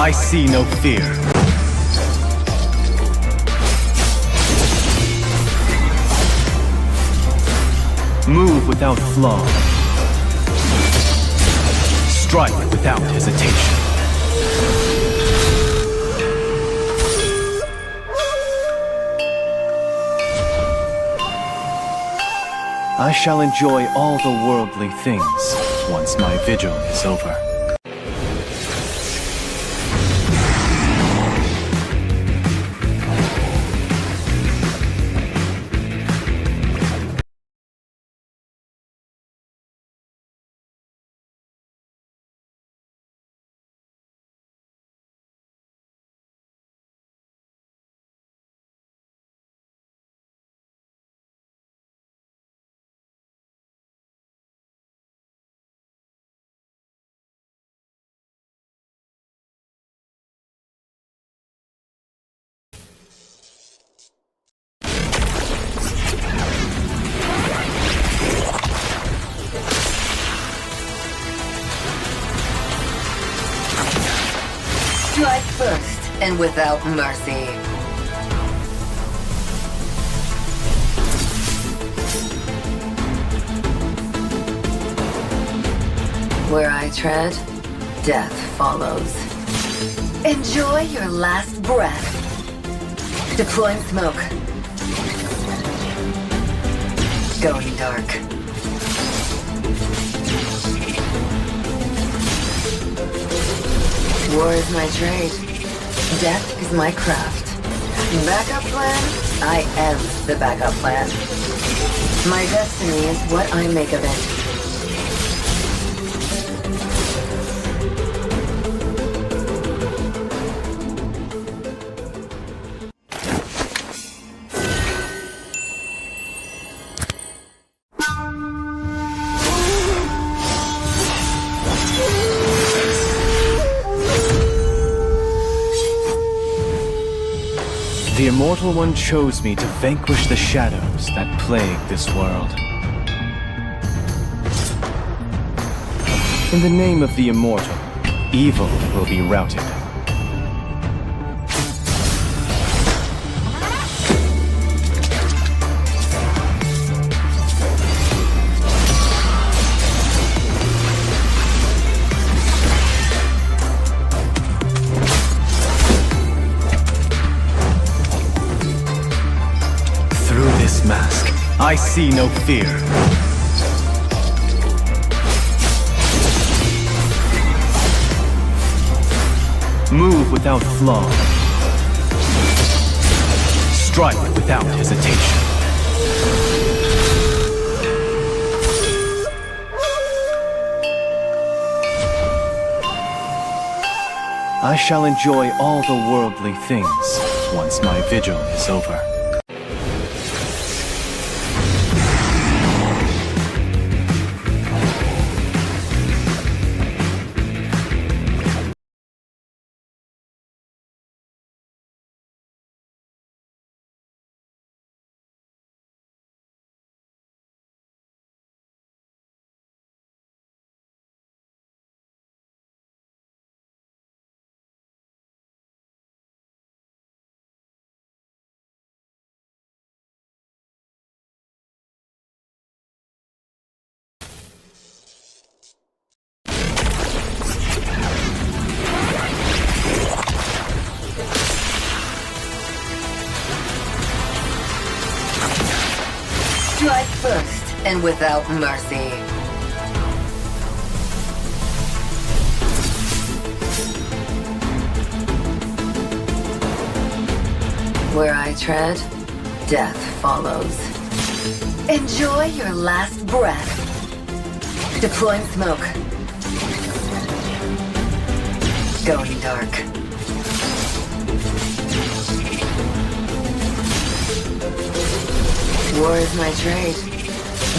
I see no fear. Move without flaw. Strike without hesitation. I shall enjoy all the worldly things once my vigil is over. Strike first and without mercy. Where I tread, death follows. Enjoy your last breath. Deploying smoke. Going dark. War is my trade. Death is my craft. Backup plan? I am the backup plan. My destiny is what I make of it. The Immortal One chose me to vanquish the shadows that plague this world. In the name of the Immortal, evil will be routed. Mask. I see no fear. Move without flaw. Strike without hesitation. I shall enjoy all the worldly things once my vigil is over. Strike first and without mercy. Where I tread, death follows. Enjoy your last breath. Deploying smoke. Going dark. War is my trade.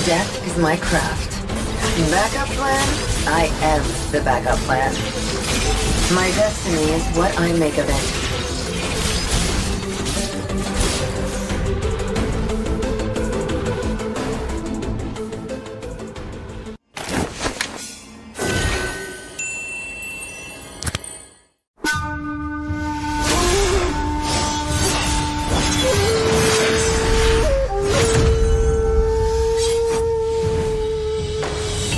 Death is my craft. Backup plan? I am the backup plan. My destiny is what I make of it.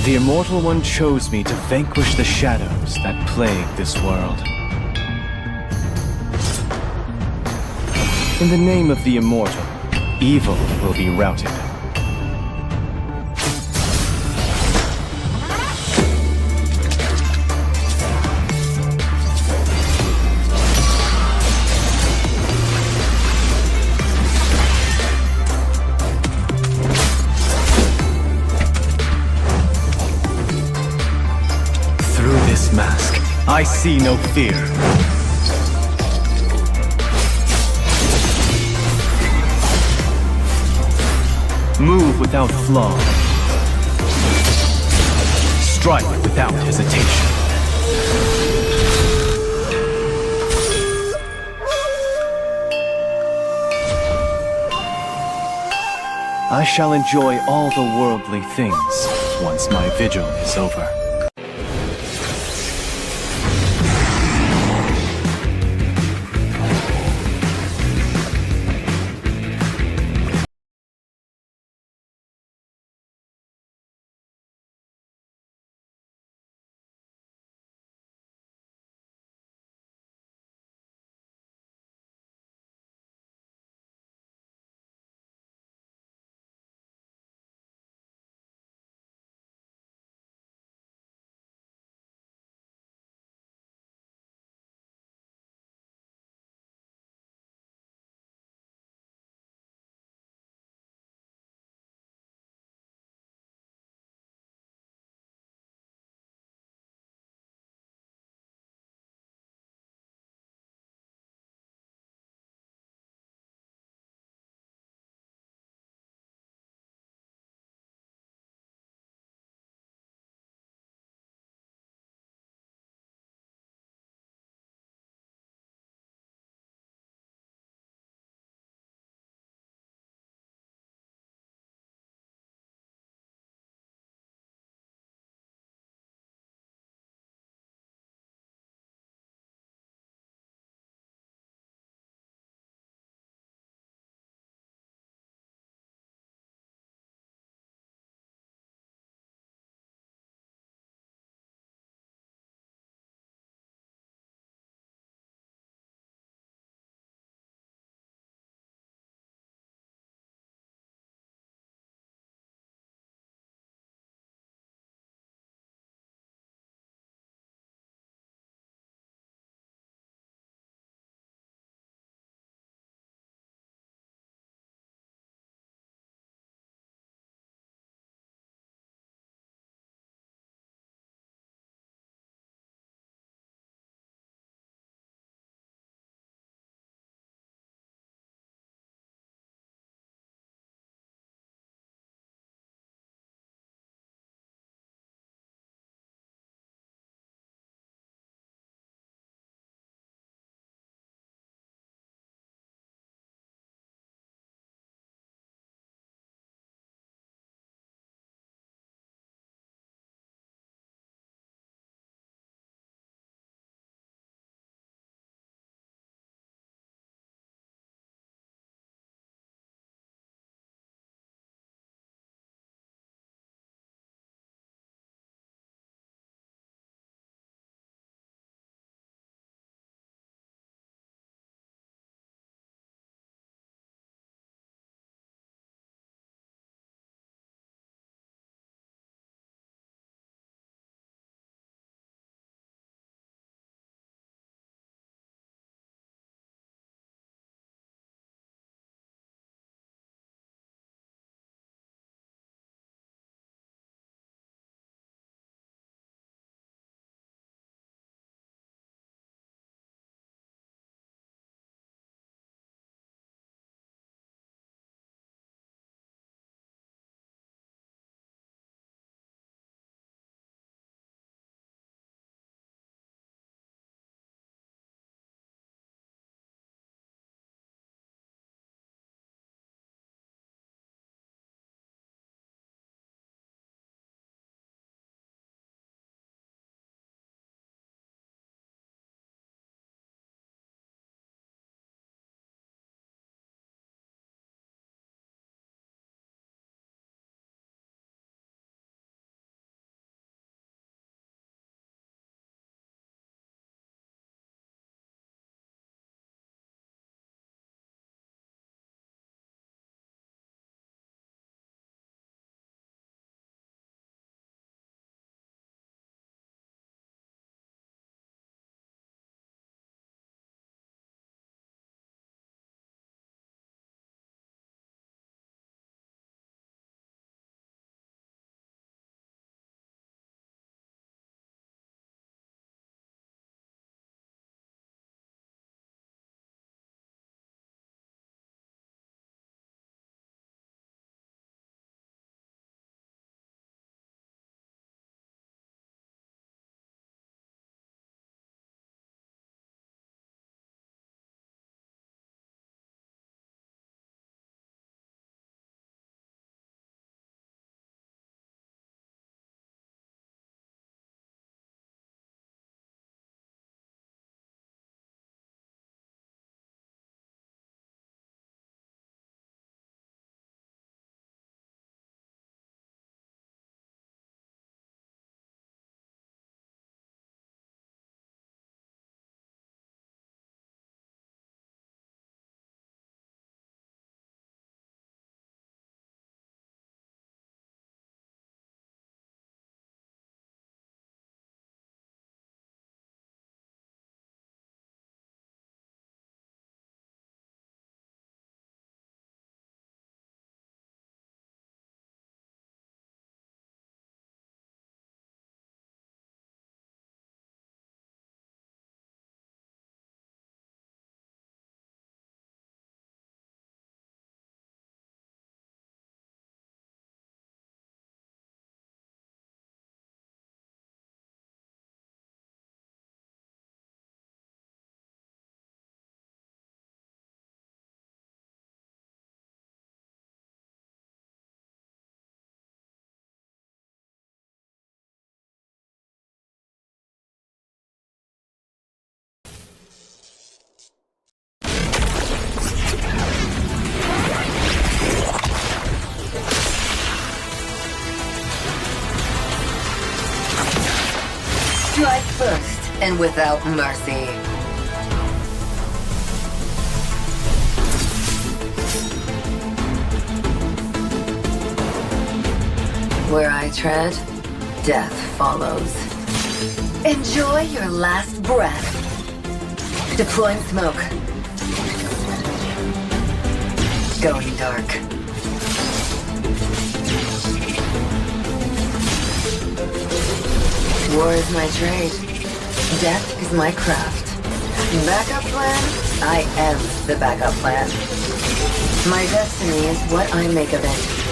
The Immortal One chose me to vanquish the shadows that plague this world. In the name of the Immortal, evil will be routed. Through this mask, I see no fear. Move without flaw. Strike without hesitation. I shall enjoy all the worldly things once my vigil is over. Strike first and without mercy. Where I tread, death follows. Enjoy your last breath. Deploying smoke. Going dark. War is my trade. Death is my craft. Backup plan? I am the backup plan. My destiny is what I make of it.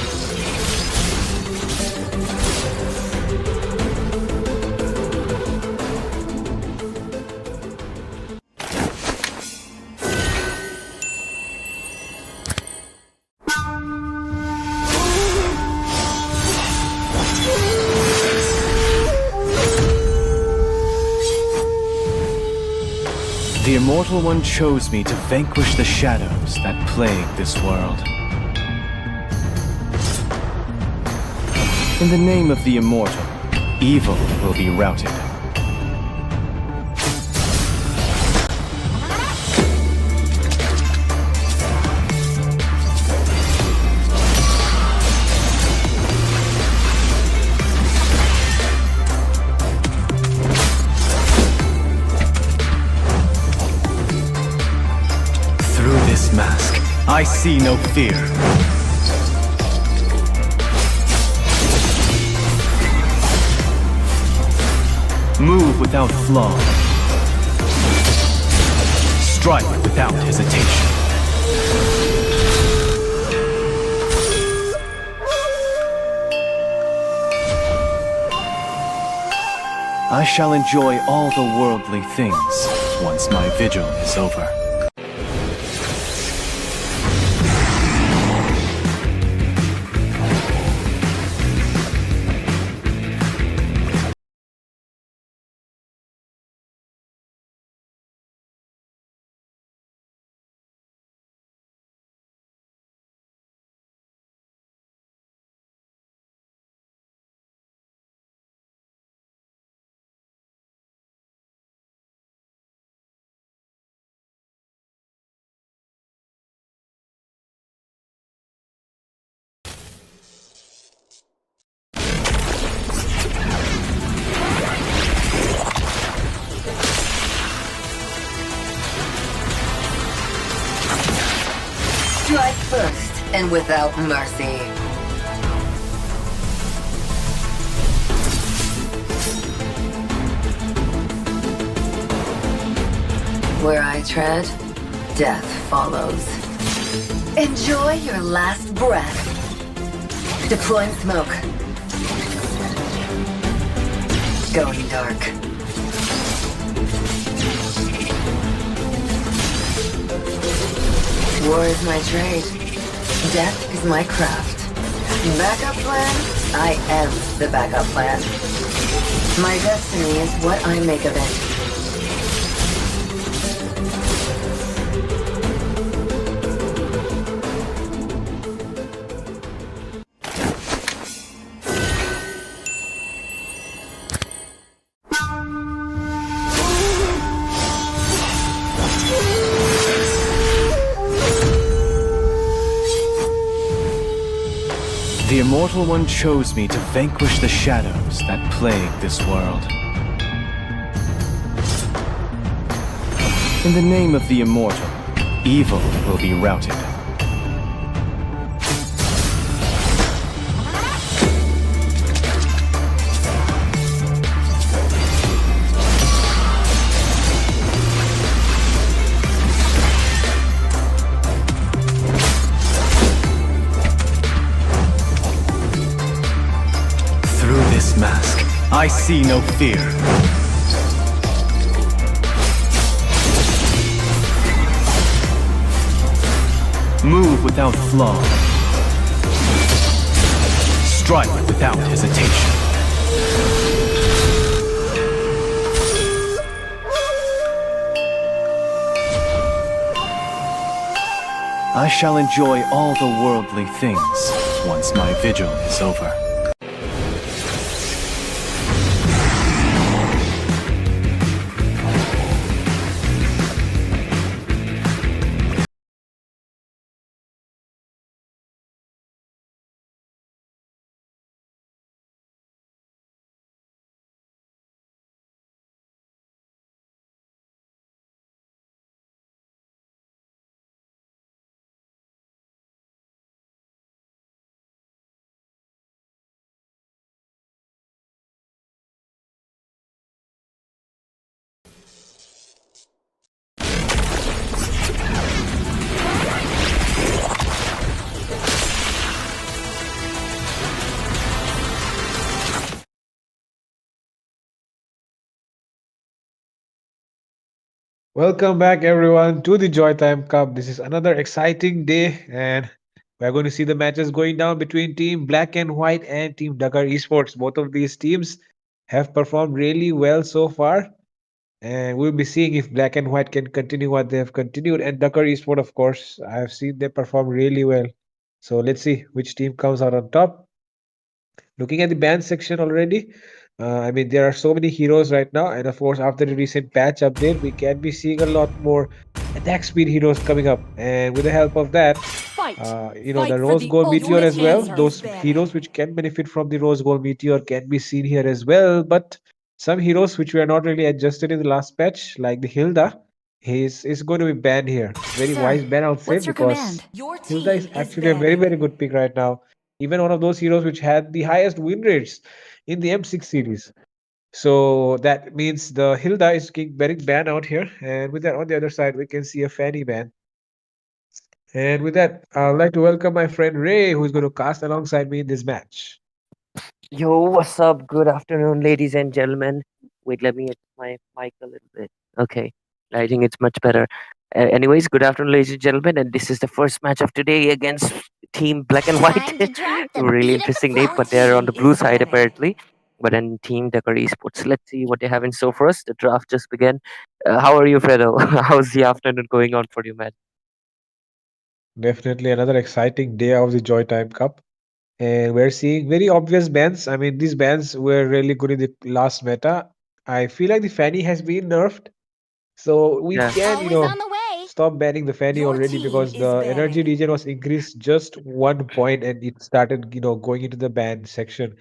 The Immortal One chose me to vanquish the shadows that plague this world. In the name of the Immortal, evil will be routed. Mask, I see no fear. Move without flaw. Strike without hesitation. I shall enjoy all the worldly things once my vigil is over. Strike first and without mercy. Where I tread, death follows. Enjoy your last breath. Deploying smoke. Going dark. War is my trade. Death is my craft. Backup plan? I am the backup plan. My destiny is what I make of it. The Immortal One chose me to vanquish the shadows that plague this world. In the name of the Immortal, evil will be routed. Mask, I see no fear. Move without flaw. Strike without hesitation. I shall enjoy all the worldly things once my vigil is over. Welcome back, everyone, to the Joytime Cup. This is another exciting day, and we're going to see the matches going down between Team Black and White and Team Dakar Esports. Both of these teams have performed really well so far, and we'll be seeing if Black and White can continue what they have continued. And Dakar Esports, of course, I have seen they perform really well. So let's see which team comes out on top. Looking at the band section already, I mean, there are so many heroes right now, and of course, after the recent patch update, we can be seeing a lot more attack speed heroes coming up. And with the help of that, Fight! the Fight for Rose the Gold Meteor ultimate as well. answer! Those heroes which can benefit from the Rose Gold Meteor can be seen here as well. But some heroes which were not really adjusted in the last patch, like the Hilda, is going to be banned here. Very Sir, wise ban, I would say, what's your because command? Your Hilda is team is actually a very, banning. very good pick right now. Even one of those heroes which had the highest win rates in the M6 series. So that means the Hilda is getting banned out here. And with that, on the other side, we can see a Fanny ban. And with that, I'd like to welcome my friend Ray, who's going to cast alongside me in this match. Yo, what's up? Good afternoon, ladies and gentlemen. Wait, let me adjust my mic a little bit. Okay, I think it's much better. Anyways, good afternoon, ladies and gentlemen, and this is the first match of today against Team Black and White. Time to drop the Really beat of interesting the name, song. but they're on Team the blue is side banning. apparently. But then Team Dakar Esports. Let's see what they have in store for us. The draft just began. How are you, Fredo? How's the afternoon going on for you, man? Definitely another exciting day of the Joy Time Cup. And we're seeing very obvious bans. I mean, these bans were really good in the last meta. I feel like the Fanny has been nerfed. So we Yeah, can, Always on the way. stop banning the Fanny Your already team because is the energy banning. regen was increased just 1 point and it started, going into the ban section.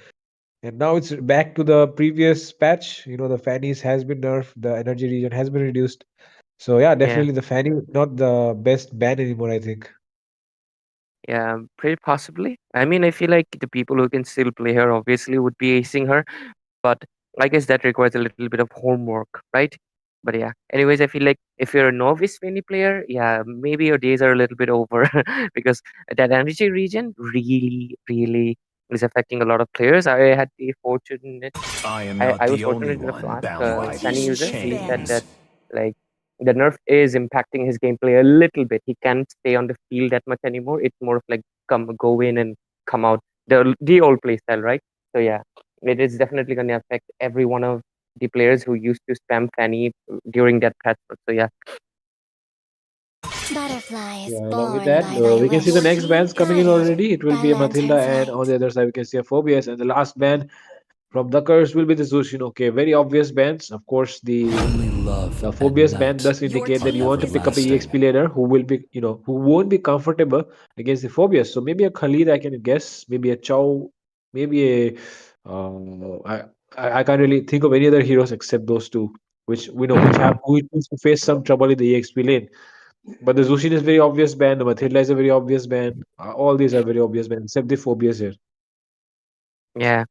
And now it's back to the previous patch. The Fannies has been nerfed, the energy regen has been reduced. So yeah, yeah. definitely the Fanny not the best ban anymore, I think. Yeah, pretty possibly. I mean, I feel like the people who can still play her obviously would be acing her, but I guess that requires a little bit of homework, right? But yeah, anyways, I feel like if you're a novice mini player, yeah, maybe your days are a little bit over because that energy region really, really is affecting a lot of players. I had the fortunate I am I not was the only fortunate enough to one ask bound Your by Sunny these team user. is He said banning. that chains. like the nerf is impacting his gameplay a little bit. He can't stay on the field that much anymore. It's more of like go in and come out. The old play style, right? So yeah, it is definitely going to affect every one of the players who used to spam Fanny during that patch. So yeah, Butterflies Yeah, along with born that, by thy we can see the wish, Your next team bans is coming in guided already. It will by be a Matilda, lantern's and on light. the other side, we can see a Phobias. And the last ban from the curse will be the Zushin. Okay, very obvious bans. Of course, only love the at Phobias ban night does Your indicate that you team want to is pick up a everlasting. EXP banning. laner who won't be comfortable against the Phobias. So maybe a Khalid, I can guess. Maybe a Chow. Maybe a. I can't really think of any other heroes except those two, which we know which needs to face some trouble in the EXP lane. But the Zushin is very obvious ban. The Matilda is a very obvious ban. All these are very obvious bans, except the Phobias here. yeah.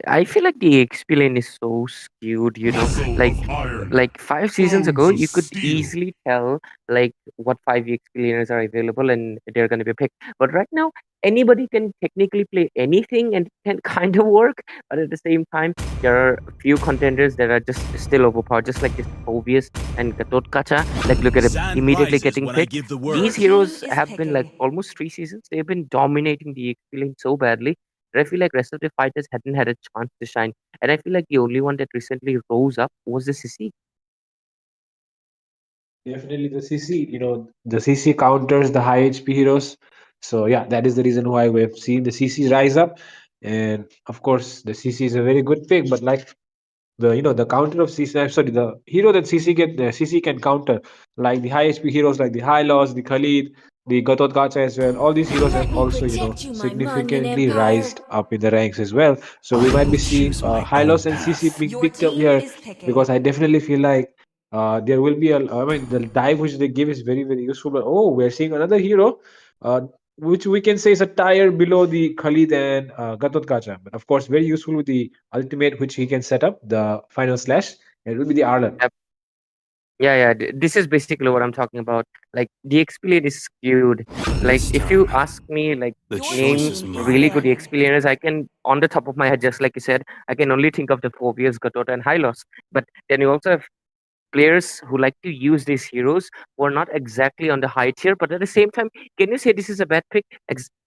I feel like the XP lane is so skewed, Muscle like of iron, 5 seasons ago, bones of you could steel. easily tell like what 5 EXP laners are available and they're going to be picked. But right now, anybody can technically play anything and can kind of work. But at the same time, there are a few contenders that are just still overpowered, just like this Phobius and Gatotkacha. Like, look at him Sun immediately rises getting when I picked. give the Your These word. team heroes is have been like picking. almost 3 seasons. They've been dominating the EXP lane so badly. That I feel like rest of the fighters hadn't had a chance to shine. And I feel like the only one that recently rose up was the Sissy. Definitely the CC, the CC counters the high HP heroes. So yeah, that is the reason why we've seen the CC rise up. And of course, the CC is a very good pick, but like the counter of CC, sorry, the hero that CC can counter, like the high HP heroes like the High Loss, the Khalid, the Gatot Kacha as well. All these heroes have Let me also, protect you, my Munyan significantly Empire. rised up in the ranks as well. So we I might will be seeing choose my High own Loss and CC path. being Your picked up team here is picking. because I definitely feel like there will be I mean, the dive which they give is very, very useful. But oh, we're seeing another hero, uh, which we can say is a tier below the Khalid and Gatot Kacha. But of course, very useful with the ultimate which he can set up, the final slash. It will be the Arlan. Yep. Yeah, yeah. This is basically what I'm talking about. Like the XP lane is skewed. Like This if you time, ask me, like the Your choice name is team is really mine. good banning. XP laners, I can on the top of my head, just like you said, I can only think of the Phobias, Gatota, and Hylos. But then you also have players who like to use these heroes who are not exactly on the high tier, but at the same time, can you say this is a bad pick?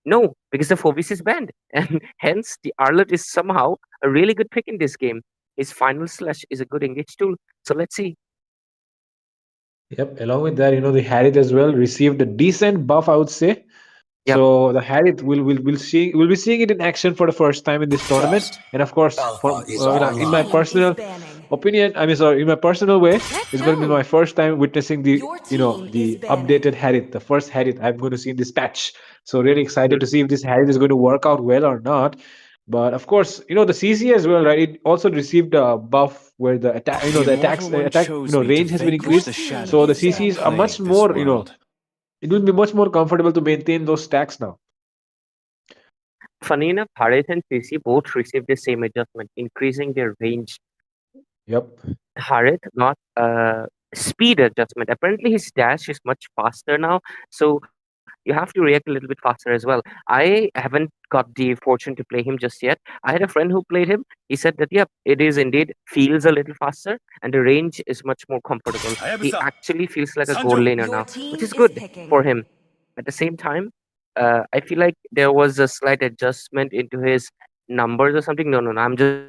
No, because the Phoebus is banned, and hence the Arlet is somehow a really good pick in this game. His final slash is a good engage tool. So let's see. Yep. Along with that, the Harith as well received a decent buff, I would say. Yep. So the Harith will be seeing it in action for the first time in this tournament, and of course, for in my personal opinion, I mean, sorry, in my personal way, it's going to be my first time witnessing the updated Harith, the first Harith I'm going to see in this patch. So really excited Mhm. to see if this Harith is going to work out well or not. But of course, the CC as well, right? It also received a buff where the attack, The the Immortal One attack, chose me to range has been vanquish increased. the So the shadows that CCs are much plague this more, world. it will be much more comfortable to maintain those stacks now. Funny enough, Harith and CC both received the same adjustment, increasing their range. Yep. Harith got a speed adjustment. Apparently, his dash is much faster now, so you have to react a little bit faster as well. I haven't got the fortune to play him just yet. I had a friend who played him. He said that, yep, it is indeed feels a little faster, and the range is much more comfortable. He actually feels like a gold laner now, which is good for him. At the same time, I feel like there was a slight adjustment into his numbers or something. No, no, no, I'm just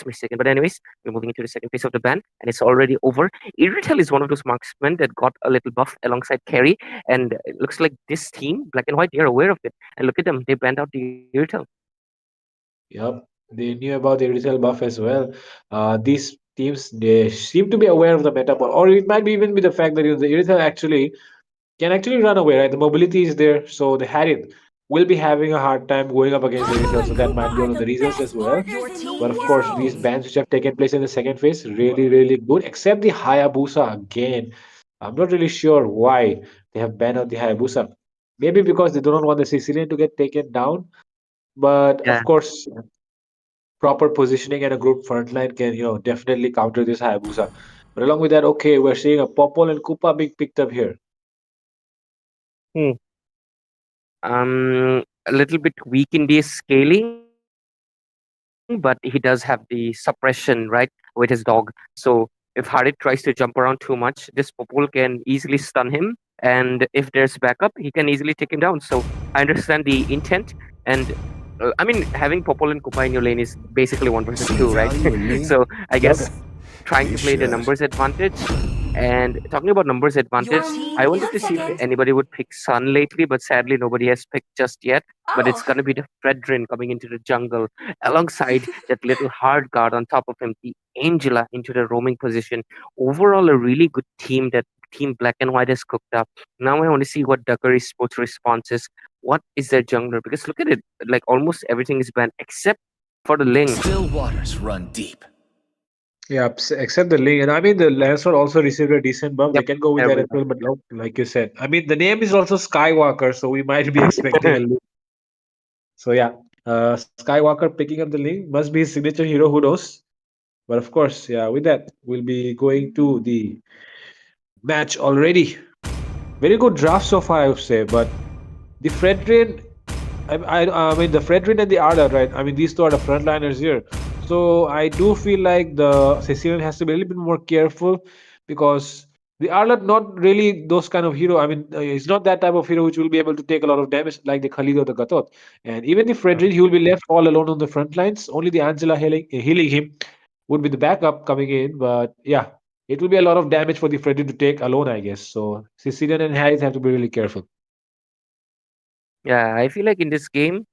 mistaken. But anyways, we're moving into the second phase of the ban, and it's already over. Irithel is one of those marksmen that got a little buff alongside Carry, and it looks like this team, Black and White, they are aware of it. And look at them, they banned out the Irithel. Yep, they knew about the retail buff as well. These teams they seem to be aware of the meta, or it might be even be the fact that the Irithel actually can actually run away, right? The mobility is there, so the Harith will be having a hard time going up against the Irithel, so that might be one of the reasons as well. But of course, these bans which have taken place in the second phase, really, really good, except the Hayabusa again. I'm not really sure why they have banned out the Hayabusa. Maybe because they do not want the Sicilian to get taken down, but Yeah. of course, proper positioning and a group front line can, definitely counter this Hayabusa. But along with that, okay, we're seeing a Popol and Koopa being picked up here. Hmm. A little bit weak in the scaling, but he does have the suppression, right, with his dog. So if Harit tries to jump around too much, this Popol can easily stun him. And if there's backup, he can easily take him down. So I understand the intent. And I mean, having Popol and Koopa in your lane is basically one versus See two, right? value in me? So I Yep. guess trying You to play the should. numbers advantage. And talking about numbers advantage, I wanted to see if anybody would pick Sun lately, but sadly nobody has picked just yet. But it's gonna be the Fredrin coming into the jungle alongside that little hard guard on top of him, the Angela into the roaming position. Overall, a really good team that Team Black and White has cooked up. Now I want to see what Duckery Sports response is. What is their jungler? Because look at it, like almost everything is banned except for the Ling. Still waters run deep. Yeah, except the Ling. And I mean, the Lancelot also received a decent buff. They Yep, can go with there that we as well. But like you said, I mean, the name is also Skywalker, so we might be expecting go. a Ling. So yeah, Skywalker picking up the Ling must be his signature hero. Who knows? But of course, yeah, with that, we'll be going to the match already. Very good draft so far, I would say. But the Fredrin, I mean, the Fredrin and the Arda, right? I mean, these two are the frontliners here. So I do feel like the Sicilian has to be a little bit more careful because the Arda not really those kind of hero. I mean, he's not that type of hero which will be able to take a lot of damage like the Khalid or the Gatot. And even the Fredrin, he will be left all alone on the front lines. Only the Angela healing him would be the backup coming in. But yeah, it will be a lot of damage for the Fredrin to take alone, I guess. So Sicilian and Harris have to be really careful. Yeah, I feel like in this game,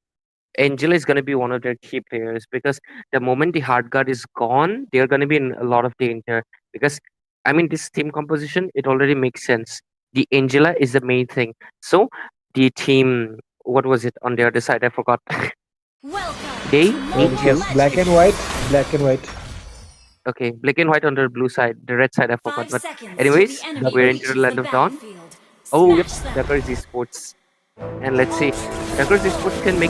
Angela is going to be one of their key players because the moment the hard guard is gone, they're going to be in a lot of danger. Because, I mean, this team composition, it already makes sense. The Angela is the main thing. So, the team, what was it on the other side? I forgot. They need to, Yes, black and white, black and white. okay, black and white on the blue side, the red side, I forgot. But, anyways, we're into the land of dawn. Oh, yep, Dakar is esports. And let's see, Tucker Esports can make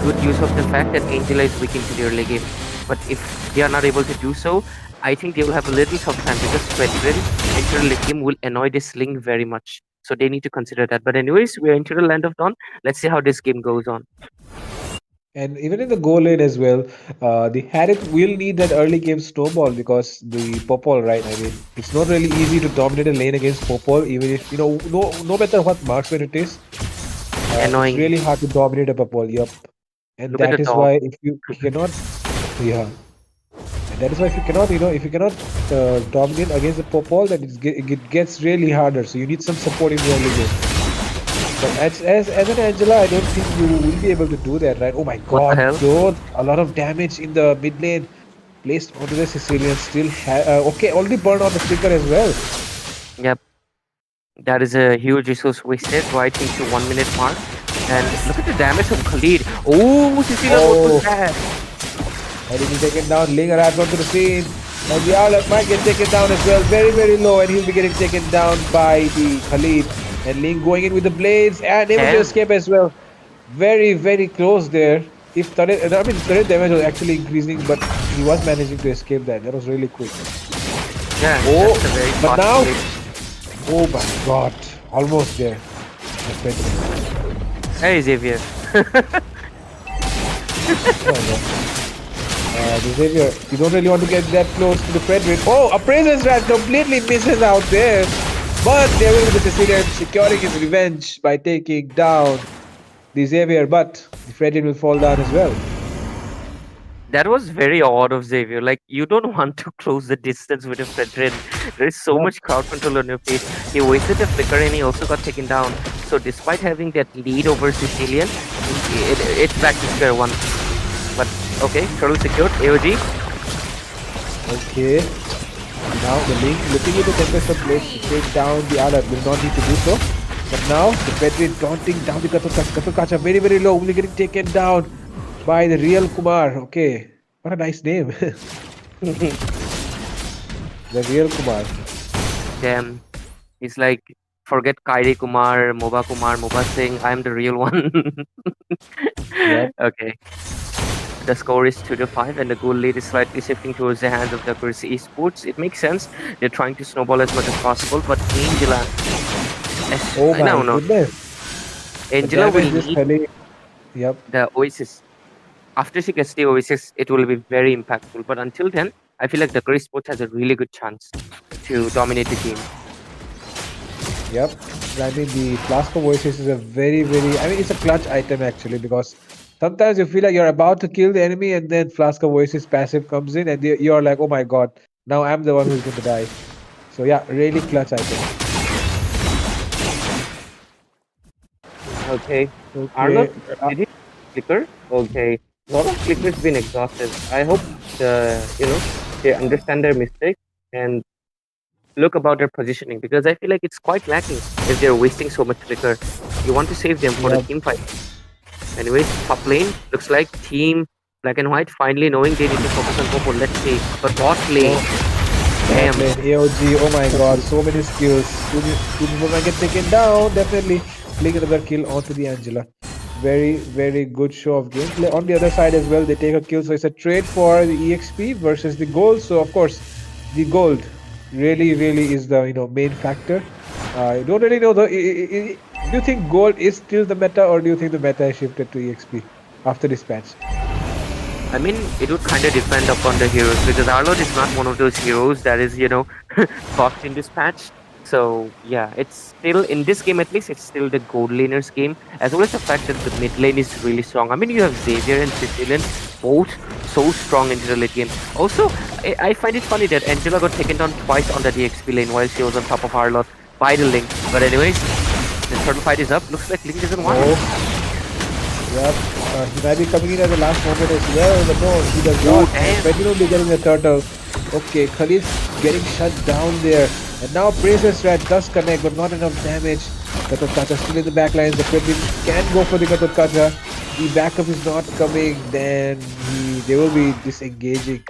good use of the fact that Angela is weak into the early game. But if they are not able to do so, I think they will have a little tough time because Fredrin into the late game will annoy this Ling very much. So they need to consider that. But anyways, we're into the land of dawn. Let's see how this game goes on. And even in the goal lane as well, the Harith will need that early game snowball because the Popol, right? I mean, it's not really easy to dominate a lane against Popol, even if, no matter what marksman it is, it's Annoying. really hard to dominate a Popol. Yup. And Look at the that is dog. why if you cannot, yeah, and that is why if you cannot, if you cannot dominate against the Popol, then it gets really harder. So you need some support in the early game. But as an Angela, I don't think you will be able to do that, right? Oh my What the God, hell? though, a lot of damage in the mid lane placed onto the Sicilian. Still, okay, already burned on the flicker as well. Yep, that is a huge resource wasted right into 1 minute mark. And look at the damage from Khalid. Oh, Cecilia, what was Oh, that? and he taken down. Linger adds onto the scene. And the Owlet might get taken down as well. Very, very low. And he'll be getting taken down by the Khalid. And Ling going in with the blades and able to Damn. escape as well. Very, very close there. If turret, I mean, turret damage was actually increasing, but he was managing to escape that. That was really quick. Yeah, Oh, that's a very but fast now, play. oh my God, almost there. Hey, Xavier. The Xavier, you don't really want to get that close to the Frederick. Oh, Appraiser's Rat completely misses out there. But there will be the Sicilian securing his revenge by taking down the Xavier. But the Frederick will fall down as well. That was very odd of Xavier. Like, you don't want to close the distance with a Fredrin. There is so Yep. much crowd control on your face. He wasted a flicker and he also got taken down. So, despite having that lead over Sicilian, it's back to square one. But, okay, turtle secured. AOG. Okay. Now the Link looking at the Tempest of Blades to take down the other. Will not need to do so. But now the Frederick taunting down the Katokacha very, very low. Only getting taken down by the real Kumar. Okay. What a nice name. The real Kumar. Damn. He's like, forget Kairi Kumar, MOBA Singh. I'm the real one. Yep. Okay. The score is 2-5, and the goal lead is slightly shifting towards the hands of the Kursi Esports. It makes sense. They're trying to snowball as much as possible, but Angela, Oh my no, no, goodness. The Angela will damage is need really. Yep. the Oasis. After she gets the Oasis, it will be very impactful. But until then, I feel like the Kursi Esports has a really good chance to dominate the game. Yep. I mean, the Flask of Voices is a very, very. I mean, it's a clutch item actually because sometimes you feel like you're about to kill the enemy and then Flask of Voices passive comes in and you're like, oh my god, now I'm the one who's going to die. So, yeah, really clutch item. Okay. Okay. Arnold, did he flicker? Okay. A lot of flickers been exhausted. I hope they understand their mistake and look about their positioning, because I feel like it's quite lacking if they're wasting so much flicker. You want to save them for the Yep. team fight. Anyways, top lane looks like team black and white finally knowing they need to focus on Popo. Let's see. But bot lane, damn. Top lane, AOG, oh my god, so many skills. Two people might get taken down, definitely. Flick another kill onto the Angela. Very, very good show of gameplay. On the other side as well, they take a kill. So it's a trade for the EXP versus the gold. So of course, the gold really, really is the main factor. I don't really know though. Do you think gold is still the meta, or do you think the meta has shifted to EXP after this patch? I mean, it would kind of depend upon the heroes, because Arlord is not one of those heroes that is, boxed in this patch. So yeah, it's still in this game at least. It's still the gold laners game, as well as the fact that the mid lane is really strong. I mean, you have Xavier and Sicilian both so strong into the late game. Also, I find it funny that Angela got taken down twice on the DXP lane while she was on top of Arlord by the Link. But anyways, the turtle fight is up. Looks like Link doesn't want it. Yep. He might be coming in at the last moment as well, but no, he does not. Damn. But will be getting the turtle. Okay, Khalid getting shut down there. And now Praise's Rat does connect, but not enough damage. Katotkacha still in the back lines. The Frederick can go for the Katotkacha. The backup is not coming. Then they will be disengaging.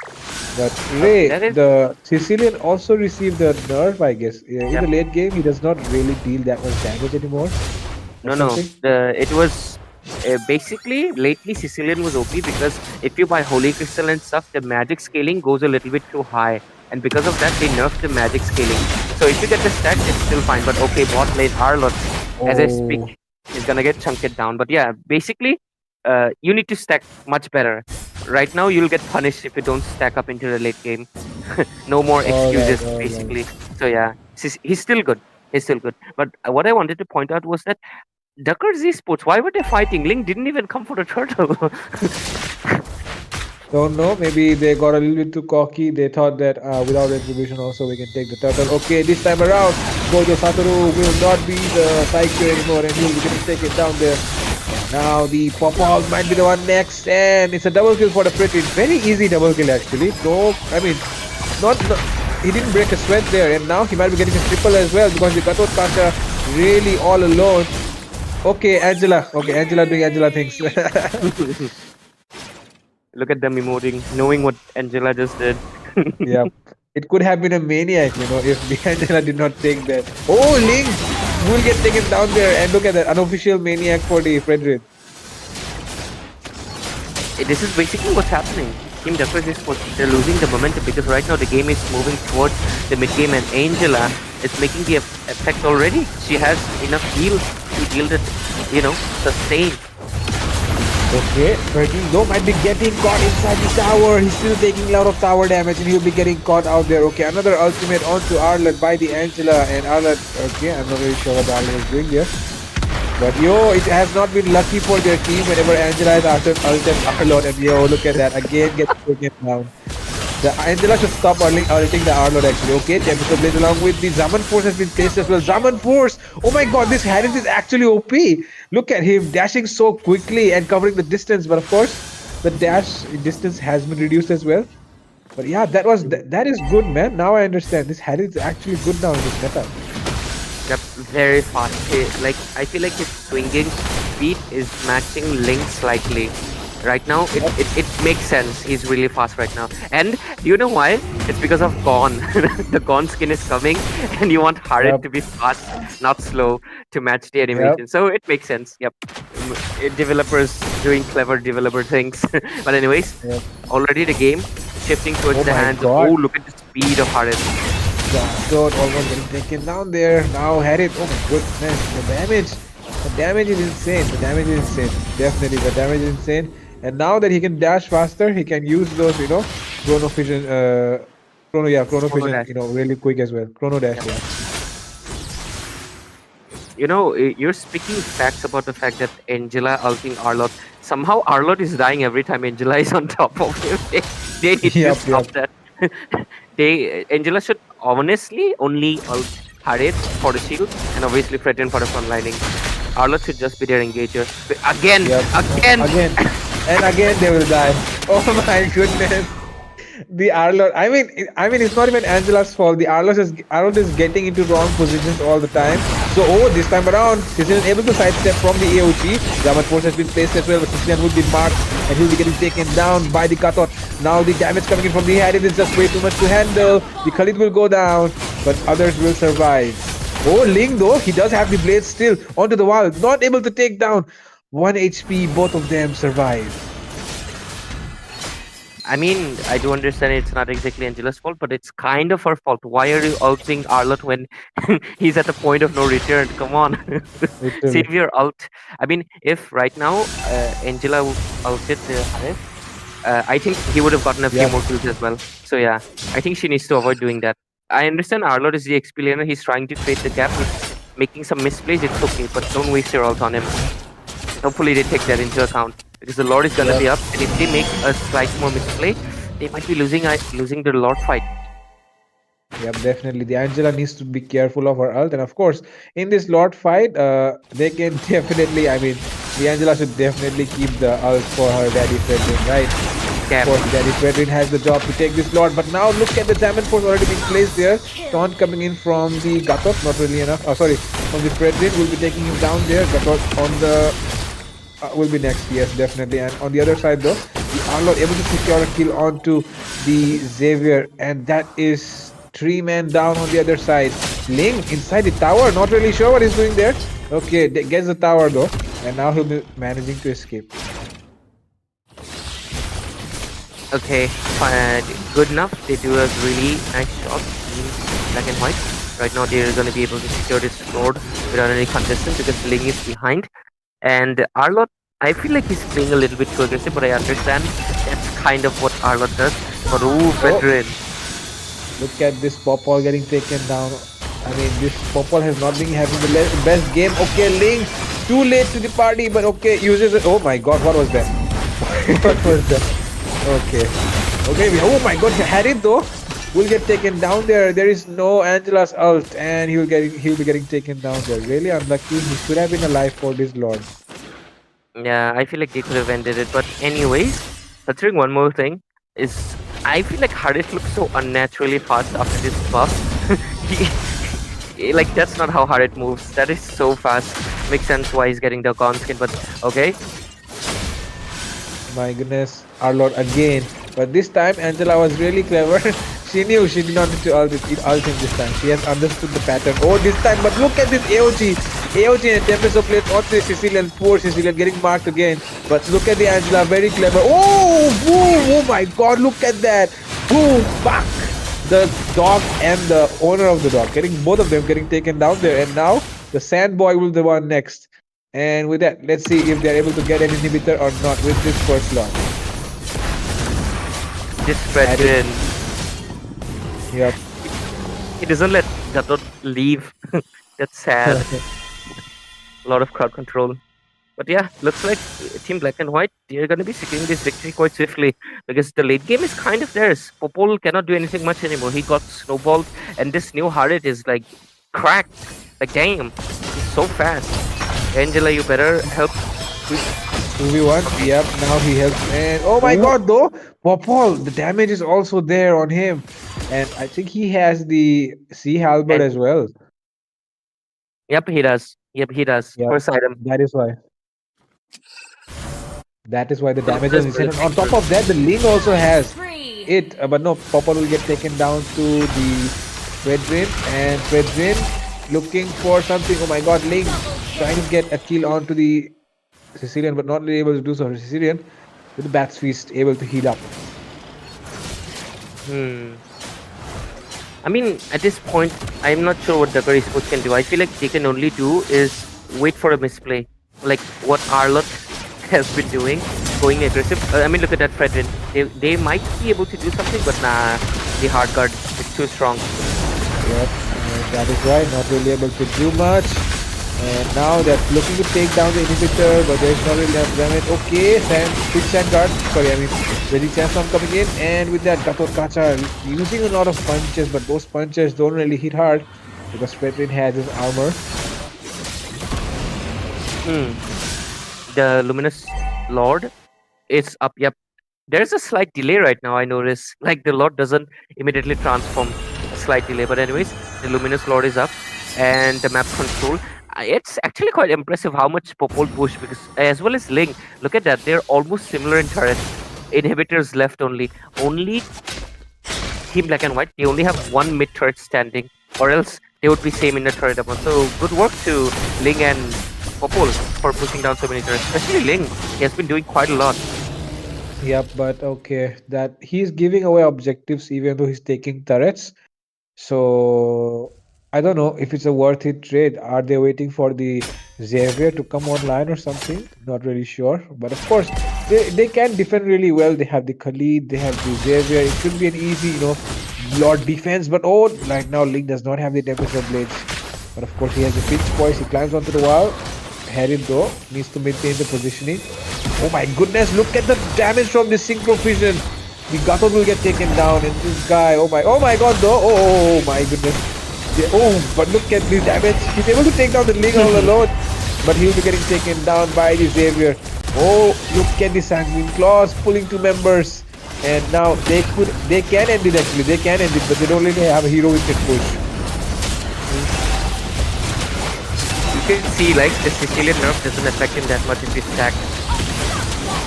But Ray, that is- the Sicilian also received the nerf, I guess. In Yep. the late game, he does not really deal that much damage anymore. No, Or no. something. It was basically lately Sicilian was OP because if you buy Holy Crystal and stuff, the magic scaling goes a little bit too high, and because of that, they nerfed the magic scaling. So if you get the stats, it's still fine. But okay, bot lane Arlot, as I speak, Oh. is gonna get chunked down. But yeah, basically, you need to stack much better. Right now, you'll get punished if you don't stack up into the late game. No more All right, excuses, all right. basically. So yeah, he's still good. He's still good. But what I wanted to point out was that Duckers Esports, why were they fighting? Link didn't even come for the turtle. Don't know. Maybe they got a little bit too cocky. They thought that without retribution also we can take the turtle. Okay, this time around, Gojo Satoru will not be the Psycho anymore and he'll be getting taken down there. Now the Popol might be the one next and it's a double kill for the Pretty. Very easy double kill actually. No, I mean, not he didn't break a sweat there and now he might be getting a triple as well because the Gatot Kasha really all alone. Okay, Angela. Okay, Angela doing Angela things. Look at them emoting, knowing what Angela just did. Yeah, it could have been a maniac, if the Angela did not take that. Oh, Link will get taken down there, and look at that unofficial maniac for the Frederick. This is basically what's happening. Team Duckers is they're losing the momentum because right now the game is moving towards the mid game and Angela is making the effect already. She has enough heal to deal the, sustain. Okay, Frederick though might be getting caught inside the tower. He's still taking a lot of tower damage, and he'll be getting caught out there. Okay, another ultimate onto Arlott by the Angela, and Arlott. Okay, I'm not really sure what Arlott is doing here. But it has not been lucky for their team whenever Angela is after ulted Arlott, and look at that, again gets taken down. The Angela should stop ulting the Arlott actually. Okay, Tempest Blaze along with the Zaman Force has been placed as well. Zaman Force! Oh my god, this Harris is actually OP! Look at him dashing so quickly and covering the distance, but of course, the dash distance has been reduced as well. But yeah, that is good, man. Now I understand. This Harris is actually good now in this meta. Yep, very fast. Like I feel like his swinging speed is matching Link slightly. Right now, it makes sense. He's really fast right now. And do you know why? It's because of Gone. The Gone skin is coming, and you want Harit to be fast, not slow, to match the animation. So it makes sense. Yep. Developers doing clever developer things. But anyways, already the game shifting towards the hands. Oh, look at the speed of Harit. God, almost getting taken down there. Now Harit. Oh my goodness, the damage. The damage is insane. The damage is insane. Definitely, the damage is insane. And now that he can dash faster, he can use those, chrono vision, chrono vision, dash. really quick as well. Chrono dash, You're speaking facts about the fact that Angela ulting Arlott. Somehow Arlott is dying every time Angela is on top of him. They need to stop that. Angela should honestly only ult Harit for the shield and obviously Fredrin for the front lining. Arlott should just be their engager. Again! And again they will die. Oh my goodness. The Arlott, I mean it's not even Angela's fault. The Arlott is getting into wrong positions all the time. So this time around he's able to sidestep from the AOG. Zaman Force has been placed as well, but Sicilian would be marked and he'll be getting taken down by the Katot. Now the damage coming in from the Harith is just way too much to handle. The Khalid will go down, but others will survive. Oh, Ling though, he does have the blade still onto the wall, not able to take down. 1 HP, both of them survive. I mean, I do understand it's not exactly Angela's fault, but it's kind of her fault. Why are you ulting Arlott when he's at the point of no return? Come on. Save your ult. I mean, if right now Angela ulted Harith, I think he would have gotten a few more kills as well. So yeah, I think she needs to avoid doing that. I understand Arlott is the XP laner. He's trying to create the gap. He's making some misplays. It's okay, but don't waste your ult on him. Hopefully they take that into account because the Lord is gonna be up, and if they make a slight more misplay, they might be losing the Lord fight. Yep, definitely. The Angela needs to be careful of her ult, and of course, in this Lord fight, they can definitely. I mean, the Angela should definitely keep the ult for her Daddy Fredrin, right? Of course, Daddy Fredrin has the job to take this Lord, but now look at the Zaman Force already being placed there. Taunt coming in from the Gatot, not really enough. Oh, sorry, from the Fredrin will be taking him down there. Gatot on the will be next, yes, definitely. And on the other side though, the Arlott able to secure a kill onto the Xavier, and that is 3 men down on the other side. Ling inside the tower, not really sure what he's doing there. Okay, gets the tower though, and now he'll be managing to escape. Okay, good enough. They do a really nice shot in black and white. Right now they're going to be able to secure this sword without any contestant because Ling is behind. And Arlott I feel like he's playing a little bit too aggressive, but I understand that's kind of what Arlott does. But ooh, Oh, Federer. look at this Popol getting taken down. I mean, this Popol has not been having the best game. Okay, Ling, too late to the party, but okay, uses it. Oh my god, what was that? What was that? Okay. Okay, oh my god, he had it though. Will get taken down there. There is no Angela's ult, and he'll be getting taken down there. Really unlucky. He should have been alive for this Lord. Yeah, I feel like they could have ended it. But anyways, considering one more thing is, I feel like Harish looks so unnaturally fast after this buff. Like that's not how Harit moves. That is so fast. Makes sense why he's getting the con skin. But okay, My goodness, our Lord again. But this time, Angela was really clever. She knew she did not need to ult him this time. She has understood the pattern. Oh, this time, but look at this AOG. AOG and Tempest of Blade onto the Sicilian. Poor Sicilian getting marked again. But look at the Angela, very clever. Oh, boom! Oh my god, look at that. Boom, back. The dog and the owner of the dog, getting both of them getting taken down there. And now, the Sand Boy will be the one next. And with that, let's see if they're able to get an inhibitor or not with this first launch. this Federer, Yep. he doesn't let Gatot leave. That's sad. A lot of crowd control. But yeah, looks like Team Black and White, they're going to be securing this victory quite swiftly because the late game is kind of theirs. Popol cannot do anything much anymore. He got snowballed, and this new Harit is like cracked. Like, damn, he's so fast. Angela, you better help. 2v1. Yep, now he helps. And oh my god, though, Popol, the damage is also there on him. And I think he has the Sea Halberd And as well. yep, he does. Yep, he does. Yep, First item. that is why. That is why the damage That's is very insane. On top of that, the Ling also has Spree. it. But no, Popol will get taken down to the Fredrin. And Fredrin looking for something. Oh my god, Ling trying to get a kill onto the Sicilian, but not really able to do so. Sicilian with the Bat's Feast able to heal up. I mean, at this point, I'm not sure what Dakar Esports can do. I feel like they can only do is wait for a misplay. Like what Arlott has been doing, going aggressive. I mean, look at that Fredrin. They might be able to do something, but nah, the hard guard is too strong. Yep, that is right. Not really able to do much. And now they're looking to take down the inhibitor, but there's not really enough damage. Okay, quick sand guard. Sorry, I mean, Ready Sandstorm coming in, and with that, Gatot Kacha using a lot of punches, but those punches don't really hit hard because Fredrin has his armor. The Luminous Lord is up. Yep. There's a slight delay right now, I notice. Like the Lord doesn't immediately transform, a slight delay. But anyways, the Luminous Lord is up, and the map control. It's actually quite impressive how much Popol push because as well as Ling. Look at that, they're almost similar in turret. Inhibitors left only. Only Team Black and White, they only have one mid turret standing, or else they would be same in the turret amount. So good work to Ling and Popol for pushing down so many turrets. Especially Ling, he has been doing quite a lot. Yep, but okay, that he's giving away objectives even though he's taking turrets. So I don't know if it's a worth it trade. Are they waiting for the Xavier to come online or something? Not really sure. But of course, they can defend really well. They have the Khalid, they have the Xavier. It should be an easy, Lord defense. But oh, right now Link does not have the temperature blades. But of course, he has the pinch poise. He climbs onto the wall. Harry though needs to maintain the positioning. Oh my goodness, look at the damage from the Synchro Fusion. The Gatot will get taken down, and this guy, oh my god, though, oh my goodness. Yeah, oh, but look at the damage. He's able to take down the Ling all alone, but he'll be getting taken down by the Xavier. Oh, look at the Sanguine Claws pulling two members, and now they can end it actually, they can end it, but they don't really have a hero who can push. You can see like the Sicilian nerf doesn't affect him that much if he's stacked.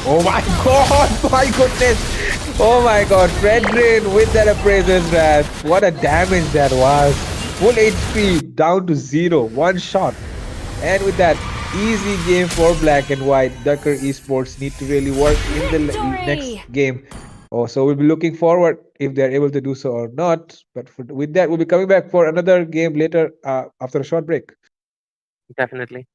Oh my god, my goodness. Oh my god, Fredrin with that Appraiser's Wrath. What a damage that was. Full HP down to 0, one shot. And with that, easy game for Black and White. Ducker Esports need to really work in the next game. Oh, so we'll be looking forward if they're able to do so or not. But with that, we'll be coming back for another game later after a short break. Definitely.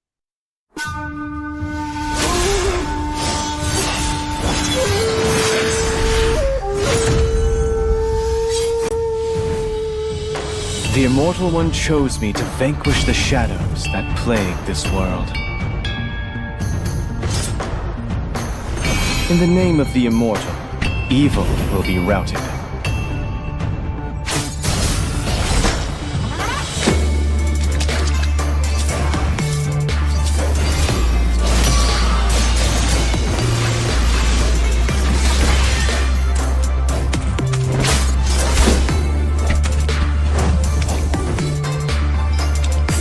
The Immortal One chose me to vanquish the shadows that plague this world. In the name of the Immortal, evil will be routed.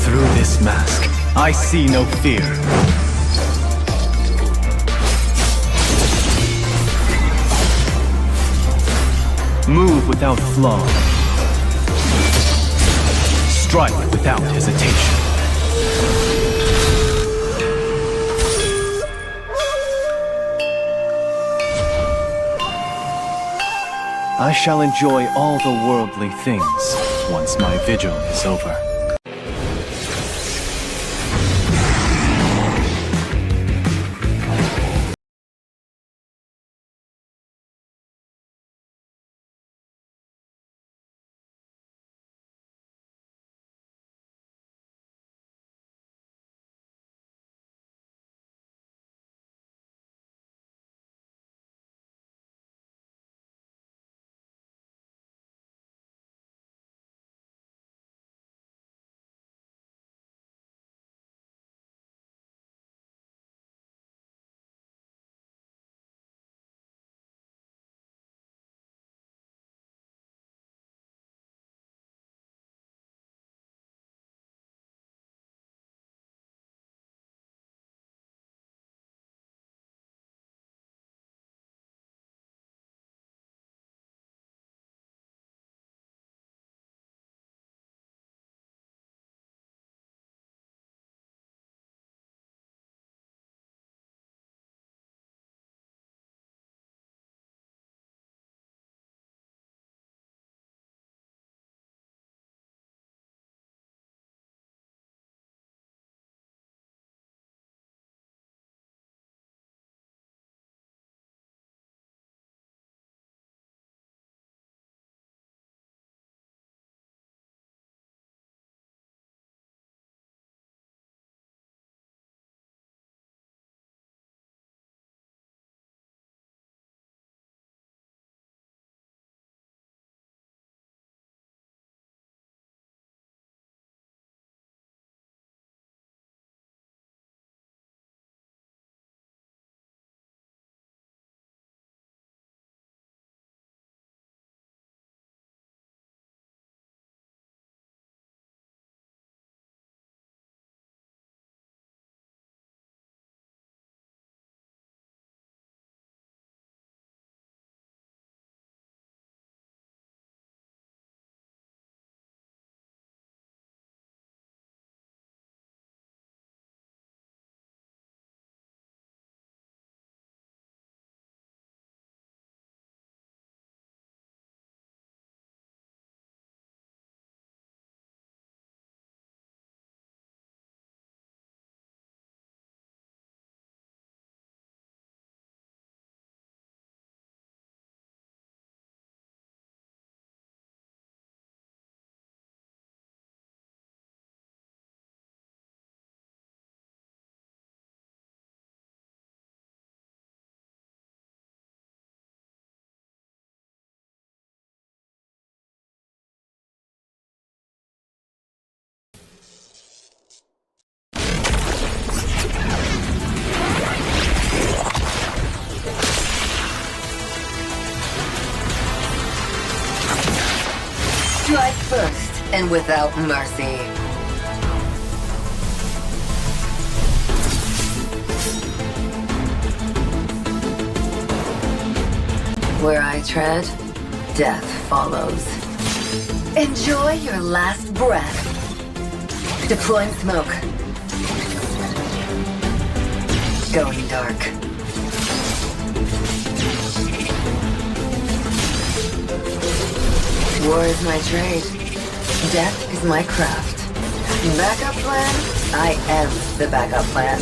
Through this mask, I see no fear. Move without flaw. Strike without hesitation. I shall enjoy all the worldly things once my vigil is over. Strike first and without mercy. Where I tread, death follows. Enjoy your last breath. Deploying smoke. Going dark. War is my trade. Death is my craft. Backup plan? I am the backup plan.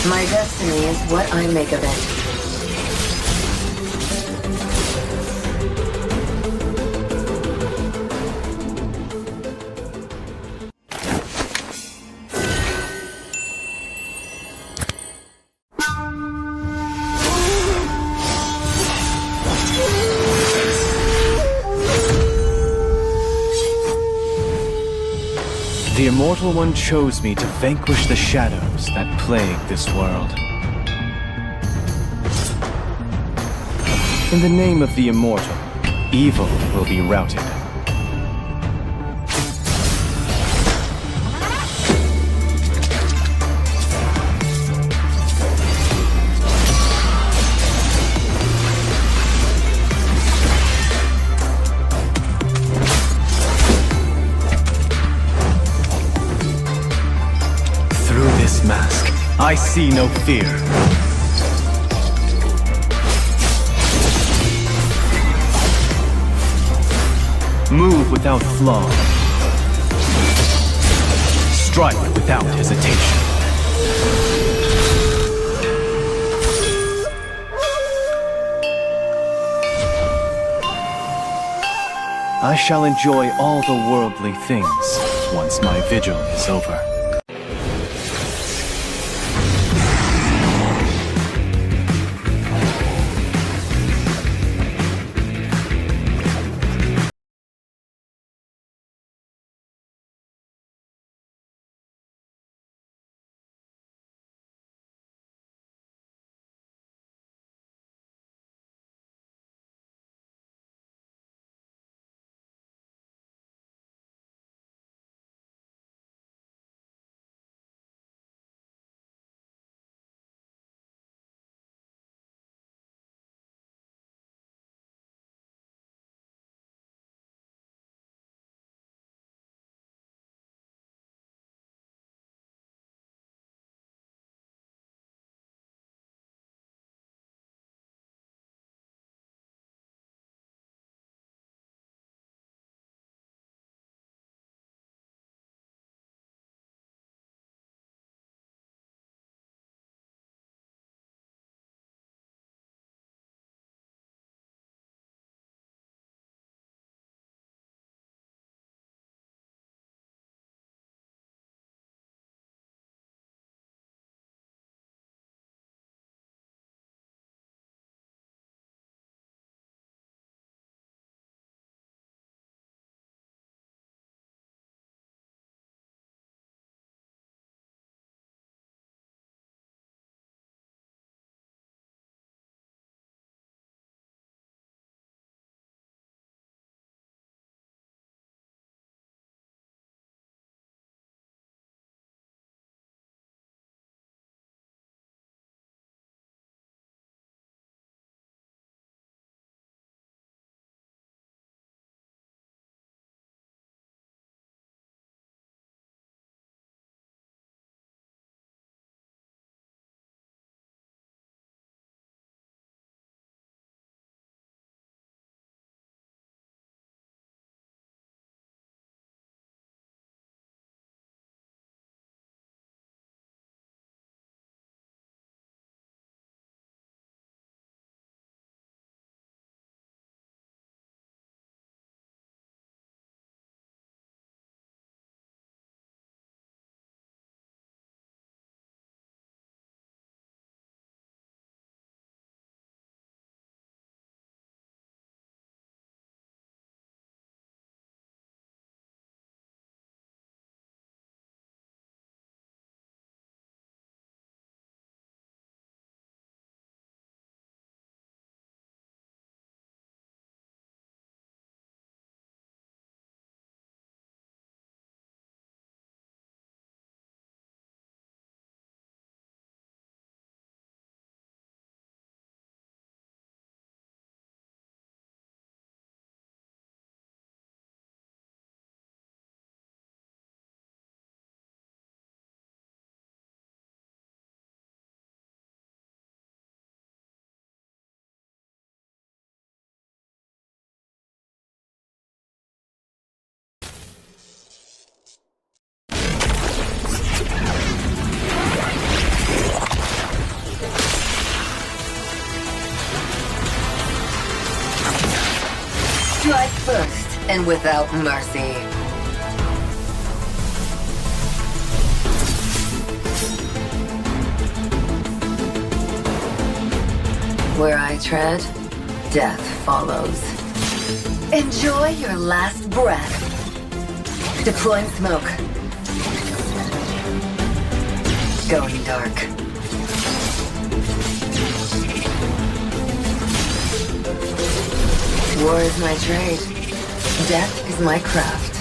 My destiny is what I make of it. The Immortal One chose me to vanquish the shadows that plague this world. In the name of the Immortal, evil will be routed. Through this mask, I see no fear. Move without flaw. Strike without hesitation. I shall enjoy all the worldly things once my vigil is over. Strike first and without mercy. Where I tread, death follows. Enjoy your last breath. Deploying smoke. going dark. War is my trade. Death is my craft.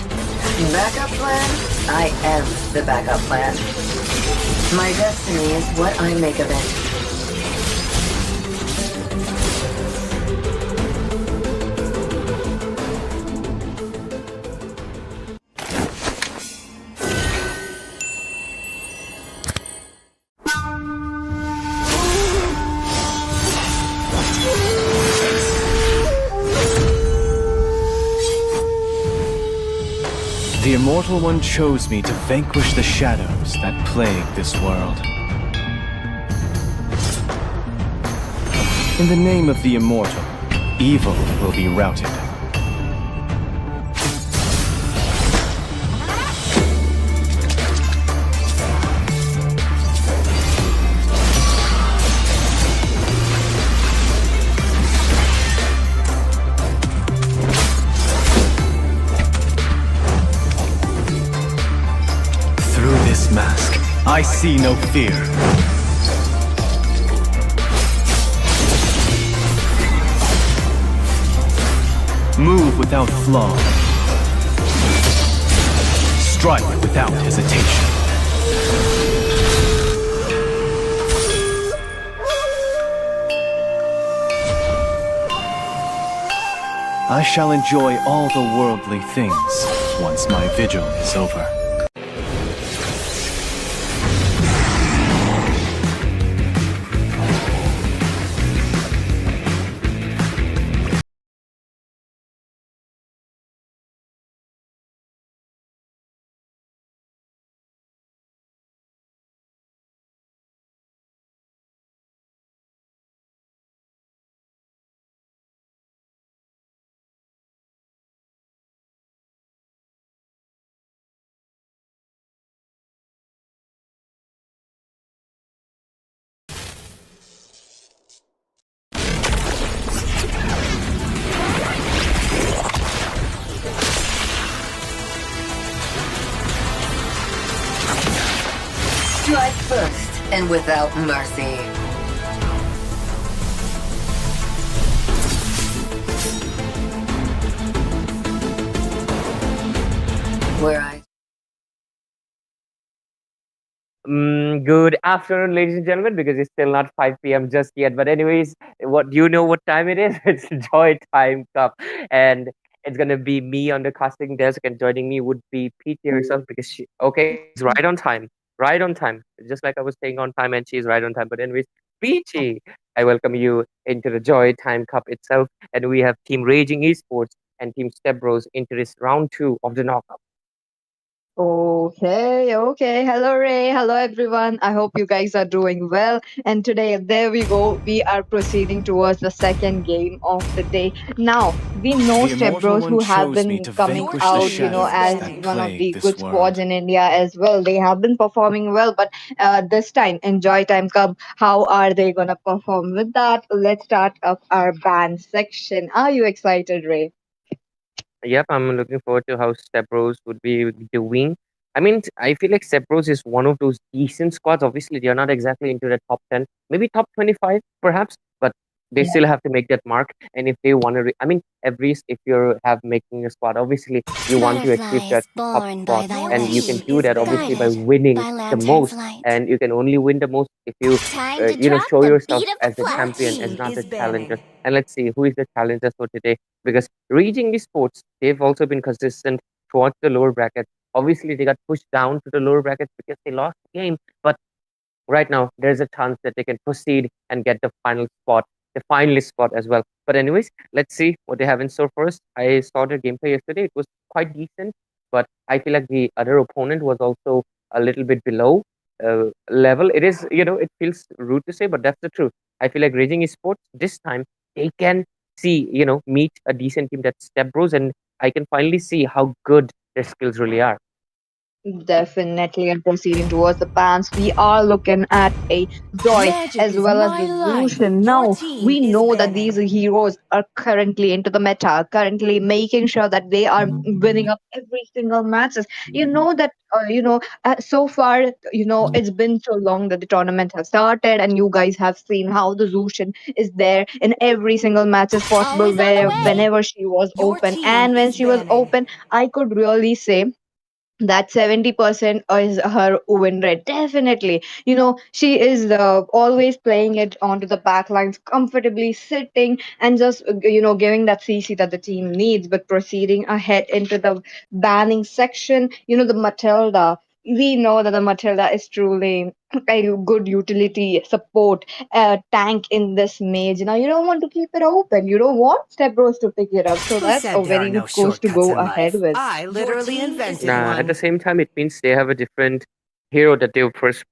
Backup plan? I am the backup plan. My destiny is what I make of it. The Immortal One chose me to vanquish the shadows that plague this world. In the name of the Immortal, evil will be routed. Through this mask, I see no fear. Move without flaw. Strike without hesitation. I shall enjoy all the worldly things once my vigil is over. Strike first and without mercy. Where I Good afternoon, ladies and gentlemen, because it's still not 5 p.m. just yet. But anyways, what you know what time it is? It's Joy Time Cup, and it's gonna be me on the casting desk, and joining me would be Peachy herself because she's right on time, right on time, just like I was staying on time, and she's right on time. But anyways, Peachy, I welcome you into the Joy Time Cup itself, and we have Team Raging Esports and Team Step Bros into this round two of the knockout. Okay, okay. Hello, Ray. Hello, everyone. I hope you guys are doing well. And today, there we go. We are proceeding towards the second game of the day. Now, we know The Step Immortal Bros One who have chose me been to coming vanquish the out, shadows as that one of plague the this good squads world. in India as well. They have been performing well, but this time, in Joy Time Cup, how are they going to perform? With that, let's start up our band section. Are you excited, Ray? Yep, I'm looking forward to how Stepbros would be doing. I mean, I feel like Stepbros is one of those decent squads. Obviously, they're not exactly into the top 10, maybe top 25, perhaps, but they still have to make that mark. And if they want to, if you have making a squad, obviously you want to achieve that Butterflies top born by spot, thy and you can wish, do that obviously by guided winning by the lantern's most. light. And you can only win the most if you, Time to drop show the yourself beat of the as the champion, flash. as not the challenger. And let's see who is the challenger for today, because Raging Esports, they've also been consistent towards the lower brackets. Obviously, they got pushed down to the lower brackets because they lost the game. But right now, there's a chance that they can proceed and get the final spot, the finalist spot as well. But anyways, let's see what they have in store for us. I saw their gameplay yesterday. It was quite decent, but I feel like the other opponent was also a little bit below level. It is, it feels rude to say, but that's the truth. I feel like Raging Esports this time, they can meet a decent team that's Step Bros, and I can finally see how good their skills really are. Definitely, and proceeding towards the bans, we are looking at a Joy Magic as is well as my the life. Lucian. Your Now, team we is know that these banning. heroes are currently into the meta, currently making sure that they are winning up every single matches. You know that, so far, it's been so long that the tournament has started, and you guys have seen how the Lucian is there in every single matches possible, Always on the where way. whenever she was Your open, team and when is she was banning. open, I could really say that 70% is her win rate. Definitely, she is always playing it onto the back lines, comfortably sitting and just giving that CC that the team needs. But proceeding ahead into the banning section, the Matilda, we know that the Matilda is truly a good utility support tank in this mage. Now you don't want to keep it open, you don't want Step Bros to pick it up, so Who that's said a there are very no good course to shortcuts go in ahead life? with. I Your literally team is invented At the one. banning. same time, it means they have a different hero that they first,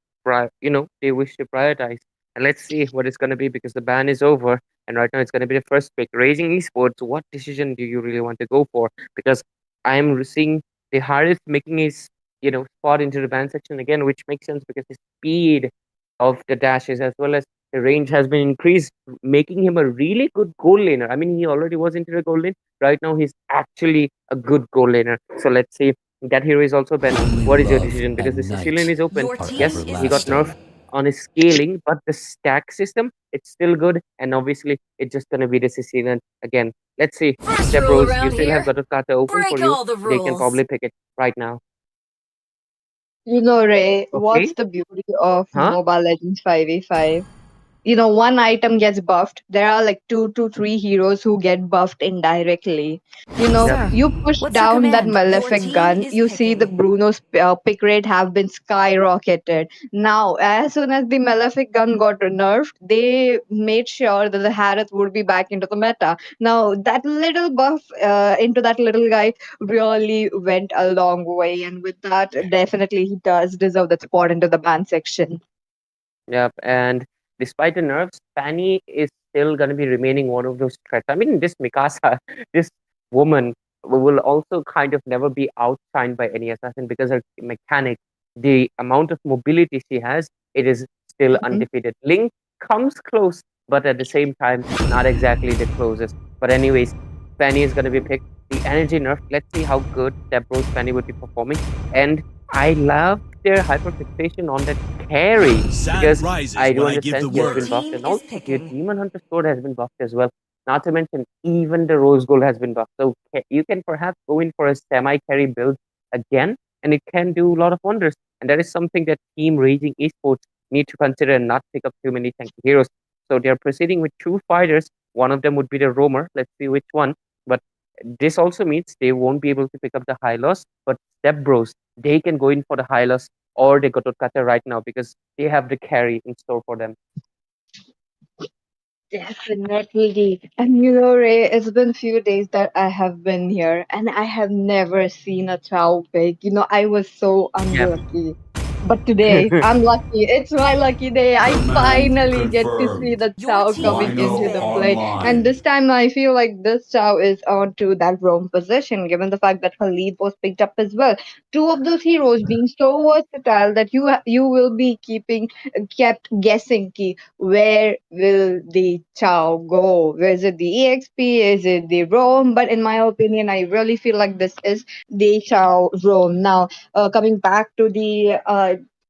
they wish to prioritize. And let's see what it's going to be because the ban is over. And right now, it's going to be the first pick. Raising esports, what decision do you really want to go for? Because I'm seeing the hardest making his, spot into the ban section again, which makes sense because the speed of the dashes as well as the range has been increased, making him a really good goal laner. I mean, he already was into the goal lane. Right now, he's actually a good goal laner. So let's see. That hero is also banned. Only What is your love decision? Because and the Sicilian night is open. Your are Yes, team is he got everlasting. nerfed banning. on his scaling, but the stack system, it's still good. And obviously, it's just going to be the Sicilian again. Let's see. First Step rule Bros, you around still have here, got a kata open for break you. all the They can rules. probably pick it right now. Ray, what's Okay. the beauty of Huh? Mobile Legends 5v5? One item gets buffed. There are like 2 to 3 heroes who get buffed indirectly. Yep. Sir, You push what's your down that command? Your malefic team gun, is you see the picking. Bruno's pick rate have been skyrocketed. Now, as soon as the malefic gun got nerfed, they made sure that the Harith would be back into the meta. Now, that little buff into that little guy really went a long way, and with that, definitely he does deserve that spot into the ban section. Yep. And despite the nerfs, Fanny is still going to be remaining one of those threats. I mean, this Mikasa, this woman will also kind of never be outshined by any assassin because her mechanic, the amount of mobility she has, it is still undefeated. Link comes close, but at the same time, not exactly the closest. But anyways, Fanny is going to be picked. The energy nerf, let's see how good Deborah's Fanny would be performing. And I love their hyperfixation on that carry Sun because rises I do when I give the understand he has Your been word. buffed, team and is also the picking. Demon Hunter sword has been buffed as well. Not to mention, even the Rose Gold has been buffed. So you can perhaps go in for a semi carry build again, and it can do a lot of wonders. And that is something that Team Raging Esports need to consider and not pick up too many tanky heroes. So they are proceeding with 2 fighters. One of them would be the Roamer. Let's see which one. But this also means they won't be able to pick up the high loss. But Step Bros, they can go in for the high loss or they got to cutter right now because they have the carry in store for them. Definitely. And Ray, it's been few days that I have been here and I have never seen a chow pig. I was so Yep. unlucky. But today, I'm lucky. It's my lucky day. I Command finally get to see confirmed. the Your chow team coming is into Rhino the banning. play. And online. this time I feel like this chow is onto that wrong position, given the fact that Khalid was picked up as well. Two of those heroes being so versatile that you will be kept guessing where will the Chow go? Is it the EXP? Is it the Rome? But in my opinion, I really feel like this is the Chow Rome. Now, coming back to the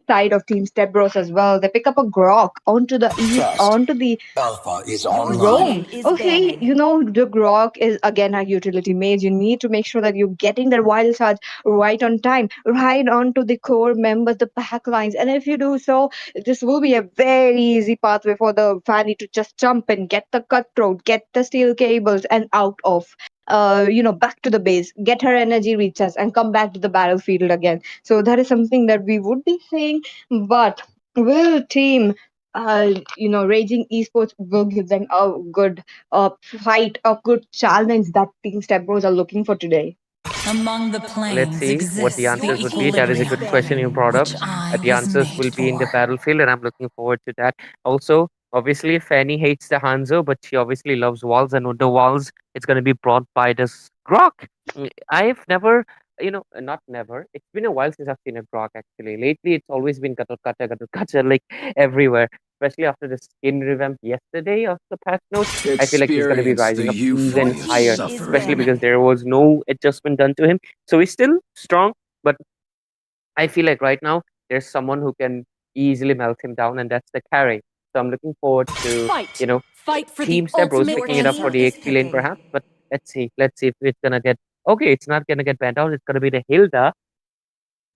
side of Team Stebros as well, they pick up a Grok Trust. onto the Alpha is Your online. Rome. team is Okay, banning. the Grok is again a utility mage. You need to make sure that you're getting that wild charge right on time, right onto the core members, the backlines. And if you do so, this will be a very easy pathway for the Fanny to just jump and get the cutthroat, get the steel cables, and out of. Back to the base, get her energy recharge, and come back to the battlefield again. So that is something that we would be saying. But will team Raging Esports will give them a good fight, a good challenge that Team Step Bros are looking for today. Among the Let's planes see what the exists the answers Your would be. team That is a is good question you banning. brought up. Which I The was answers made will be in the for. battlefield, and I'm looking forward to that. Also, obviously, Fanny hates the Hanzo, but she obviously loves walls, and with the walls, it's going to be brought by this Grok. I've never not never. It's been a while since I've seen a Grok actually. Lately, it's always been gacha, like everywhere. Especially after the skin revamp yesterday of the patch notes, I feel like he's gonna be Experience the rising up even euphoria higher. team is Especially suffering. because winning. there was no adjustment done to him, so he's still strong. But I feel like right now there's someone who can easily melt him down, and that's the carry. So I'm looking forward to Fight! you know Fight for the Team Stebros ultimate Your picking it up for answer. team the is XP lane picking. perhaps. But let's see if it's gonna get okay. It's not gonna get banned out. It's gonna be the Hilda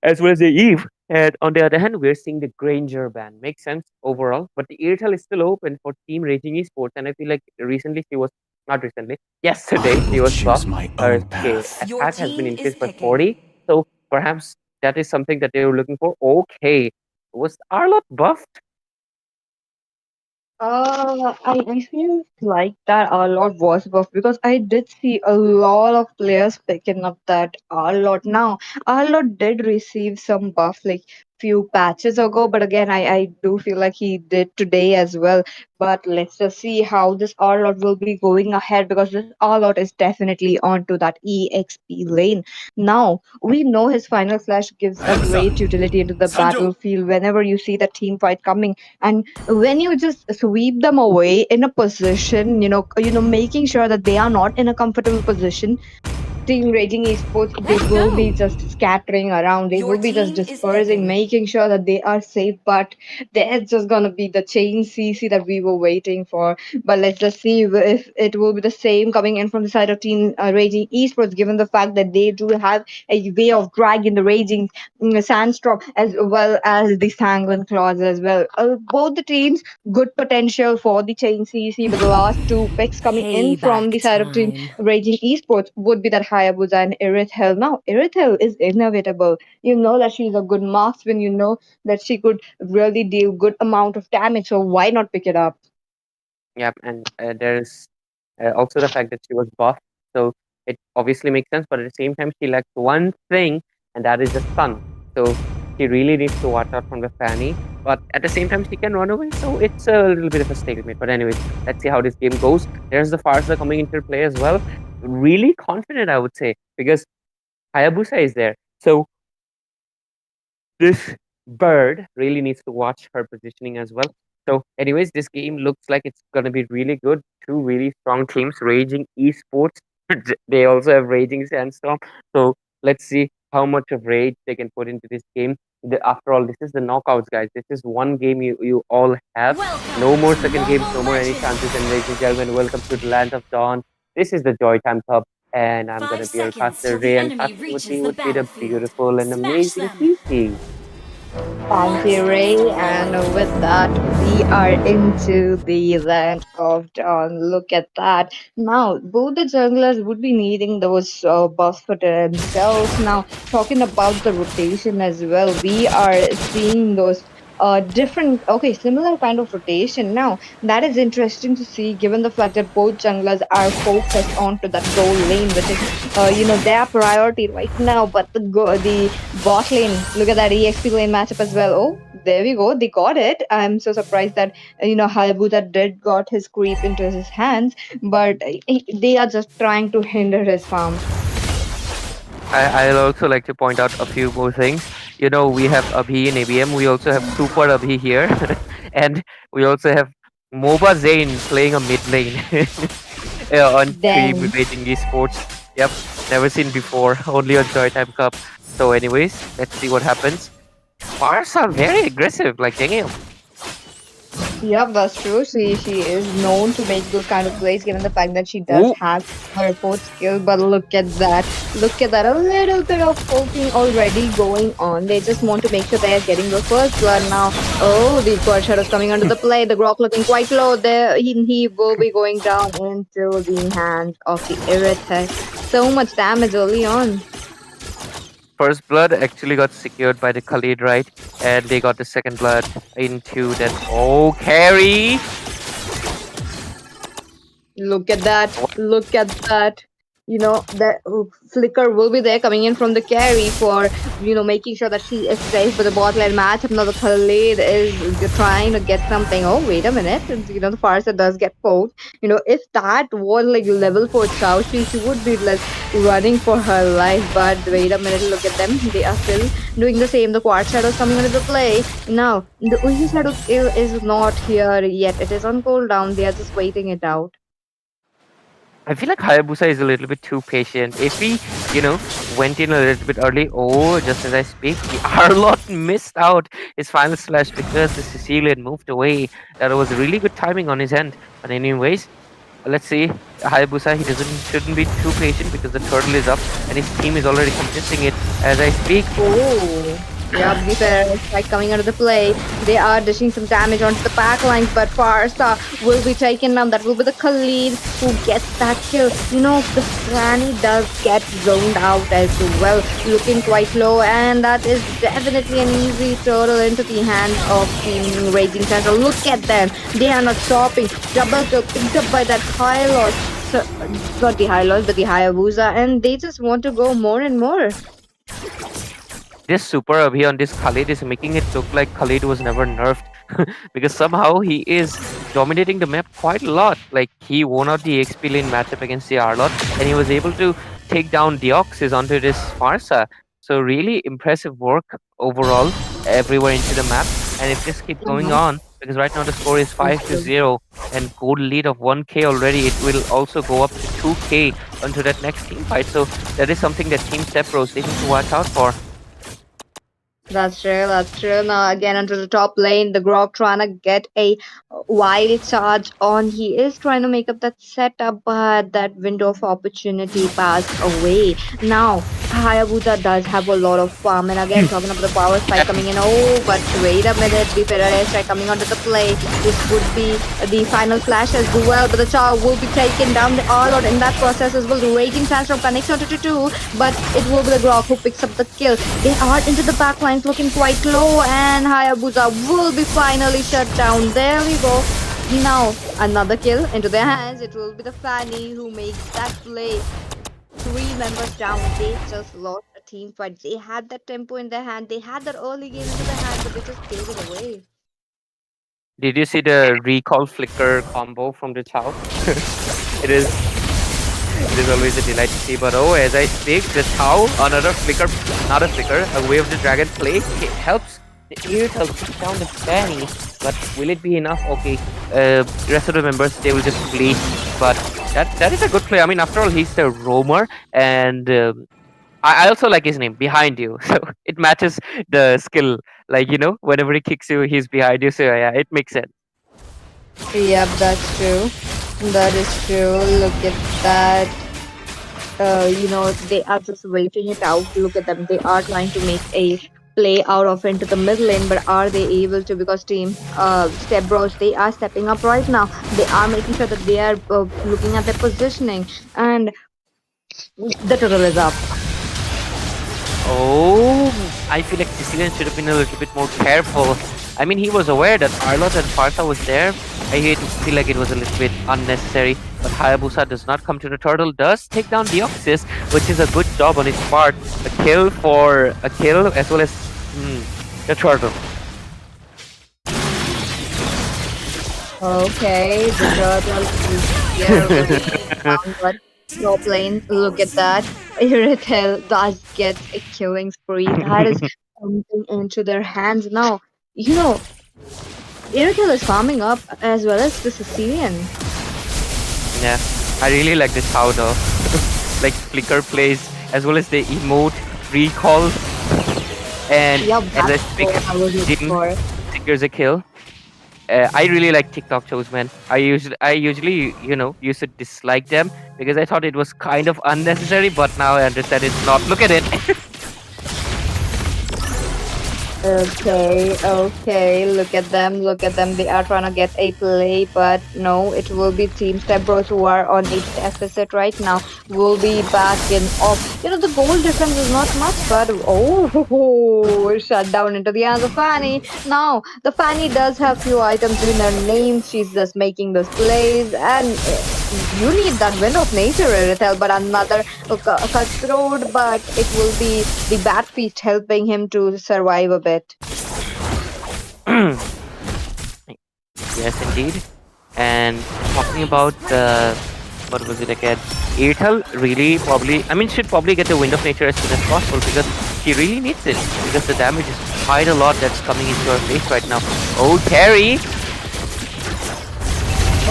as well as the Eve. And on the other hand, we're seeing the Granger ban. Makes sense overall, but the Airtel is still open for Team Raging Esports, and I feel like recently she was not recently, I yesterday will she was choose buffed. my Her own path. Your attack has been team is increased by picking. 40, so perhaps that is something that they were looking for. Okay, was Arlott buffed? I feel like that a lot was buff because I did see a lot of players picking up that a lot. Now, a lot did receive some buff like few patches ago, but again, I do feel like he did today as well. But let's just see how this Arlot will be going ahead because this Arlot is definitely onto that EXP lane. Now, we know his final flash gives a Hands up. great utility into the Sanjo. battlefield whenever you see the team fight coming. And when you just sweep them away in a position, making sure that they are not in a comfortable position, Team Raging Esports, they Let's will be go. just scattering around. They Your will be just team is dispersing, picking. making sure that they are safe. But there's just gonna be the chain CC that we were waiting for. But let's just see if it will be the same coming in from the side of Team Raging Esports, given the fact that they do have a way of dragging the Raging Sandstorm as well as the Sanguine Claws as well. Both the teams good potential for the chain CC, but the last two picks coming in from Payback the side of Team time. Raging Esports would be that Hayabusa and Irithel. Now, Irithel is inevitable. You know that she's a good marksman. You know that she could really deal good amount of damage. So why not pick it up? Yep, and there's also the fact that she was buffed, so it obviously makes sense. But at the same time, she lacks one thing, and that is the sun. So she really needs to watch out from the Fanny. But at the same time, she can run away, so it's a little bit of a stalemate. But anyways, let's see how this game goes. There's the Farsa coming into play as well. Really confident, I would say, because Hayabusa is there. So this bird really needs to watch her positioning as well. So, anyways, this game looks like it's gonna be really good. Two really strong teams, Raging Esports. They also have Raging Sandstorm. So let's see how much of rage they can put into this game. After all, this is the knockouts, guys. This is one game you all have. No Welcome more to second games, no Mobile more any chances. And ladies and Legends. gentlemen, welcome to the land of dawn. This is the Joytime Cup, and I'm gonna Five be your seconds caster till the Ray, and enemy passing with reaches me the would be the battlefield. beautiful and Smash amazing them. Kiki. Thank you, Ray. And with that, we are into the land of Dawn. Look at that. Now, both the junglers would be needing those buffs for themselves. Now, talking about the rotation as well, we are seeing those different, okay, similar kind of rotation. Now, that is interesting to see given the fact that both junglers are focused onto that goal lane, which is, their priority right now. But the bot lane, look at that EXP lane matchup as well. Oh, there we go. They got it. I'm so surprised that Hayabusa did got his creep into his hands, but they are just trying to hinder his farm. I'll also like to point out a few more things. We have Abhi in ABM. We also have Super Abhi here, and we also have MOBA Zane playing a mid lane on Team Then Raging Esports. Yep, never seen before. Only on Joytime Cup. So, anyways, let's see what happens. Spars are very aggressive. Like, damn. yeah, that's true. She is known to make those kind of plays, given the fact that she does Ooh, have a report skill. But look at that! Look at that! A little bit of poking already going on. They just want to make sure they are getting the first blood now. Oh, the quad shadows coming under the play. The Grok looking quite low there. He will be going down into the hands of the Irithel. So much damage early on. first blood actually got secured by the Khalid, right? And they got the second blood into that. Oh, carry! Look at that! Look at that! that Flicker will be there coming in from the carry for making sure that she is safe for the bot lane match. Now the Khalid is trying to get something. Oh, wait a minute. The Farsa does get poked. If that was like level 4 Chow, she would be like running for her life. But wait a minute, look at them. They are still doing the same. The Quartz Shadow is coming into the play. Now, the Uzi Shadow skill is not here yet. It is on cooldown. They are just waiting it out. I feel like Hayabusa is a little bit too patient. If he, went in a little bit early, oh, just as I speak, the Arlott missed out his final slash because the Sicilian moved away. That was really good timing on his end. But anyways, let's see. Hayabusa, he shouldn't be too patient because the turtle is up and his team is already contesting it as I speak. Oh, yeah, the fair strike coming out of the play. They are dishing some damage onto the back lines, but Farsa will be taken down. That will be the Khalid who gets that kill. The Franny does get zoned out as well, looking quite low, and that is definitely an easy turtle into the hands of Team Raging Central. Look at them. They are not stopping. Double kill picked up by that high loss. So, not the high loss, but the Hayabusa, and they just want to go more and more. This super Abhi on this Khalid is making it look like Khalid was never nerfed because somehow he is dominating the map quite a lot. Like he won out the XP lane matchup against the Arlott and he was able to take down Deoxys onto this Farsa. So really impressive work overall everywhere into the map. And if this keeps going on, because right now the score is 5-0 and gold lead of 1k already, it will also go up to 2k onto that next team fight. So that is something that Team Step Bros they need to watch out for. That's true, that's true. Now again onto the top lane, the Grog trying to get a wild charge on. He is trying to make up that setup, but that window of opportunity passed away. Now Hayabusa does have a lot of farm, and again talking about the power spike coming in. Oh, but wait a minute, the Ferrari strike coming onto the play. This would be the final flash as well, but the Chow will be taken down the all-out in that process as well. The Raging Sandstorm connects onto 2, but it will be the Grog who picks up the kill. They are into the back lines looking quite low, and Hayabusa will be finally shut down. There we go. Now another kill into their hands. It will be the Fanny who makes that play. 3 members down. They just lost a team fight. They had that tempo in their hand. They had that early game into their hand, but they just gave it away. Did you see the recall flicker combo from the Chow? it is always a delight to see. But oh, as I speak, the Chow, another flicker, not a flicker, a Way of the Dragon play, it helps the Irrital push down the Fanny. But will it be enough? Okay, the rest of the members, they will just flee. But that is a good play. I mean, after all, he's the roamer, and I also like his name, Behind You. So it matches the skill. Like, whenever he kicks you, he's behind you. So yeah, it makes sense. Yep, that's true. That is true. Look at that. They are just waiting it out. Look at them. They are trying to make a play out of into the mid lane, but are they able to? Because Team Step Bros, they are stepping up right now. They are making sure that they are looking at their positioning, and the turtle is up. Oh, I feel like Sicilian should have been a little bit more careful. I mean, he was aware that Arlott and Farsa was there. I feel like it was a little bit unnecessary. But Hayabusa does not come to the turtle, does take down Deoxys, which is a good job on his part. A kill for a kill as well as the turtle. Okay, the turtle is here. But top lane, look at that. Irritel does get a killing spree. That is something into their hands now. Irritel is farming up as well as the Sicilian. Yeah, I really like this how though. Like flicker plays as well as the emote recalls. And as I speak, there's a kill. I really like TikTok shows, man. I usually, used to dislike them because I thought it was kind of unnecessary, but now I understand it's not. Look at it. Okay, look at them. They are trying to get a play, but no, it will be Team Step Bros who are on a deficit right now. Will be back in off. The goal difference is not much, but shut down into the hands of Fanny. Now, the Fanny does have few items in her name. She's just making those plays, and you need that wind of nature, Irithel, but another cutthroat, but it will be the bat feast helping him to survive a bit. Yes, indeed. And talking about the what was it again? Airtel really probably, I mean, should probably get the wind of nature as soon as possible because she really needs it because the damage is quite a lot that's coming into her face right now. Oh, Terry!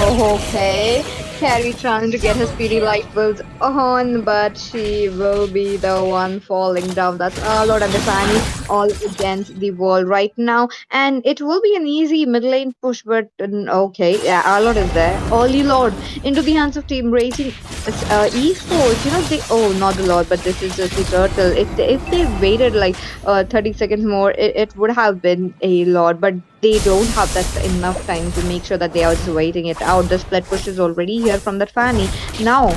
Oh, okay. Carrie trying to get her speedy light builds on, but she will be the one falling down. That's a lot of the Fanny all against the wall right now. And it will be an easy mid lane push, but okay, yeah, Arlord is there. Early Lord into the hands of Team Racing Esports. You know, they, oh, not the Lord, but this is just the turtle. If they waited like 30 seconds more, it would have been a Lord, but they don't have that enough time to make sure that they are just waiting it out. The split push is already here from that Fanny. Now,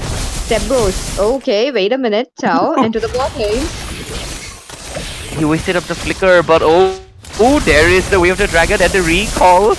Stebros. Okay, wait a minute. Chow into the bot lane. He wasted up the flicker, but oh, there is the way of the dragon and the recall.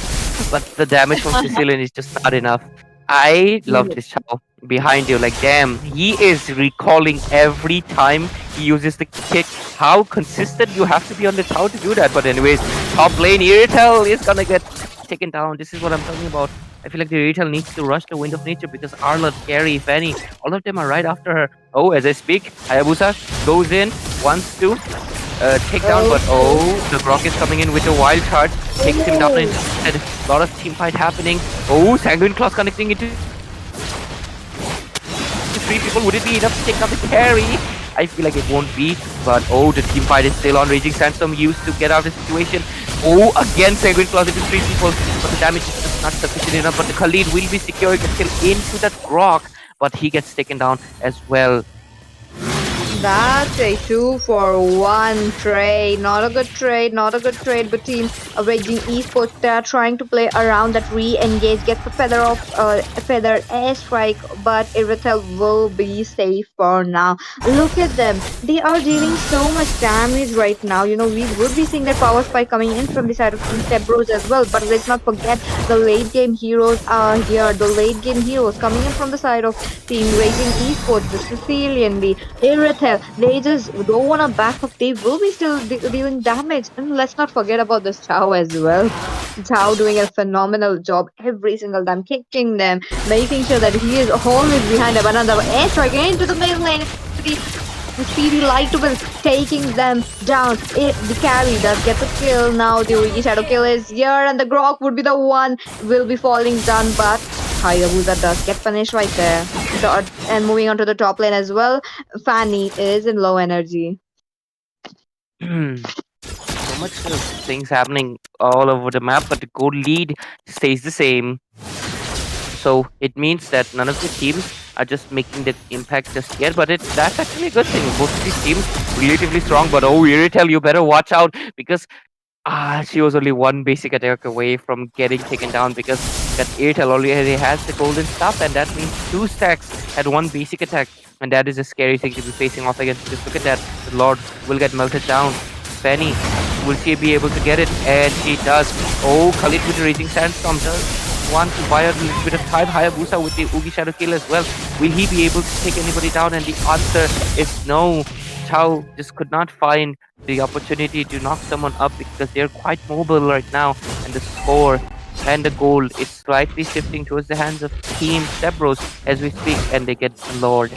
But the damage from Sicilian is just not enough. I love this Chow behind you. Like, damn, he is recalling every time he uses the kick. How consistent you have to be on the Chow to do that. But anyways, top lane, Irritel is gonna get taken down. This is what I'm talking about. I feel like the Irritel needs to rush the Wind of Nature because Arlott, Carrie, Fanny, all of them are right after her. Oh, as I speak, Hayabusa goes in, wants to take down, but the Grok is coming in with a wild charge, takes him down instead. A lot of team fight happening. Oh, Sanguine Claws connecting into three people. Would it be enough to take down the carry? I feel like it won't be, but the team fight is still on. Raging Sandstorm used to get out of the situation. Oh, again Sanguine Claws into three people, but the damage is just not sufficient enough. But the Khalid will be securing it still into that Grok, but he gets taken down as well. That's a 2-for-1 trade. Not a good trade, not a good trade. But Team Raging Esports, they are trying to play around that re-engage, get the feather off, feather airstrike, but Irithel will be safe for now. Look at them. They are dealing so much damage right now. You know, we would be seeing that power spike coming in from the side of Team Stebros as well. But let's not forget the late game heroes are here. The late game heroes coming in from the side of Team Raging Esports, the Sicilian, the Irithel. They just don't want to back up. They will be still dealing damage. And let's not forget about this Chow as well. Chow doing a phenomenal job every single time, kicking them, making sure that he is always behind them. Another airstrike into the middle lane. The speedy light will taking them down. The carry does get the kill. Now the Wiki Shadow kill is here, and the Grok would be the one will be falling down, but Hayabusa does get punished right there. And moving on to the top lane as well, Fanny is in low energy. So much things happening all over the map, but the goal lead stays the same. So it means that none of the teams are just making the impact just yet, but that's actually a good thing. Both of these teams relatively strong, but Irritel, you better watch out because she was only one basic attack away from getting taken down because that Irritel already has the golden stuff, and that means 2 stacks at 1 basic attack, and that is a scary thing to be facing off against. Just look at that. The Lord will get melted down. Fanny, will she be able to get it? And she does. Oh, Khalid with the Raging Sandstorm does want to buy a little bit of time. Hayabusa with the Oogie Shadow kill as well. Will he be able to take anybody down? And the answer is no. Chow just could not find the opportunity to knock someone up because they're quite mobile right now. And the score and the goal is slightly shifting towards the hands of Team Stebros as we speak, and they get the Lord.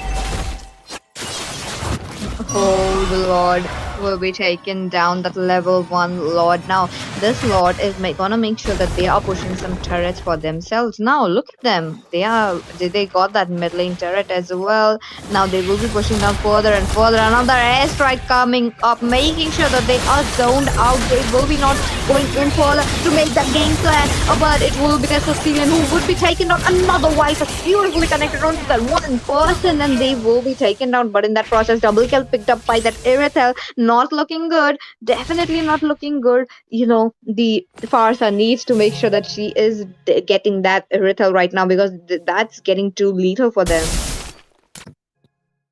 Oh, the Lord will be taken down, that level 1 Lord. Now, this Lord is gonna make sure that they are pushing some turrets for themselves. Now, look at them. They got that mid lane turret as well. Now, they will be pushing down further and further. Another airstrike coming up, making sure that they are zoned out. They will be not going in further to make that game plan. But it will be the Sicilian who would be taken down. Another wife is beautifully connected onto that one person, and they will be taken down. But in that process, double kill picked up by that Irithel. Not looking good. Definitely not looking good. You know, the Farsa needs to make sure that she is getting that Irithel right now because that's getting too lethal for them.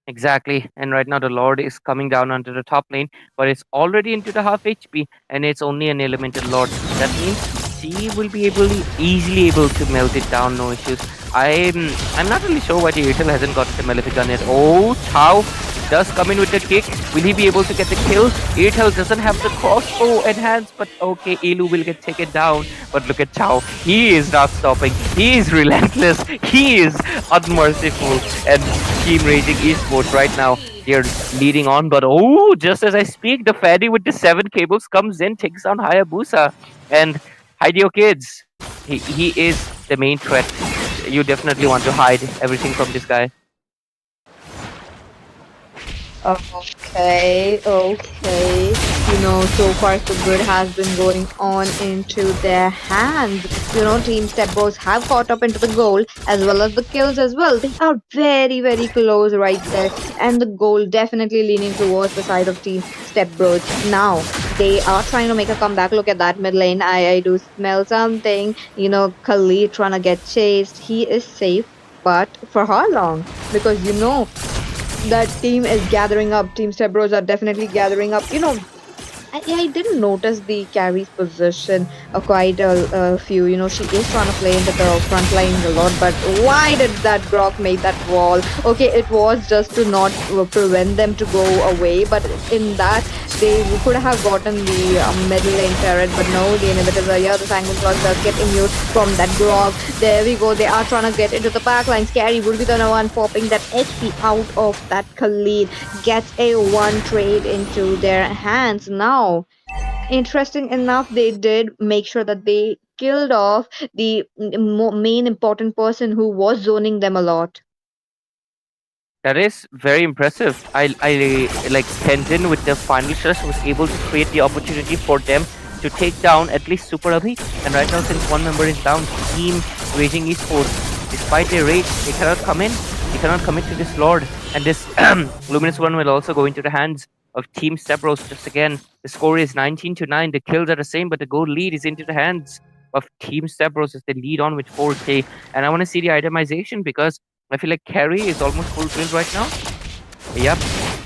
Exactly. And right now the Lord is coming down onto the top lane, but it's already into the half HP and it's only an elemental Lord. That means she will be easily able to melt it down, no issues. I'm not really sure why the Airtel hasn't got the Malefic gun yet. Oh, Chow does come in with the kick. Will he be able to get the kill? Airtel doesn't have the crossbow enhanced, but okay, Elu will get taken down. But look at Chow. He is not stopping. He is relentless. He is unmerciful. And Team Raging Esports right now, they're leading on. But oh, just as I speak, the Faddy with the 7 cables comes in, takes down Hayabusa. And Hideo Kids, he is the main threat. You definitely want to hide everything from this guy. Okay, okay. So far so good has been going on into their hands. Team Step Bros have caught up into the goal as well as the kills as well. They are very, very close right there. And the goal definitely leaning towards the side of Team Step Bros. Now, they are trying to make a comeback. Look at that mid lane. I do smell something. Khalid trying to get chased. He is safe. But for how long? Because that team is gathering up. Team Step Bros are definitely gathering up. I didn't notice the carry's position quite a few. She is trying to play into the front lines a lot, but why did that Grok make that wall? Okay, it was just to not prevent them to go away, but in that they could have gotten the middle lane turret, but no, the inhibitors are here. The Sanguine Claws does get immune from that Grok. There we go. They are trying to get into the back line. Scary would be the one popping that HP out of that Khalid. Gets a one trade into their hands. Now, interesting enough, they did make sure that they killed off the main important person who was zoning them a lot. That is very impressive. I like Tenzin with the final shush was able to create the opportunity for them to take down at least Super Abhi. And right now, since one member is down, Team Raging Esports, despite their rage, they cannot come in. They cannot commit to this Lord. And this Luminous one will also go into the hands of Team Stepbros. Just again, the score is 19-9. The kills are the same, but the goal lead is into the hands of Team Stepbros as they lead on with 4K. And I want to see the itemization because I feel like Carrie is almost full build right now. Yep,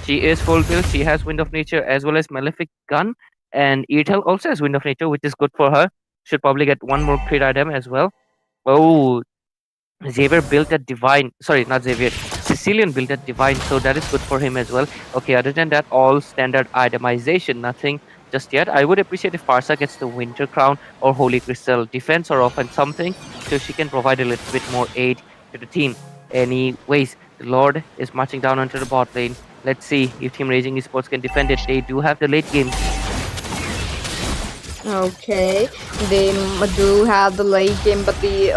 she is full build. She has Wind of Nature as well as Malefic Gun. And Etel also has Wind of Nature, which is good for her. Should probably get one more crit item as well. Oh, Xavier built a Divine. Sorry, not Xavier. Sicilian built a Divine, so that is good for him as well. Okay, other than that, all standard itemization. Nothing just yet. I would appreciate if Farsa gets the Winter Crown or Holy Crystal defense or offense something, so she can provide a little bit more aid to the team. Anyways, the Lord is marching down onto the bot lane. Let's see if Team Raging Esports can defend it. They do have the late game. Okay, they do have the late game, but the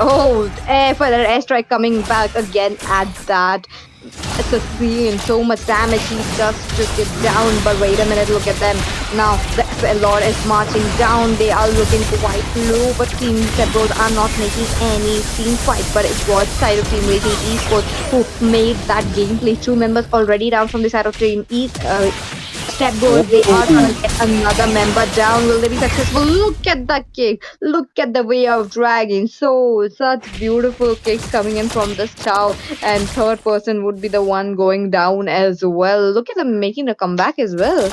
further airstrike coming back again at that. It's a scene, so much damage. He just took it down, but wait a minute, look at them. Now, the FL Lord is marching down. They are looking quite low, but Team Stepbros are not making any team fight. But it was side of Team Raging Esports who made that gameplay. 2 members already down from the side of Team Stepbros. They are trying to get another member down. Will they be successful? Look at that kick. Look at the way of dragging. Such beautiful kicks coming in from this Chow. And third person would be the one going down as well. Look at them making a comeback as well.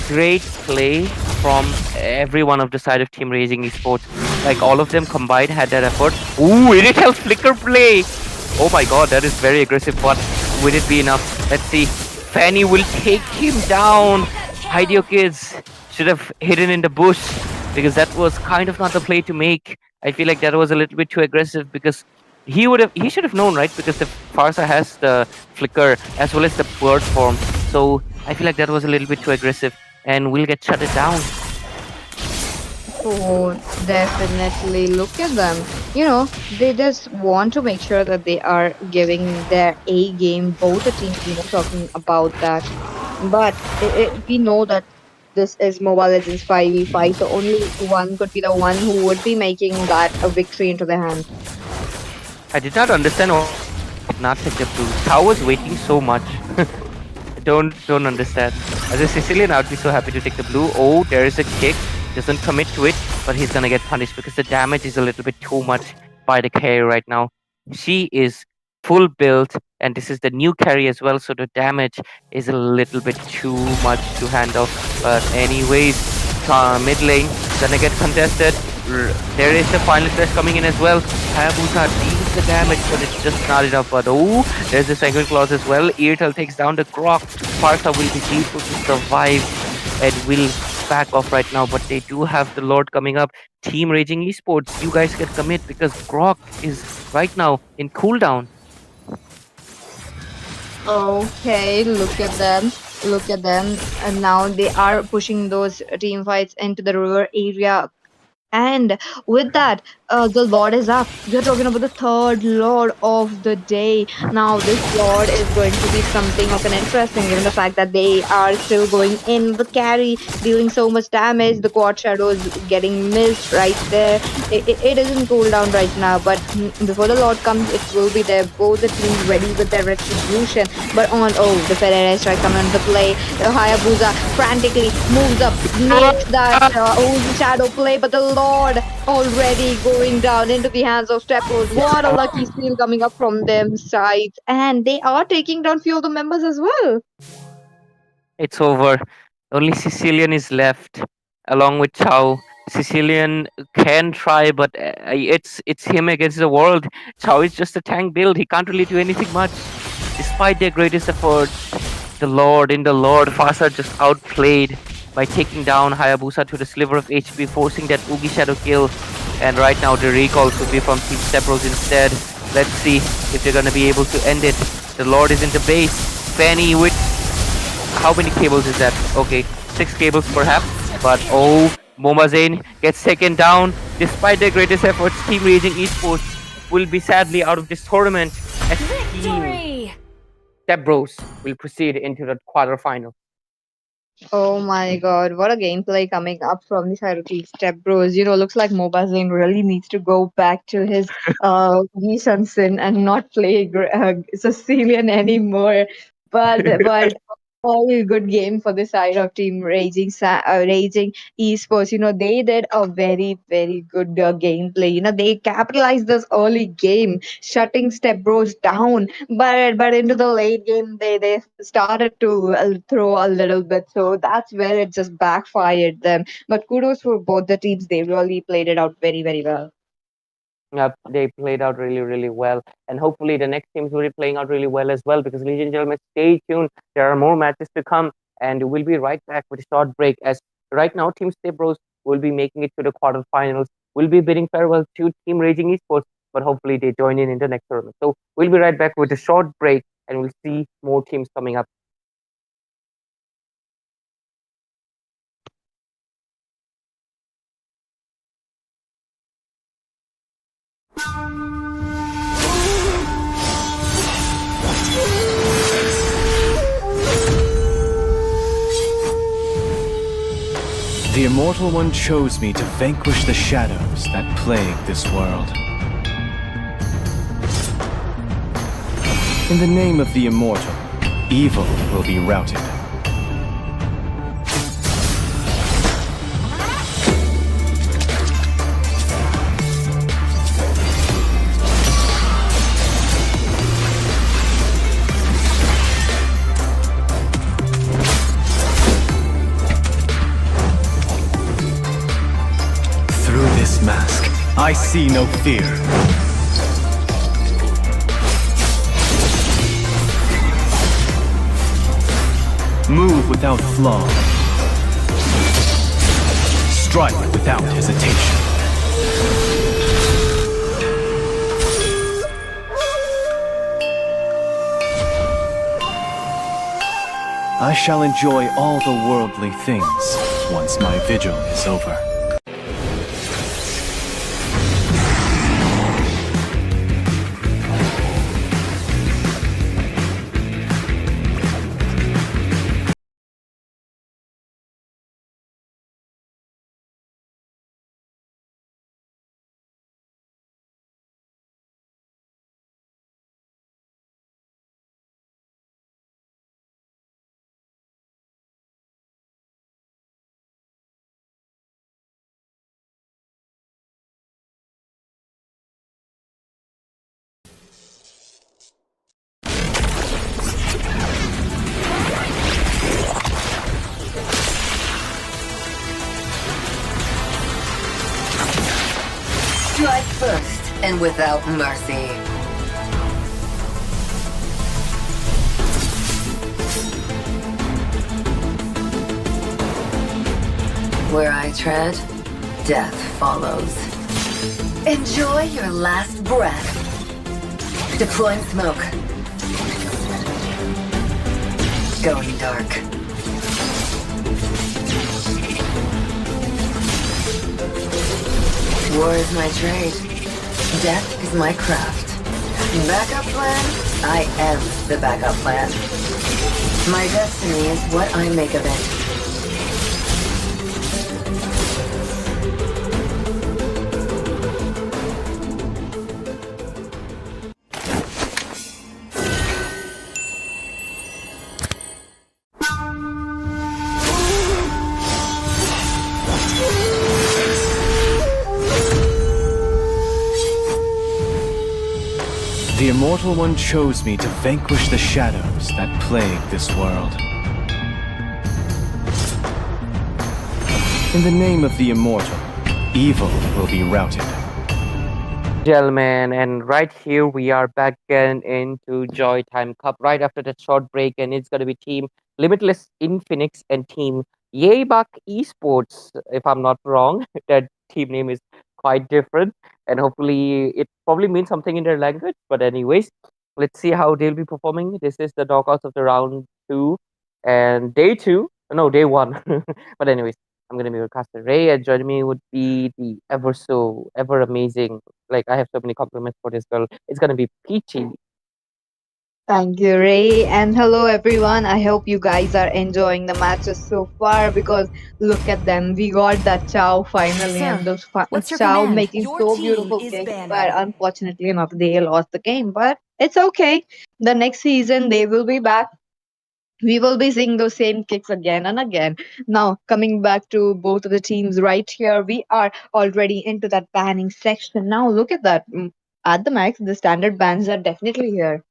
Great play from everyone of the side of Team Raging Esports. Like all of them combined had that effort. Ooh, Iritel flicker play! Oh my god, that is very aggressive, but will it be enough? Let's see. Fanny will take him down. Hideo Kids should have hidden in the bush because that was kind of not the play to make. I feel like that was a little bit too aggressive because he should have known, right? Because the Farsa has the flicker as well as the bird form. So I feel like that was a little bit too aggressive and we'll get shut it down. Oh, definitely. Look at them. They just want to make sure that they are giving their A game, both the teams, talking about that. But we know that this is Mobile Legends 5v5, so only one could be the one who would be making that a victory into their hand. I did not understand why I did not take the blue. Tao was waiting so much. don't understand. As a Sicilian, I would be so happy to take the blue. Oh, there is a kick. Doesn't commit to it, but he's gonna get punished because the damage is a little bit too much by the carry right now. She is full build, and this is the new carry as well, so the damage is a little bit too much to handle. But anyways, mid lane gonna get contested. There is the final stress coming in as well. Hayabusa deals the damage, but it's just not enough. But oh, there's the second clause as well. Eartel takes down the Croc. Sparsa will be able to survive and will back off right now. But they do have the Lord coming up. Team Raging Esports, you guys can commit because Croc is right now in cooldown. Okay, look at them. Look at them. And now they are pushing those team fights into the river area. And with that, the Lord is up. We're talking about the third Lord of the day. Now, this Lord is going to be something of an interesting, given the fact that they are still going in with carry, dealing so much damage. The quad shadows getting missed right there. It isn't cooldown right now, but before the Lord comes, it will be there. Both the teams ready with their retribution. But the Ferreira strike coming into play. Hayabusa frantically moves up, makes that shadow play, but the Lord already going down into the hands of Steppers. What a lucky steal coming up from them sides, and they are taking down few of the members as well. It's over. Only Sicilian is left, along with Chow. Sicilian can try, but it's him against the world. Chow is just a tank build. He can't really do anything much, despite their greatest efforts. The Lord in the Lord, Fasa just outplayed by taking down Hayabusa to the sliver of HP, forcing that Oogie Shadow kill. And right now, the recalls will be from Team Stepros instead. Let's see if they're gonna be able to end it. The Lord is in the base. Fanny with how many cables is that? Okay, 6 cables perhaps. But oh, Momazane gets taken down. Despite their greatest efforts, Team Raging Esports will be sadly out of this tournament as Team Victory! Step Bros will proceed into the quarterfinal. Oh my god, what a gameplay coming up from the side of the Step Bros. Looks like MOBA Zane really needs to go back to his Sin and not play Sicilian anymore. But all good game for the side of Team Raging Esports. They did a very, very good gameplay. They capitalized this early game, shutting Step Bros down, but into the late game they started to throw a little bit, so that's where it just backfired them. But kudos for both the teams, they really played it out very, very well. Yep, they played out really, really well. And hopefully the next teams will be playing out really well as well because, ladies and gentlemen, stay tuned. There are more matches to come. And we'll be right back with a short break as right now Team Stay Bros will be making it to the quarterfinals. We'll be bidding farewell to Team Raging Esports, but hopefully they join in the next tournament. So we'll be right back with a short break and we'll see more teams coming up. The Immortal One chose me to vanquish the shadows that plague this world. In the name of the Immortal, evil will be routed. Through this mask, I see no fear. Move without flaw. Strike without hesitation. I shall enjoy all the worldly things once my vigil is over. and without mercy. Where I tread, death follows. Enjoy your last breath. Deploying smoke. Going dark. War is my trade. Death is my craft. Backup plan? I am the backup plan. My destiny is what I make of it. The Immortal One chose me to vanquish the shadows that plague this world. In the name of the Immortal, evil will be routed. Gentlemen, and right here we are back again into Joy Time Cup right after that short break, and it's gonna be Team Limitless Infinix and Team Yebuck Esports, if I'm not wrong. That team name is quite different, and hopefully it probably means something in their language. But anyways, let's see how they'll be performing. This is the knockouts of the round two and day two. No, day one. But anyways, I'm gonna be your caster Ray, and joining me would be the ever so ever amazing, like I have so many compliments for this girl. It's gonna be Peachy. Thank you, Ray. And hello, everyone. I hope you guys are enjoying the matches so far because look at them. We got that Chow finally, and Sir, those what's your Chow command? making so beautiful kicks. But unfortunately enough, they lost the game. But it's okay. The next season, they will be back. We will be seeing those same kicks again and again. Now, coming back to both of the teams right here, we are already into that banning section. Now, look at that. At the max, the standard bans are definitely here.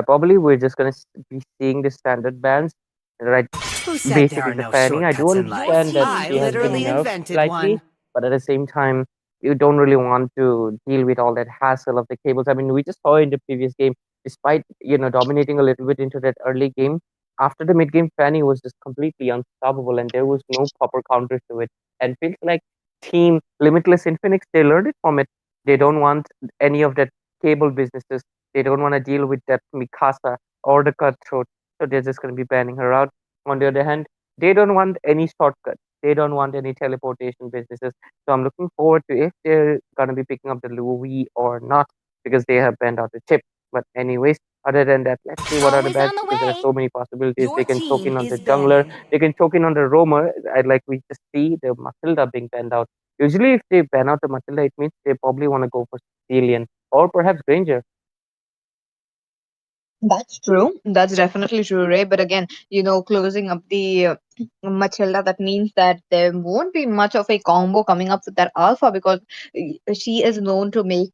Probably we're just gonna be seeing the standard bans, right? Who said there Basically are the no fanning. I do shortcuts in life? understand that I she has been literally nerfed invented slightly, one. but at the same time, you don't really want to deal with all that hassle of the cables. I mean, we just saw in the previous game, despite dominating a little bit into that early game, after the mid game fanning was just completely unstoppable, and there was no proper counter to it. And feels like Team Limitless Infinix, they learned it from it. They don't want any of that cable businesses. They don't want to deal with that Mikasa or the cutthroat, so they're just going to be banning her out. On the other hand, they don't want any shortcuts. They don't want any teleportation businesses. So I'm looking forward to if they're gonna be picking up the Louis or not, because they have banned out the chip. But anyways, other than that, let's see what are the Always bans, on the because there are way. so many possibilities. Your They can choke team in on the is jungler. banning. They can choke in on the roamer. I like we just see the Matilda being banned out. Usually, if they ban out the Matilda, it means they probably want to go for Cecilian or perhaps Granger. That's true. That's definitely true, Ray. But again, closing up the Matilda, that means that there won't be much of a combo coming up with that Alpha because she is known to make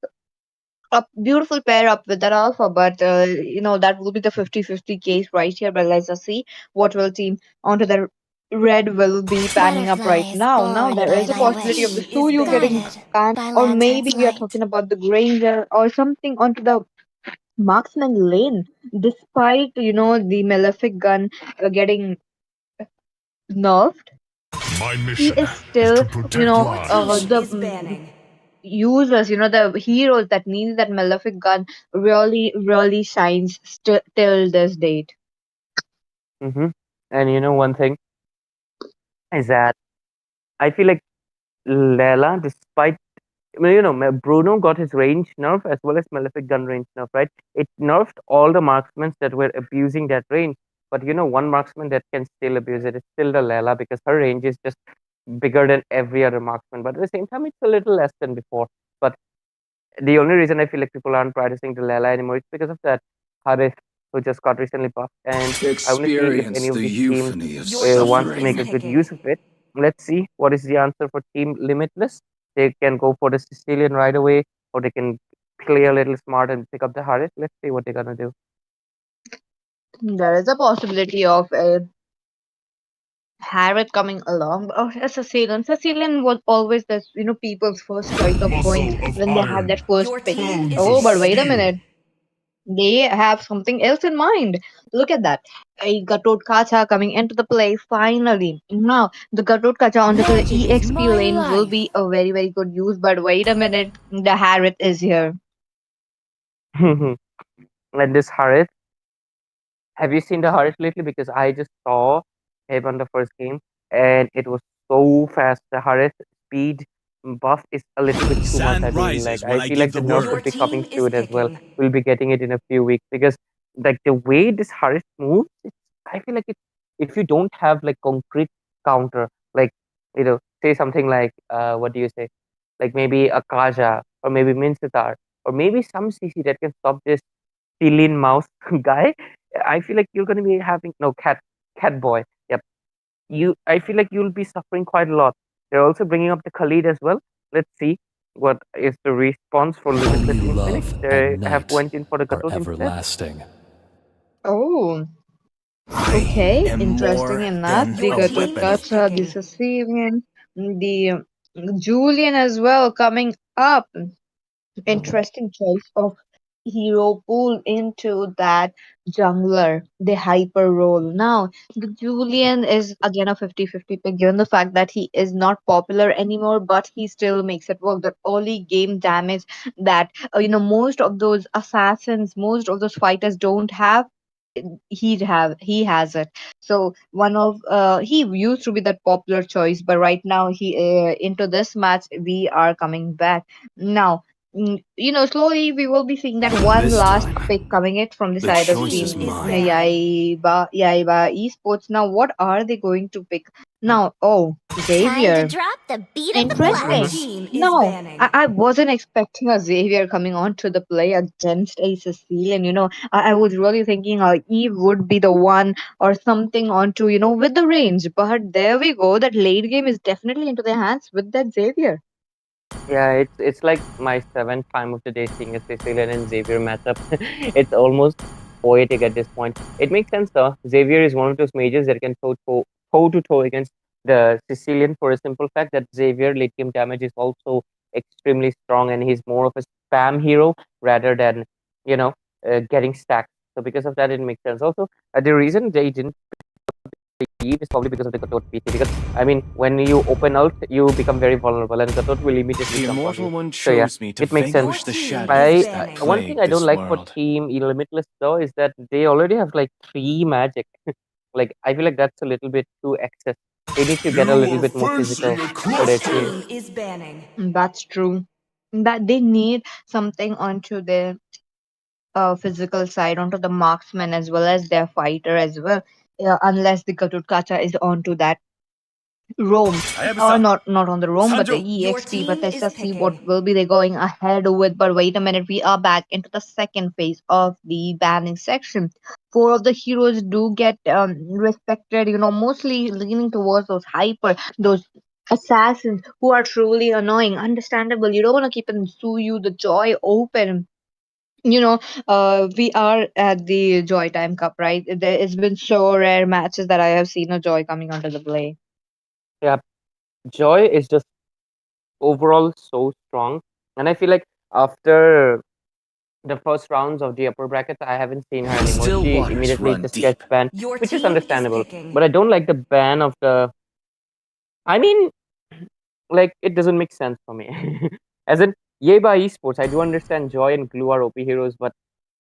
a beautiful pair up with that Alpha. But, that will be the 50-50 case right here. But let's just see what will team onto the red will be panning up right Butterflies now. Now, born there by is a thy Your possibility of team the wish, is Suyu getting banning. guided banned, by or maybe lantern's we are light. talking about the Granger or something onto the marksman lane, despite the malefic gun getting nerfed. My He mission is is still to protect Your lives. team the is banning. users, the heroes, that means that malefic gun really really shines till this date. hmm And one thing is that I feel like Lela, despite Bruno got his range nerf as well as Malefic gun range nerf, right? It nerfed all the marksmen that were abusing that range. But one marksman that can still abuse it is still the Lela, because her range is just bigger than every other marksman. But at the same time, it's a little less than before. But the only reason I feel like people aren't practicing the Lela anymore is because of that Harith, who just got recently buffed. And I only feel if any Experience of the these teams euphony of Your wants team to is make a suffering. good use picking. of it, let's see what is the answer for Team Limitless. They can go for the Sicilian right away, or they can play a little smart and pick up the Harith. Let's see what they're gonna do. There is a possibility of Harriet coming along. Oh, a Sicilian. Sicilian was always this, people's first choice of going when they have that first Your pick. team is Oh, but wait a scared. minute. They have something else in mind. Look at that. A Gatot Kacha coming into the play finally. Now, the Gatot Kacha onto the Magic is EXP my lane will life. be a very, very good use. But wait a minute. The Harriet is here. And this Harith, have you seen the Harith lately? Because I just saw him on the first game, and it was so fast. The Harith speed buff is a little bit too much. I Sun mean, like rises when I I feel give like the the nerf Your would word. be coming team is soon as well. picking. We'll be getting it in a few weeks because like the way this Harith moves, I feel like if you don't have like concrete counter, like say something like what do you say? Like maybe a Kaja or maybe Mincetar or maybe some CC that can stop this Celine mouse guy. I feel like you're gonna be having no cat boy. Yep. I feel like you'll be suffering quite a lot. They're also bringing up the Khalid as well. Let's see what is the response for Limitless Only in Phoenix. love They and have night went in for the are Gatot instead. everlasting. Oh, I okay. am Interesting more enough. than The Your a Gatot team is weapon. Kacha, the picking. Sicilian, the Julian as well coming up. Interesting choice of hero pull into that jungler, the hyper role. Now, the Julian is again a 50-50 pick, given the fact that he is not popular anymore, but he still makes it work. The early game damage that, most of those assassins, most of those fighters don't have. He has it. So one of he used to be that popular choice, but right now he into this match we are coming back now. Slowly we will be seeing that one This last time, pick coming it from the the Your side of choice is team team is mine. banning. Yaiba Esports. Now, what are they going to pick? Now, oh, Time to Xavier. drop the beat of the Your Interesting. flash. team is No, banning. I wasn't expecting a Xavier coming on to the play against a Cecilian. I was really thinking Eve would be the one or something onto, with the range. But there we go. That late game is definitely into their hands with that Xavier. Yeah, it's like my seventh time of the day seeing a Sicilian and Xavier matchup. It's almost poetic at this point. It makes sense though. Xavier is one of those mages that can toe to toe against the Sicilian for a simple fact that Xavier late game damage is also extremely strong and he's more of a spam hero rather than you know getting stacked. So because of that, it makes sense. Also, the reason they didn't Eve is probably because of the Gatot PT. Because I mean, when you open out, you become very vulnerable, and Gatot will immediately The jump on you. Immortal One So yeah, chose me to it makes sense. Your vanquish the team is shadows I that banning. one thing plague I don't this like for world. Team Limitless though is that they already have like three magic. Like I feel like that's a little bit too excess. They need to get a You little are bit more first in physical the for Your their cluster. team. team is banning. That's true. That they need something onto their physical side, onto the marksman as well as their fighter as well. Unless the Gatut Kacha is onto that Rome, or Ayabasa, not on the Rome, but the Sanjo. Your EXP. But team let's is just see what picking. will be they going ahead with. But wait a minute, we are back into the second phase of the banning section. Four of the heroes do get respected, mostly leaning towards those hyper, those assassins who are truly annoying. Understandable. You don't want to keep and sue you the joy open. We are at the Joy Time Cup, right? It's been so rare matches that I have seen a Joy coming onto the play. Yeah, Joy is just overall so strong, and I feel like after the first rounds of the upper brackets, I haven't seen her anymore. Still She waters immediately run just gets deep. banned, Your which is team is understandable. picking. But I don't like the ban of the. I mean, like it doesn't make sense for me. As in, yay by esports, I do understand Joy and Glue are OP heroes, but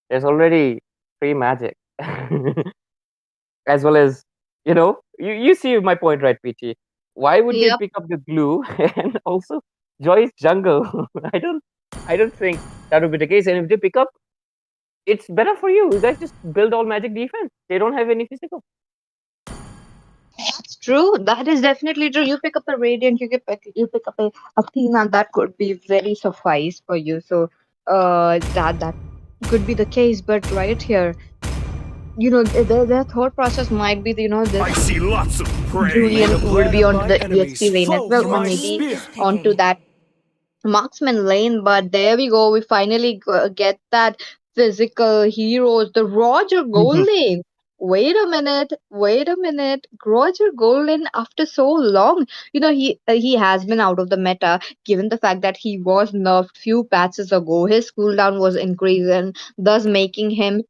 there's already free magic, as well as you see my point, right, Peachy? Why would they Yep. pick up the Glue and also Joy's jungle? I don't think that would be the case. And if they pick up, it's better for you. You guys just build all magic defense. They don't have any physical. That's true. That is definitely true. You pick up a Radiant, you pick up a Athena, that could be very suffice for you. So that could be the case, but right here, their thought process might be, this I see lots of prey. May Julian the would blood be of onto my the enemies EXP lane as flow well, from or Your my team maybe is spear. onto picking. that marksman lane. But there we go. We finally get that physical heroes, the Roger Gold lane. Wait a minute. Roger Golden, after so long, he has been out of the meta. Given the fact that he was nerfed few patches ago, his cooldown was increasing, thus making him,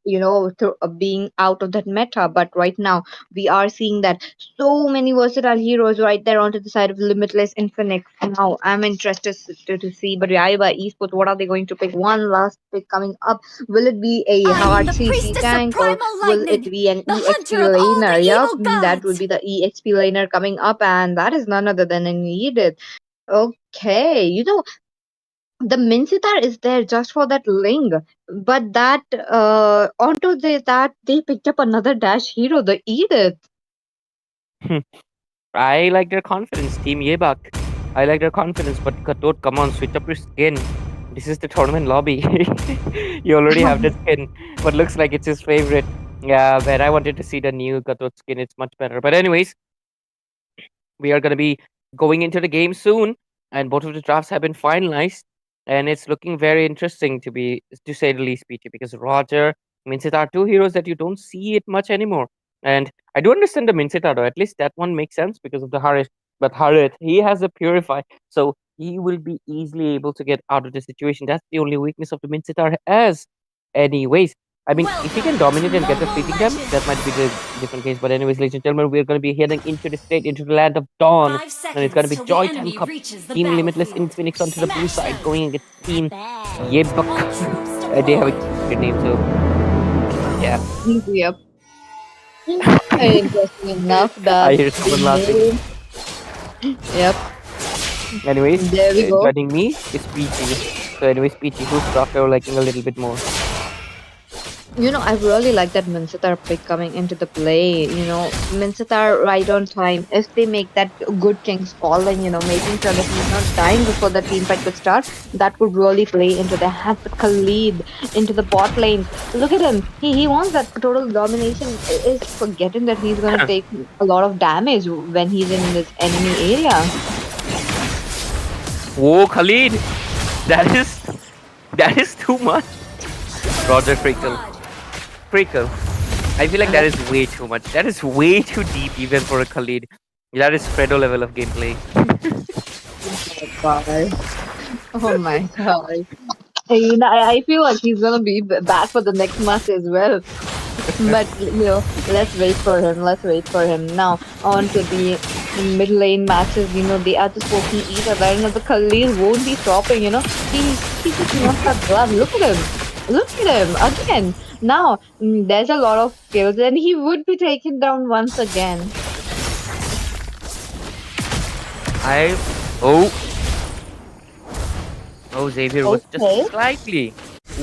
being out of that meta. But right now, we are seeing that so many versatile heroes right there onto the side of Limitless Infinite. Now, I'm interested to see, but Yaiba Esports, what are they going to pick? One last pick coming up. Will it be a I am hard the CC priestess of tank, or primal will it lightning, be an the EXP hunter of all laner? the Yep, evil that would gods. be the EXP laner coming up, and that is none other than an Edith. Okay, the Mincitar is there just for that Ling, but that that they picked up another dash hero, the Edith. I like their confidence, Team Yebak. I like their confidence, but Katot, come on, switch up your skin. This is the tournament lobby. You already have the skin, but looks like it's his favorite. Yeah, but I wanted to see the new Katot skin. It's much better. But anyways, we are going to be going into the game soon, and both of the drafts have been finalized, and it's looking very interesting to say the least, Peachy, because Roger, Mincet are two heroes that you don't see it much anymore. And I do understand the Minceta though. At least that one makes sense because of the Harith. But Harith, he has a Purify, so he will be easily able to get out of the situation. That's the only weakness of the Minceta as. Anyways, I mean, if he can Welcome to dominate and get the Mobile fleeting them, that might be the Legends. different case. But anyways, ladies and gentlemen, we're going to be heading into the state, into the land of dawn, 5 and it's going to seconds be till the JOYTIME enemy Cup. reaches the Team Limitless battlefield. in Phoenix onto the blue Smash side, them. going against Team Bang. All Yebuk. troops They have a deployed. good name, so yeah. Yep. Interesting enough I that hear the someone laughing. name. Yep. Anyways, There we go. joining me is Peachy. So, anyways, Peachy, whose craft you're liking a little bit more? I really like that Mincetar pick coming into the play. Mincetar right on time. If they make that good King's Calling, making sure that he's not dying before the team fight could start, that could really play into their hands. But Khalid into the bot lanes. Look at him. He wants that total domination. Is forgetting that he's gonna take a lot of damage when he's in this enemy area. Whoa, Khalid! That is too much. Roger Crickle. Crickle. I feel like that is way too much. That is way too deep even for a Khalid. That is Fredo level of gameplay. God. Oh my god. I feel like he's gonna be back for the next match as well. But let's wait for him. Let's wait for him. Now on to the mid lane matches. They are just poking each other. The Khalil won't be stopping. He just wants that blood. Look at him. Look at him again. Now there's a lot of kills, and he would be taken down once again. I oh oh Xavier was just Okay. slightly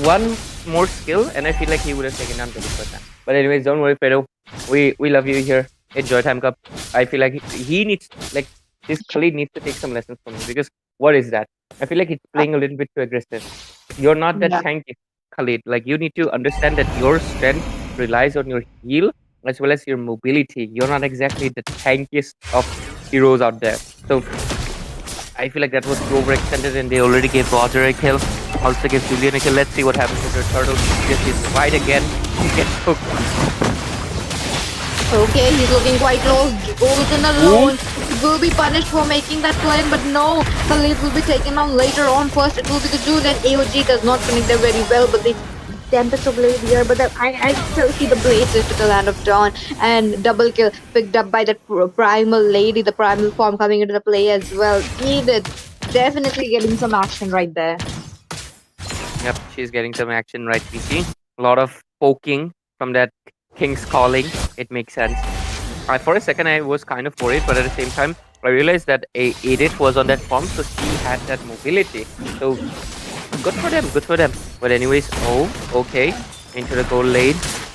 one more skill, and I feel like he would have taken down 20%. But anyways, don't worry, Fredo. We love you here. Enjoy Time Cup. I feel like he needs like this Khalid needs to take some lessons from you because what is that? I feel like he's playing a little bit too aggressive. You're not that Yeah. tanky, Khalid. Like you need to understand that your strength relies on your heal as well as your mobility. You're not exactly the tankiest of heroes out there. So I feel like that was too overextended and they already gave Roger a kill. Also gave Julian a kill. Let's see what happens with their turtle. This is right again. He gets hooked. Okay, he's looking quite low. Golden alone will be punished for making that claim, but no, Khalid will be taken on later on. First, it will be the Julian. AOG does not connect there very well, but they Tempest of Blade here. But I still see the blades into the Land of Dawn and double kill picked up by that primal lady, the primal form coming into the play as well. Needed. Definitely getting some action right there. Yep, she's getting some action right, PC. A lot of poking from that King's Calling. It makes sense. For a second, I was kind of worried, but at the same time, I realized that Edith was on that form, so she had that mobility. So good for them, good for them. But anyways, oh, okay, into the goal lane.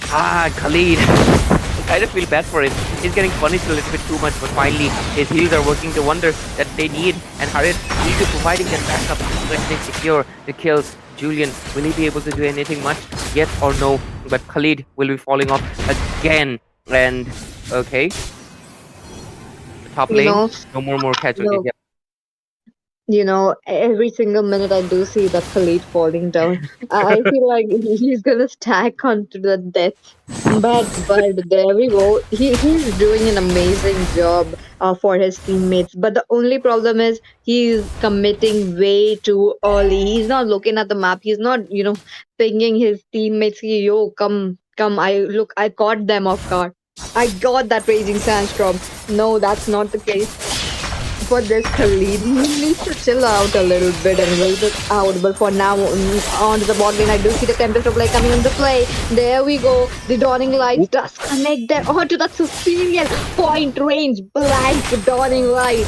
Khalid. I kind of feel bad for him. He's getting punished a little bit too much, but finally his heals are working the wonder that they need. And Harith will be providing that backup. Let they secure the kills. Julian, will he be able to do anything much? Yes or no? But Khalid will be falling off again. And okay, the top You lane, know, no more casualties. no, Yep. Every single minute I do see that Khalid falling down. I feel like he's gonna stack onto the death. But there we go. He's doing an amazing job for his teammates. But the only problem is he's committing way too early. He's not looking at the map. He's not, pinging his teammates. Yo, come. I caught them off guard. I got that raging sandstorm. No, that's not the case for this Khalid. He needs to chill out a little bit and wait it out. But for now, on to the bot lane, I do see the Tempest of Play coming into play. There we go. The Dawning Lights does connect there onto that Sicilian point range blank Dawning Light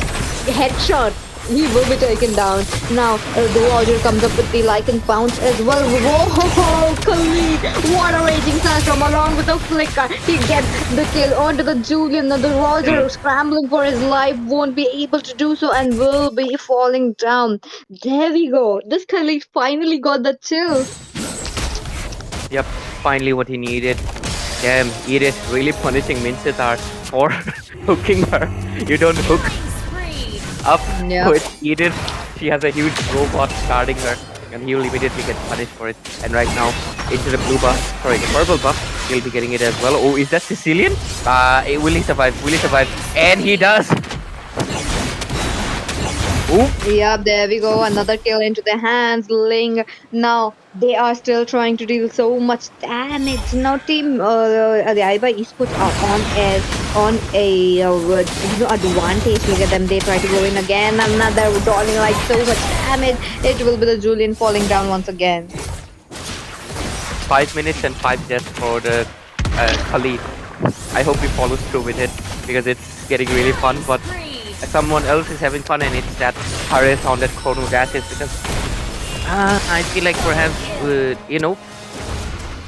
headshot. He will be taken down. Now, the Roger comes up with the Lycan Pounce as well. Whoa, Khalid! What a raging sandstorm along with the flicker. He gets the kill onto the Julian. Now, the Roger scrambling for his life won't be able to do so and will be falling down. There we go. This Khalid finally got the chill. Yep, finally what he needed. Damn, Edith really punishing Mincetar for hooking her. You don't hook up with Edith. She has a huge robot guarding her, and he will immediately get punished for it. And right now, into the blue buff, sorry, the purple buff, he'll be getting it as well. Oh, is that Sicilian? Will he survive? Will he survive? And he does! Ooh. Yep, there we go. Another kill into the hands. Ling. Now they are still trying to deal so much damage. Now team the Aiba Esports are on a advantage. Look at them. They try to go in again. Another Dawning Light. So much damage. It will be the Julian falling down once again. 5 minutes and 5 deaths for the Khalid. I hope he follows through with it because it's getting really fun. But someone else is having fun, and it's that Harris on that chrono dashes because I feel like perhaps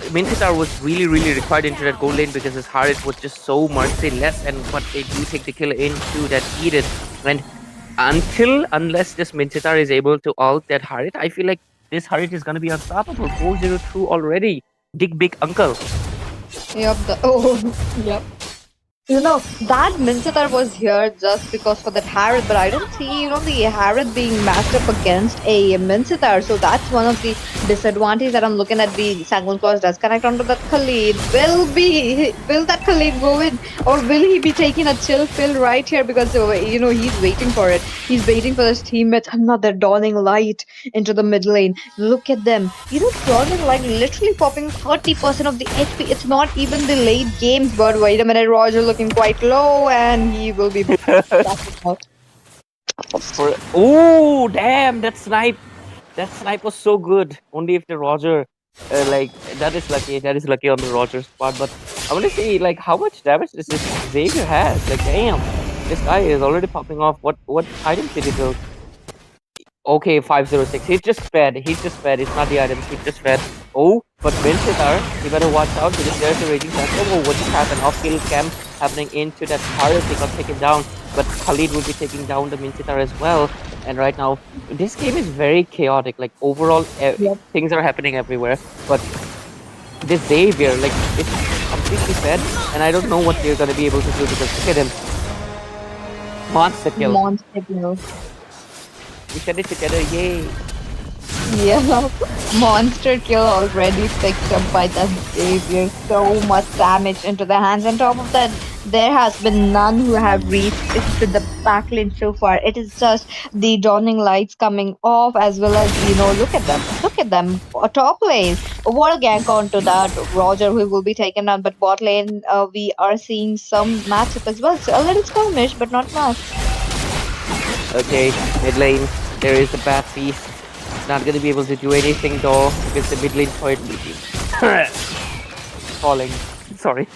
Mincetar was really required into that gold lane because his Harris was just so merciless, and but they do take the kill into that Edith. And unless this Mincetar is able to ult that Harris, I feel like this Harris is gonna be unstoppable. 402 already. Big uncle. Yep. Yep. That Mincetar was here just because for that Harith, but I don't see, the Harith being matched up against a Mincetar. So that's one of the disadvantages that I'm looking at. The Sanguine Claws does connect onto that Khalid. Will that Khalid go in? Or will he be taking a chill pill right here? Because, he's waiting for it. He's waiting for his teammates. Another Dawning Light into the mid lane. Look at them. Dawning Light literally popping 30% of the HP. It's not even the late games, but wait a minute, Roger looking quite low, and he will be out. Oh damn, that snipe was so good. Only if the Roger that is lucky on the Roger's part. But I want to see how much damage does this Xavier has. Damn, this guy is already popping off. What items did he build? Okay, 506. He's just fed. It's not the items. He's just fed. Oh, but Mincetar, you better watch out because there's a raging sandstorm. Oh, what just happened? Off-kill camp happening into that Harith. They got taken down, but Khalid will be taking down the Mincetar as well. And right now, this game is very chaotic. Overall, things are happening everywhere. But this Xavier, it's completely fed, and I don't know what they're gonna be able to do because look at him. Monster kill. We said it together, yay! Yeah, monster kill already picked up by that Xavier. So much damage into the hands. On top of that, there has been none who have reached into the backlane so far. It is just the Dawning Lights coming off, as well as, look at them. Top lane, what a gank onto that Roger, who will be taken down. But bot lane, we are seeing some matchup as well. So a little skirmish, but not much. Okay, mid lane, there is the Bat Beast. Not gonna be able to do anything though, because the mid lane point falling. Sorry.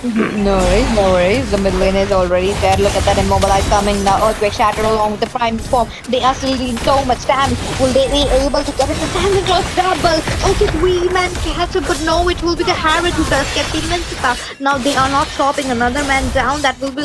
No worries. The mid lane is already there. Look at that immobilize coming now. Earthquake Shatter along with the prime form. They are still doing so much damage. Will they be able to get it? The Sanguine Claws double. Okay, 3-man catch up, but no, it will be the Harith who does get the Mincetar. Now they are not stopping another man down. That will be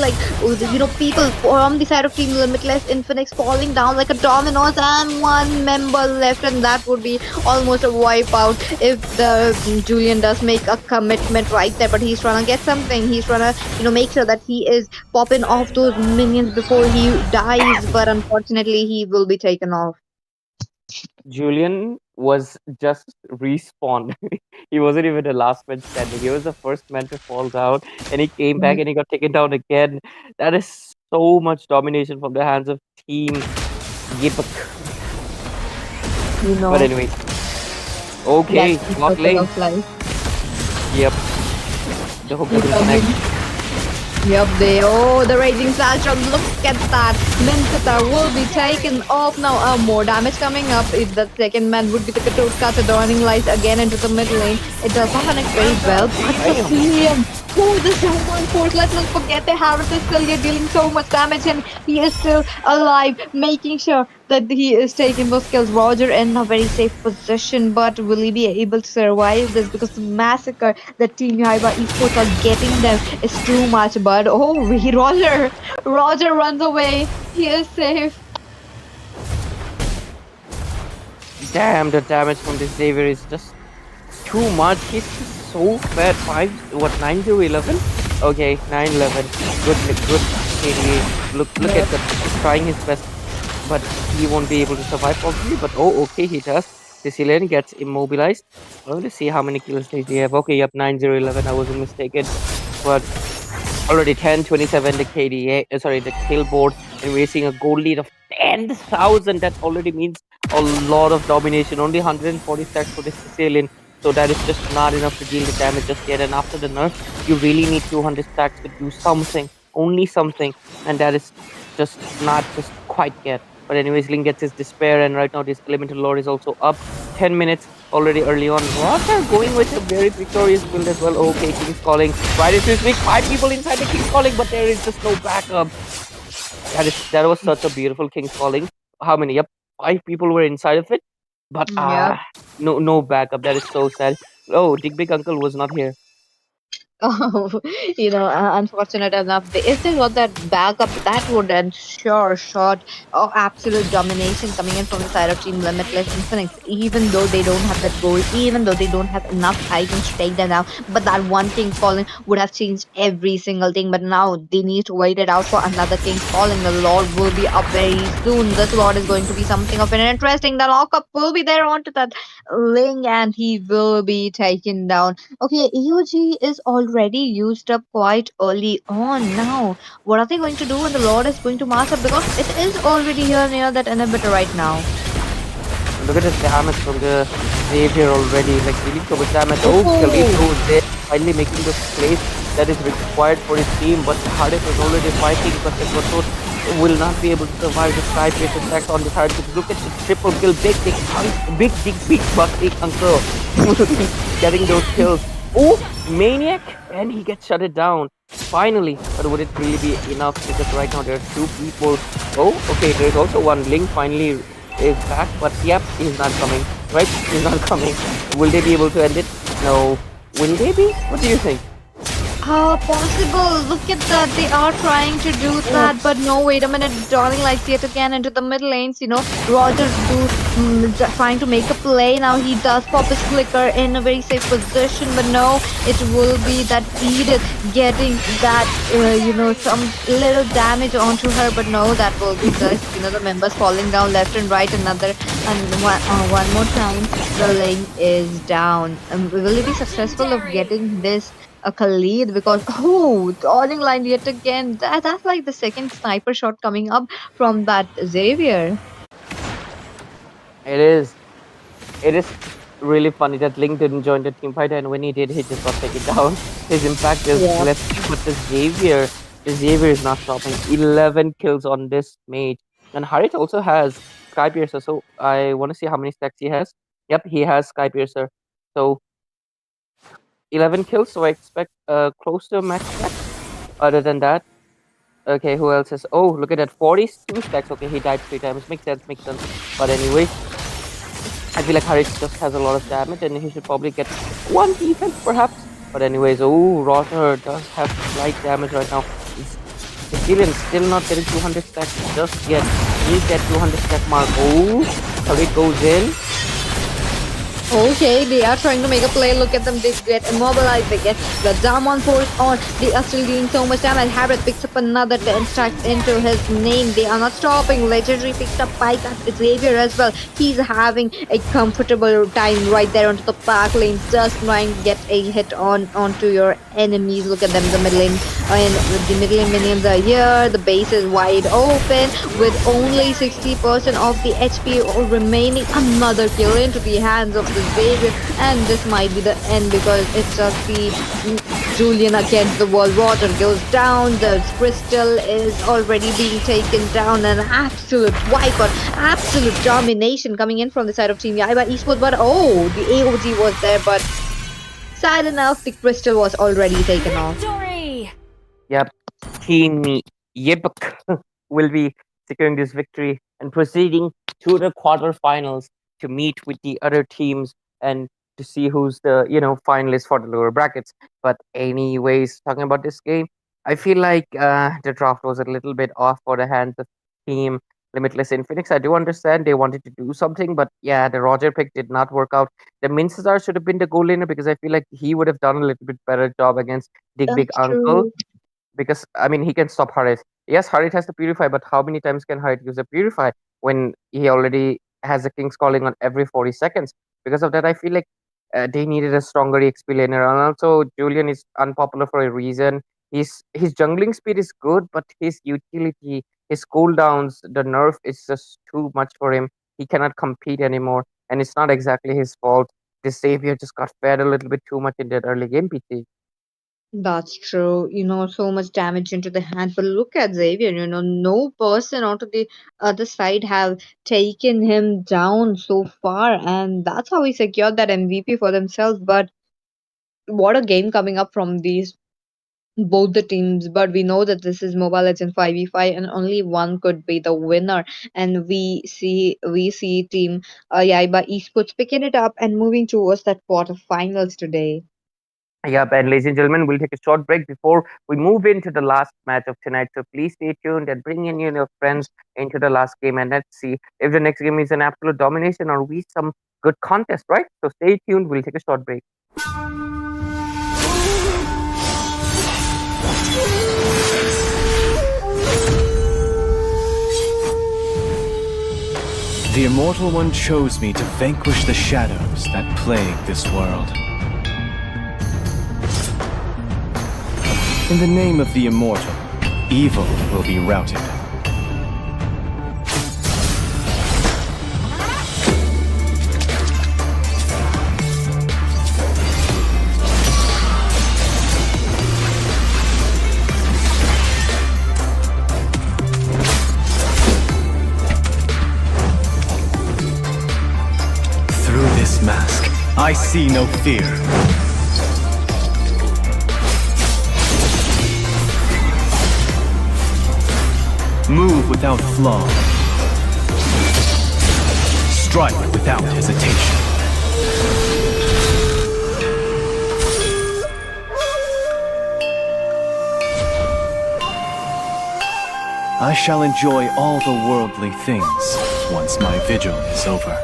people from the side of Team Limitless Infinix falling down like a dominoes, and one member left, and that would be almost a wipeout if the Julian does make a commitment right there. But he's trying to get some something. He's trying to, make sure that he is popping off those minions before he dies. But unfortunately, he will be taken off. Julian was just respawned. He wasn't even the last man standing. He was the first man to fall down, and he came back Mhm. and he got taken down again. That is so much domination from the hands of Team Yipuk. You But know, anyway, okay, that's the bot circle lane. of life. Yep, the hook Keep doesn't coming. connect. Yep, the raging Sasha, look at that. Minsita will be taken off now. More damage coming up. If the second man would be the Katoka, adorning lies again into the mid lane. It does not connect very well, but Damn. Cecilian. Oh, the Someone Force. Let's not forget the Harris is still here dealing so much damage and he is still alive, making sure that he is taking those kills. Roger in a very safe position, but will he be able to survive this? Because the massacre that Team Yaiba Esports are getting them is too much. But oh, Roger runs away. He is safe. Damn, the damage from this Xavier is just too much. He's just so fat. 9-11? Okay, 9-11. Good KDA. Look at Yep. that. He's trying his best, but he won't be able to survive probably. But oh, okay, he does. Sicilian gets immobilized. Well, let's see how many kills does he have. Okay, yep, 9-0-11. I wasn't mistaken. But already 10-27 the KDA, sorry, the kill board, and we're seeing a goal lead of 10,000. That already means a lot of domination. Only 140 stacks for the Sicilian, so that is just not enough to deal the damage just yet. And after the nerf, you really need 200 stacks to do something, only something, and that is just quite yet. But anyways, Link gets his despair, and right now this elemental lord is also up. 10 minutes already early on. Rocker going with a very victorious build as well. Okay, King's calling. Right into his week. 5 people inside the King's calling, but there is just no backup. That was such a beautiful King's calling. How many? Yep, 5 people were inside of it, but Yep. no backup. That is so sad. Oh, Dick Big Uncle was not here. Oh, unfortunate enough, if they got that backup, that would ensure shot of absolute domination coming in from the side of Team Limitless Infinix, even though they don't have that goal, even though they don't have enough items to take them down. But that one King's Falling would have changed every single thing. But now they need to wait it out for another King's Falling. The Lord will be up very soon. This Lord is going to be something of an interesting. The lockup will be there onto that Ling, and he will be taken down. Okay, EOG is already used up quite early on now. What are they going to do when the Lord is going to mass up? Because it is already here near that inhibitor right now. Look at the damage from the Xavier already. Like really so much damage. Oh, Oh, Kalito is there, finally making the place that is required for his team. But Hardek is already fighting, but the Kotor will not be able to survive the Sky Pierce attack on the Hardek. Look at the triple kill. Big buck uncle. Getting those kills. Oh, Maniac! And he gets shut it down. Finally. But would it really be enough? Because right now there are 2 people. Oh, okay. There's also one. Link finally is back. But yep, he's not coming. Right? He's not coming. Will they be able to end it? No. Will they be? What do you think? Possible. Look at that. They are trying to do that, but no, wait a minute. Darling Lights yet again into the mid lanes, Roger trying to make a play. Now he does pop his flicker in a very safe position, but no, it will be that Edith getting that, some little damage onto her, but no, that will be just, the members falling down left and right. And one more time, the lane is down. Will he be successful of getting this? A Khalid, because dodging line yet again. That's like the second sniper shot coming up from that Xavier. It is. It is really funny that Link didn't join the team fight, and when he did, he just got taken down. His impact is Yeah. less, but the Xavier is not stopping. 11 kills on this mage, and Harit also has Sky Piercer. So I want to see how many stacks he has. Yep, he has Sky Piercer. So 11 kills. So I expect close to max stacks. Other than that, okay, who else has? Oh, look at that, 42 stacks. Okay, he died 3 times. Makes sense. But anyway. I feel like Harit just has a lot of damage and he should probably get 1 defense perhaps. But anyways, oh, Rotter does have slight damage right now. Sicilian still not getting 200 stacks just yet. He's at 200 stack mark. Oh, Harit goes in. Okay, they are trying to make a play. Look at them. They get immobilized. They get the Damon force on. They are still doing so much damage. Harris picks up another 10 stacks into his name. They are not stopping. Legendary picks up Pike at Xavier as well. He's having a comfortable time right there onto the back lane, just trying to get a hit on onto your enemies. Look at them, the middle lane and the middle lane minions are here. The base is wide open with only 60% of the HP remaining. Another kill into the hands of the Xavier, and this might be the end because it's just the Julian against the wall. Water goes down. The crystal is already being taken down. An absolute wipeout, absolute domination coming in from the side of Team Yaiba Esports. But oh, the AOG was there, but sad enough, the crystal was already taken off. Victory! Yep, Team Yipuk will be securing this victory and proceeding to the quarterfinals to meet with the other teams and to see who's the finalist for the lower brackets. But anyways, talking about this game, I feel like the draft was a little bit off for the hands of Team Limitless Infinix. I do understand they wanted to do something, but yeah, the Roger pick did not work out. The Mincesar should have been the goal laner because I feel like he would have done a little bit better job against Big That's Uncle true. because I mean he can stop Harit. Yes, Harit has the purify, but how many times can Harit use a purify when he already has a King's Calling on every 40 seconds? Because of that, I feel like they needed a stronger EXP laner, and also Julian is unpopular for a reason. His jungling speed is good, but his utility, his cooldowns, the nerf is just too much for him. He cannot compete anymore, and it's not exactly his fault. This Savior just got fed a little bit too much in that early game, PT. That's true. So much damage into the hand. But look at Xavier, no person onto the other side have taken him down so far. And that's how he secured that MVP for themselves. But what a game coming up from these both the teams. But we know that this is Mobile Legends 5v5 and only one could be the winner. And we see team Yaiba Esports picking it up and moving towards that quarterfinals today. Yep, and ladies and gentlemen, we'll take a short break before we move into the last match of tonight. So please stay tuned and bring in your friends into the last game, and let's see if the next game is an absolute domination or we some good contest, right? So stay tuned. We'll take a short break. The Immortal One chose me to vanquish the shadows that plague this world. In the name of the Immortal, evil will be routed. Through this mask, I see no fear. Move without flaw. Strike without hesitation. I shall enjoy all the worldly things once my vigil is over.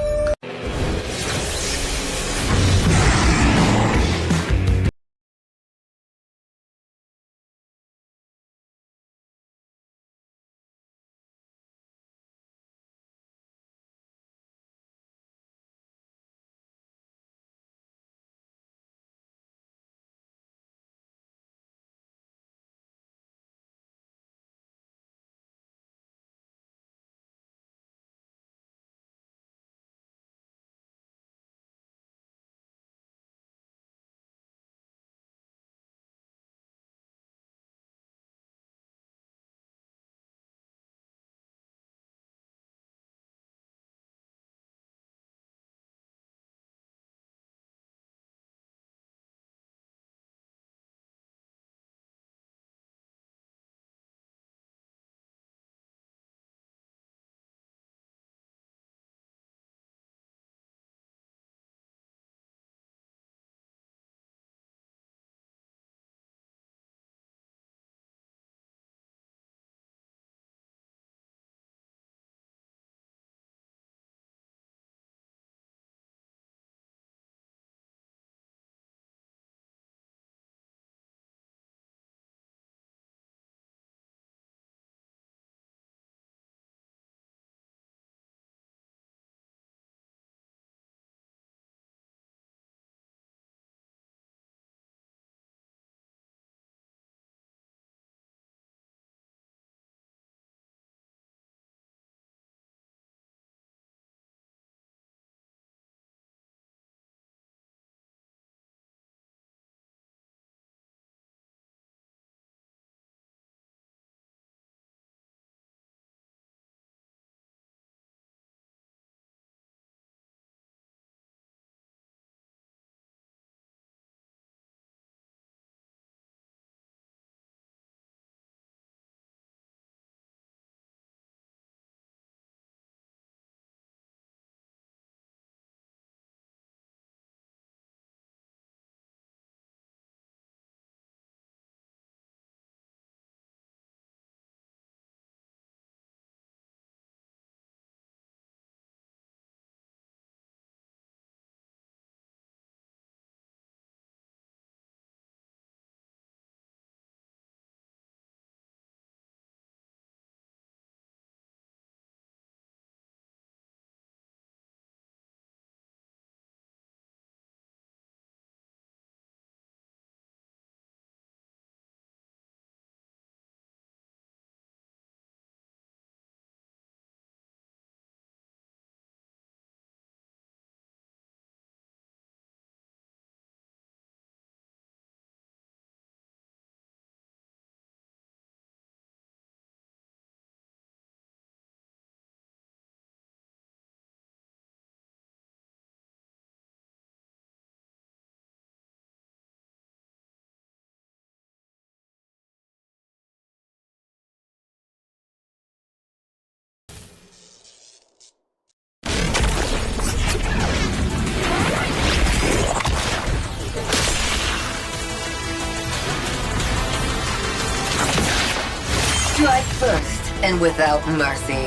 Strike first and without mercy.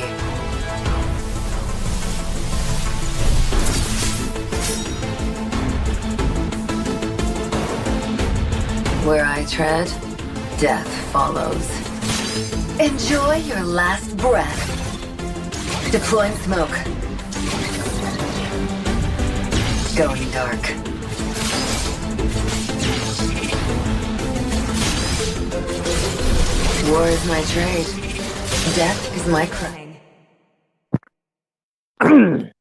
Where I tread, death follows. Enjoy your last breath. Deploying smoke. Going dark. War is my trade. Death is my crime.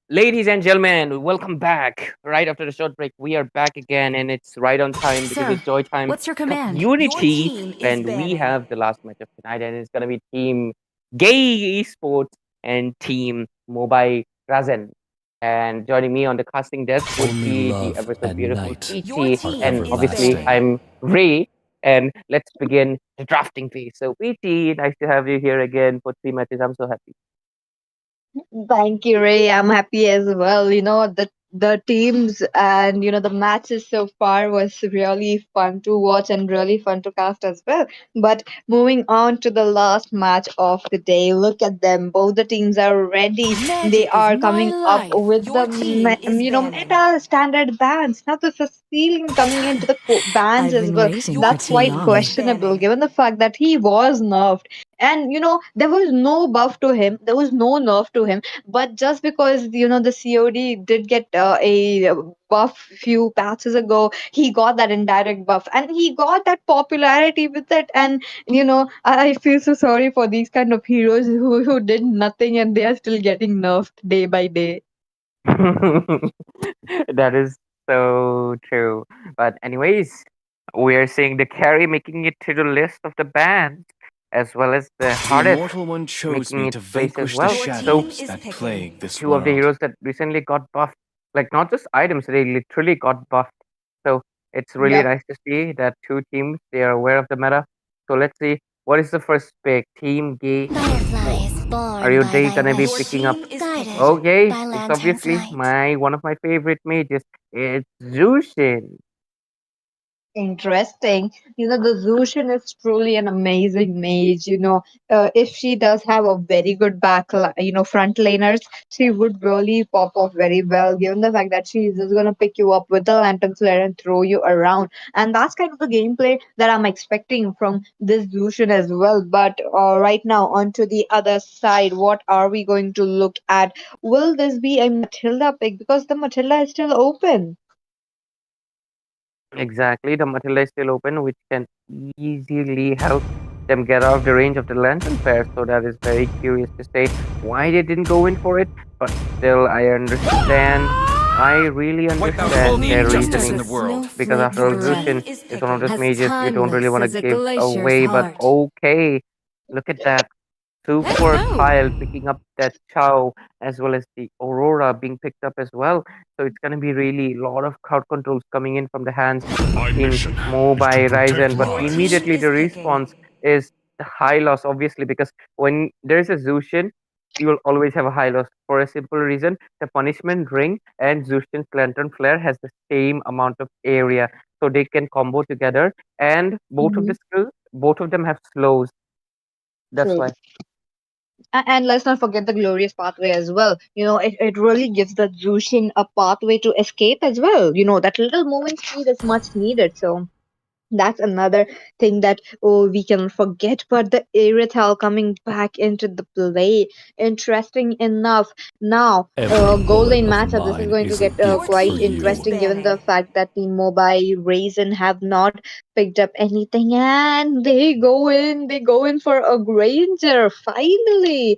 Ladies and gentlemen, welcome back. Right after the short break, we are back again, and it's right on time because Sir, it's Joy Time what's your Cup command? Unity, Your team is and we banning. have the last match of tonight, and it's gonna be Team Gay Esports and Team Mobile Razen. And joining me on the casting desk would Only be the love ever so and beautiful night Your PT, team and is obviously everlasting. banning. I'm Ray. And let's begin the drafting phase. So PT, nice to have you here again for 3 matches. I'm so happy. Thank you, Ray. I'm happy as well. The teams and the matches so far was really fun to watch and really fun to cast as well. But moving on to the last match of the day, look at them. Both the teams are ready. They Magic is are my coming up life. with Your the team is banning. meta standard bans. Now there's a ceiling coming into the bans I've as been well. racing for That's too quite long. questionable given the fact that he was nerfed. And there was no buff to him. There was no nerf to him, but just because the COD did get a buff few patches ago, he got that indirect buff and he got that popularity with it. And I feel so sorry for these kind of heroes who did nothing and they are still getting nerfed day by day. That is so true. But anyways, we are seeing the carry making it to the list of the bands, as well as the The hardest Immortal One chose making me its to place as vanquish the well. Your So team shadows is that picking. plague this two of the world. heroes that recently got buffed, like not just items, they literally got buffed. So it's really Yep. nice to see that two teams they are aware of the meta. So let's see what is the first pick. Team Gay Esports. Butterflies Are born you by they gonna be Your picking up? team vibration, is guided picking. Okay, by it's lantern's obviously light. my one of my favorite mages. It's Zushin. Interesting. The Zushin is truly an amazing mage. If she does have a very good front laners, she would really pop off very well, given the fact that she is just going to pick you up with the Lantern Flare and throw you around. And that's kind of the gameplay that I'm expecting from this Zushin as well. But right now, onto the other side, what are we going to look at? Will this be a Matilda pick? Because the Matilda is still open. Exactly, the Matilda is still open, which can easily help them get out of the range of the lantern flare. So that is very curious to say why they didn't go in for it. But still, I understand. I really Wipe out all understand the their injustice reasoning in the world. because after Your all, team Zushin is is one of picking. those As mages you don't really timeless want to as a give glacier's away. But heart. okay, look at that. Let's Super go. Kyle picking up that Chow as well as the Aurora being picked up as well. So it's going to be really a lot of crowd controls coming in from the hands of My Team mission is to Mobile protect Ryzen. But Your team immediately lives. the is picking. response is the high loss, obviously, because when there's a Zushin, you will always have a high loss for a simple reason. The punishment ring and Zushin's lantern flare has the same amount of area. So they can combo together and both of the skills, both of them have slows. That's True. why. And let's not forget the glorious pathway as well. It really gives the Zushin a pathway to escape as well. That little movement speed is much needed. So that's another thing that we can forget. But the Irithel coming back into the play, interesting enough. Now, Every goal bullet lane of matchup. This is mine going to is a get Your gift for quite team is you. interesting, given the banning. fact that the mobile Raisin have not picked up anything, and they go in. They go in for a Granger. Finally,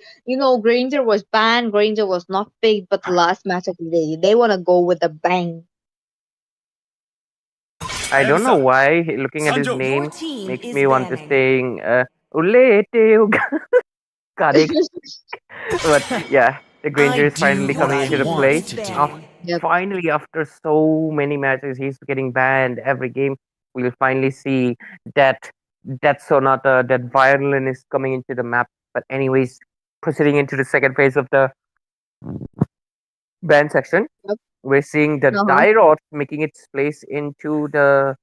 Granger was banned. Granger was not picked, but the last match of the day, they want to go with a bang. I don't know Elsa, why looking at his Sanjo. Your name team makes is me want to banning. saying Ulete Kare. But yeah, the I Granger is do finally what coming I into the team play. is to do. banning. Yep. Finally, after so many matches, he's getting banned every game. We'll finally see that that Sonata, that violin is coming into the map. But anyways, proceeding into the second phase of the ban section, Yep. we're seeing the Uh-huh. Dyrot making its place into the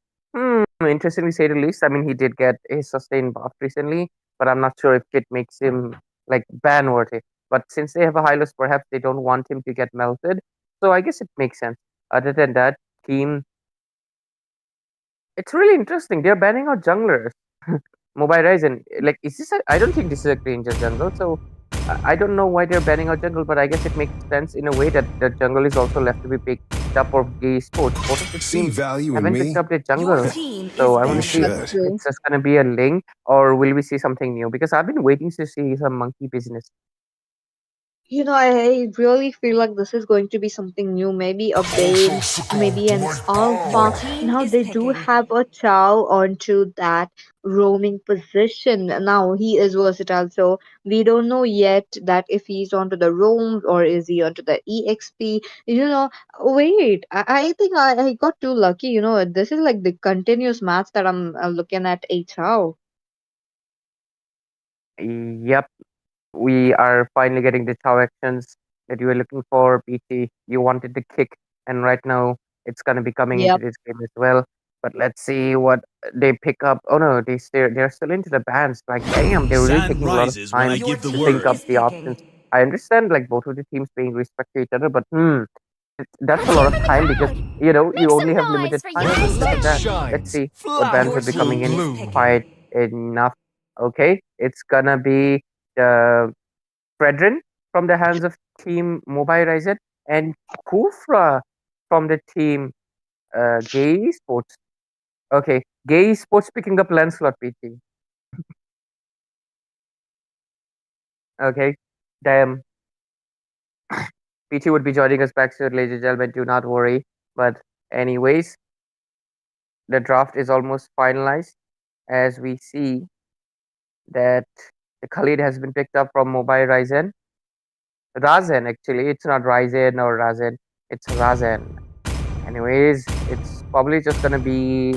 interestingly say the least. I mean, he did get a sustained buff recently, but I'm not sure if it makes him like ban worthy. But since they have a Hylos, perhaps they don't want him to get melted. So I guess it makes sense. Other than that, team, it's really interesting. They're banning out junglers. Mobile Ryzen, like, is this I don't think this is a Granger jungle, so I don't know why they're banning out jungle, but I guess it makes sense in a way that the jungle is also left to be picked up for gay sports. Both of the See teams value in haven't picked me? up their Your jungle, team so is I want You to see banned. should. That's true. it's just gonna be a Ling, or will we see something new? Because I've been waiting to see some monkey business. I really feel like this is going to be something new. Maybe a Bane, maybe an Your Alpha. team Now is they do picking. have a Chow onto that roaming position. Now he is versatile, so we don't know yet that if he's onto the roams or is he onto the EXP. Wait, I think I got too lucky. This is like the continuous match that I'm looking at a Chow. Yep, we are finally getting the Chow actions that you were looking for, PT. You wanted the kick, and right now it's gonna be coming into Yep. this game as well. But let's see what they pick up. Oh no, they're still into the bans. Like damn, they're really Sun taking a lot of rises when I time Your give the to team think up word. is the picking. options. I understand like both of the teams paying respect to each other, but that's a Let's hear lot it of from the time because crowd. you Make only some have noise limited for time. your But As look at light that. team. Let's shines, see what bans Your will be flowers will coming team in. is bloom. picking. Quite enough. Okay, it's gonna be the Fredrin from the hands of Team Mobile Rising and Kufra from the team Gay Sports. Okay, Gay Sports picking up Lancelot PT. Okay, damn. PT would be joining us back soon, ladies and gentlemen. Do not worry. But anyways, the draft is almost finalized as we see that the Khalid has been picked up from Mobile Ryzen. Razen, actually, it's not Ryzen or Razen, it's Razen. Anyways, it's probably just gonna be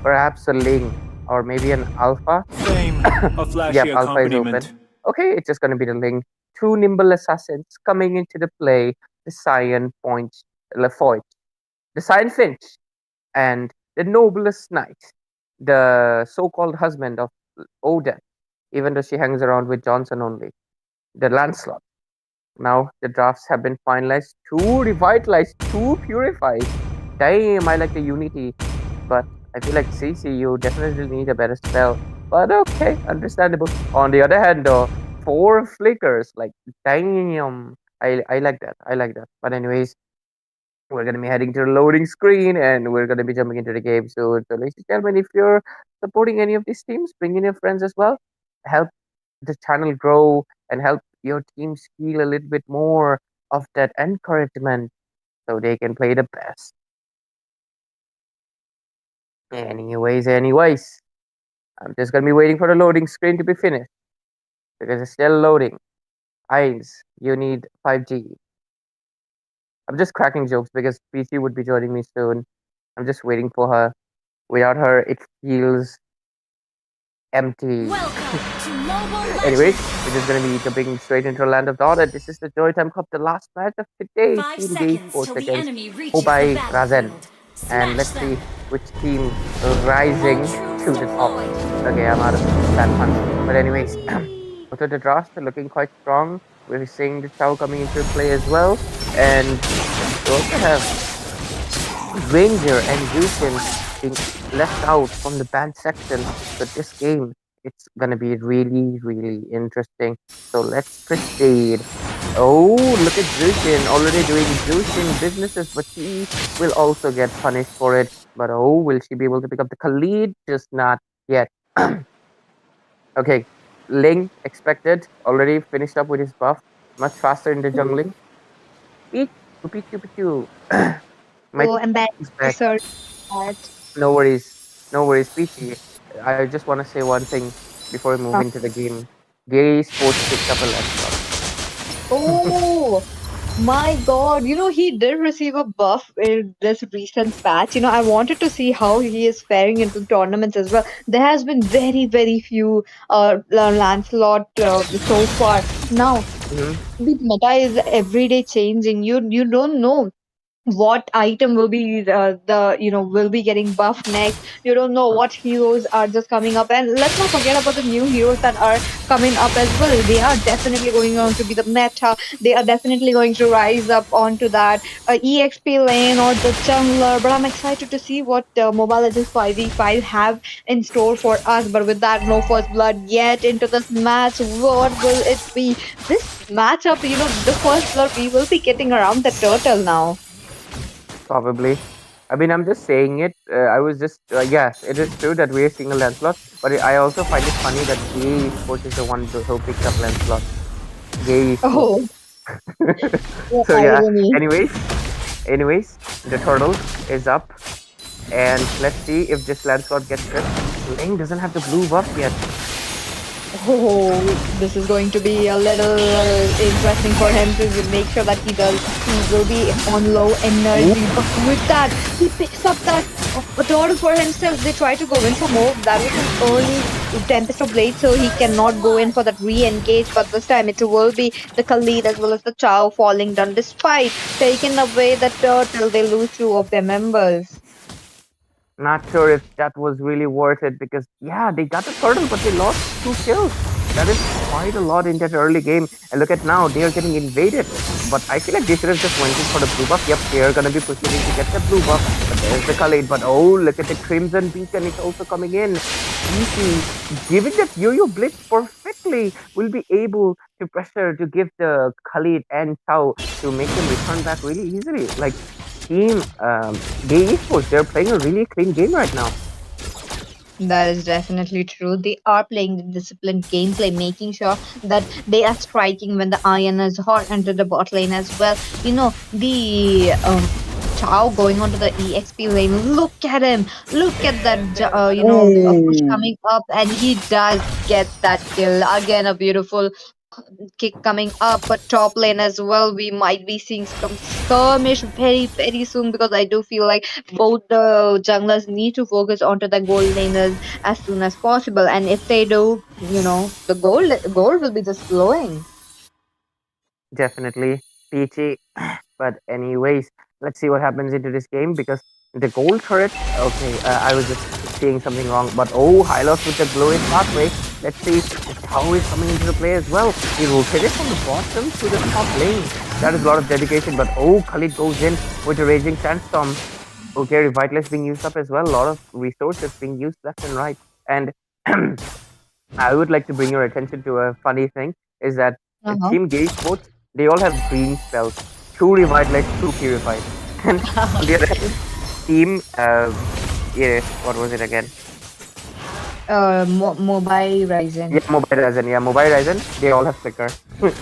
perhaps a Ling or maybe an Alpha. Fame, a flashy Yep, Alpha is open. accompaniment. Okay, it's just gonna be the Ling. Two nimble assassins coming into the play. The Cyan Point Lafoit, the Cyan Finch, and the noblest knight, the so-called husband of Odin, even though she hangs around with Johnson only, the Lancelot. Now the drafts have been finalized. Two revitalized, two purified. Damn, I like the unity, but I feel like CC, you definitely need a better spell. But okay, understandable. On the other hand, though, four flickers, like damn, I like that. I like that. But anyways, we're gonna be heading to the loading screen, and we're gonna be jumping into the game soon. So, ladies and gentlemen, if you're supporting any of these teams, bring in your friends as well. Help the channel grow and help your teams feel a little bit more of that encouragement so they can play the best. Anyways, I'm just gonna be waiting for the loading screen to be finished because it's still loading. Heinz, you need 5G. I'm just cracking jokes because PC would be joining me soon. I'm just waiting for her. Without her, it feels empty. Welcome to Mobile Anyways, Legends. we're just gonna be jumping straight into the land of Daughter. This is the Joytime Cup, the last match of today. 5 Team Gay seconds Sports till the against enemy reaches the Mobile Razen. battlefield. And Smash let's them. see which team All rising troops to the top. deployed. Okay, I'm out of that punch. But anyways, both of the drafts are looking quite strong. We're seeing the Chow coming into play as well. And we also have Ranger and Jushin being left out from the band section. So this game, it's gonna be really, really interesting. So let's proceed. Oh, look at Jushin already doing Jushin businesses, but she will also get punished for it. But oh, will she be able to pick up the Khalid? Just not yet. Okay, Ling expected already finished up with his buff. Much faster in the jungling. Peek, peek, peek, peek, peek. My Oh, I'm back. is So back. sorry. No worries. No worries, Peachy. I just want to say one thing before we move Uh, into the game. Gay Sports picked up a Lancelot. Oh my God! He did receive a buff in this recent patch. I wanted to see how he is faring into tournaments as well. There has been very, very few Lancelot so far. Now Hmm. the meta is every day changing. You don't know what item will be the will be getting buffed next. You don't know what heroes are just coming up, and let's not forget about the new heroes that are coming up as well. They are definitely going on to be the meta. They are definitely going to rise up onto that exp lane or the jungler, but I'm excited to see what Mobile Legends 5v5 have in store for us. But with that, no first blood yet into this match. What will it be? This matchup, the first blood we will be getting around the turtle now. Probably. I mean, I'm just saying it. I was just, yes, it is true that we're seeing a Lancelot, but I also find it funny that Gay Esports is the one who picked up Lancelot. Gay Esports. Oh, what So yeah. irony. Anyways, the turtle is up, and let's see if this Lancelot gets tripped. Lane doesn't have the blue buff yet. Oh, this is going to be a little interesting for him to make sure that he does. He will be on low energy, but with that, he picks up that door for himself. They try to go in for more. That was an early Tempest of Blade, so he cannot go in for that re-engage. But this time it will be the Khalid as well as the Chow falling down. Despite taking away the turtle, they lose two of their members. Not sure if that was really worth it because yeah, they got the turtle, but they lost 2 kills. That is quite a lot in that early game. And look at now, they are getting invaded. But I feel like they should have just went in for the blue buff. Yep, they are gonna be proceeding to get the blue buff. But there's the Khalid. But oh, look at the Crimson Beacon. It's also coming in. Easy. Giving that Yo-Yo Blitz perfectly will be able to pressure to give the Khalid and Chow to make them return back really easily. Like team Gay Esports, they're playing a really clean game right now. That is definitely true. They are playing the disciplined gameplay, making sure that they are striking when the iron is hot under the bot lane as well. The Chow going onto the EXP lane. Look at him. Look at that, push coming up, and he does get that kill. Again, a beautiful kick coming up, but top lane as well. We might be seeing some skirmish very, very soon because I do feel like both the junglers need to focus onto the gold laners as soon as possible. And if they do, the gold will be just flowing. Definitely peachy. But anyways, let's see what happens into this game because the gold turret. Okay, I was just seeing something wrong. But oh, Hylos with the glowing pathway. Let's see if Tao is coming into the play as well. He rotated from the bottom to the top lane. That is a lot of dedication. But oh, Khalid goes in with the raging sandstorm. Okay, Revitalize being used up as well. A lot of resources being used left and right. And I would like to bring your attention to a funny thing is that Uh-huh. Team Gay Sports, they all have green spells. 2 Revitalize, 2 Purified. And on the other hand, Team, yeah, what was it again? Mobile Ryzen. Yeah, Mobile Ryzen. Yeah, Mobile Ryzen, they all have Flicker.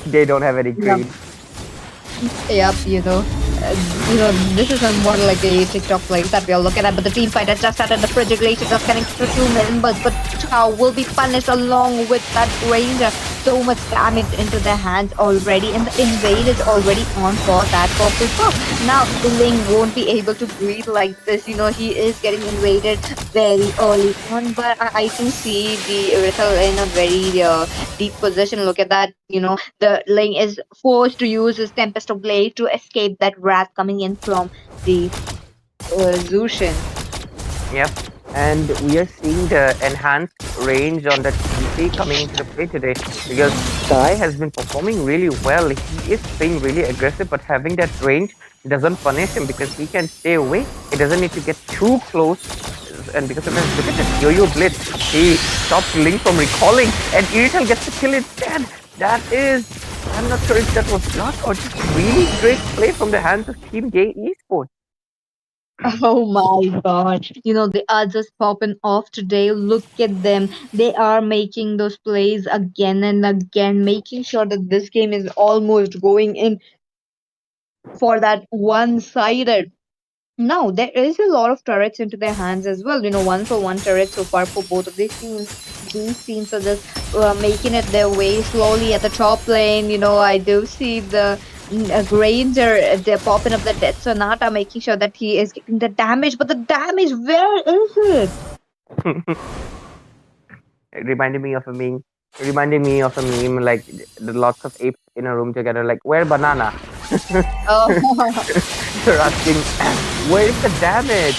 They don't have any Yep. green. Yep, this is more like a TikTok place that we are looking at. But the team fight has just started. The Frigilation just connected to two members, but Chow will be punished along with that Ranger. So much damage into their hands already, and the invade is already on for that purple buff. Now Ling won't be able to breathe like this. He is getting invaded very early on, but I can see the Rithel in a very deep position. Look at that. The Ling is forced to use his Tempest of Blade to escape that wrath coming in from the Zushin. Yep. And we are seeing the enhanced range on that PC coming into the play today because Guy has been performing really well. He is playing really aggressive, but having that range doesn't punish him because he can stay away. He doesn't need to get too close. And because of that, look at that Yo-Yo Blitz. He stops Link from recalling, and Irital gets the kill instead. That is, I'm not sure if that was luck or just really great play from the hands of Team Gay Esports. Oh my god. They are just popping off today. Look at them. They are making those plays again and again, making sure that this game is almost going in for that one sided. No, there is a lot of turrets into their hands as well. 1-for-1 turrets so far for both of these teams. These teams are just making it their way slowly at the top lane. I do see the Granger, they're popping up the Death Sonata, making sure that he is getting the damage. But the damage, where is it? It reminded me of a meme. Reminding me of a meme like the lots of apes in a room together. Like, where banana? Oh, You're asking, where is the damage?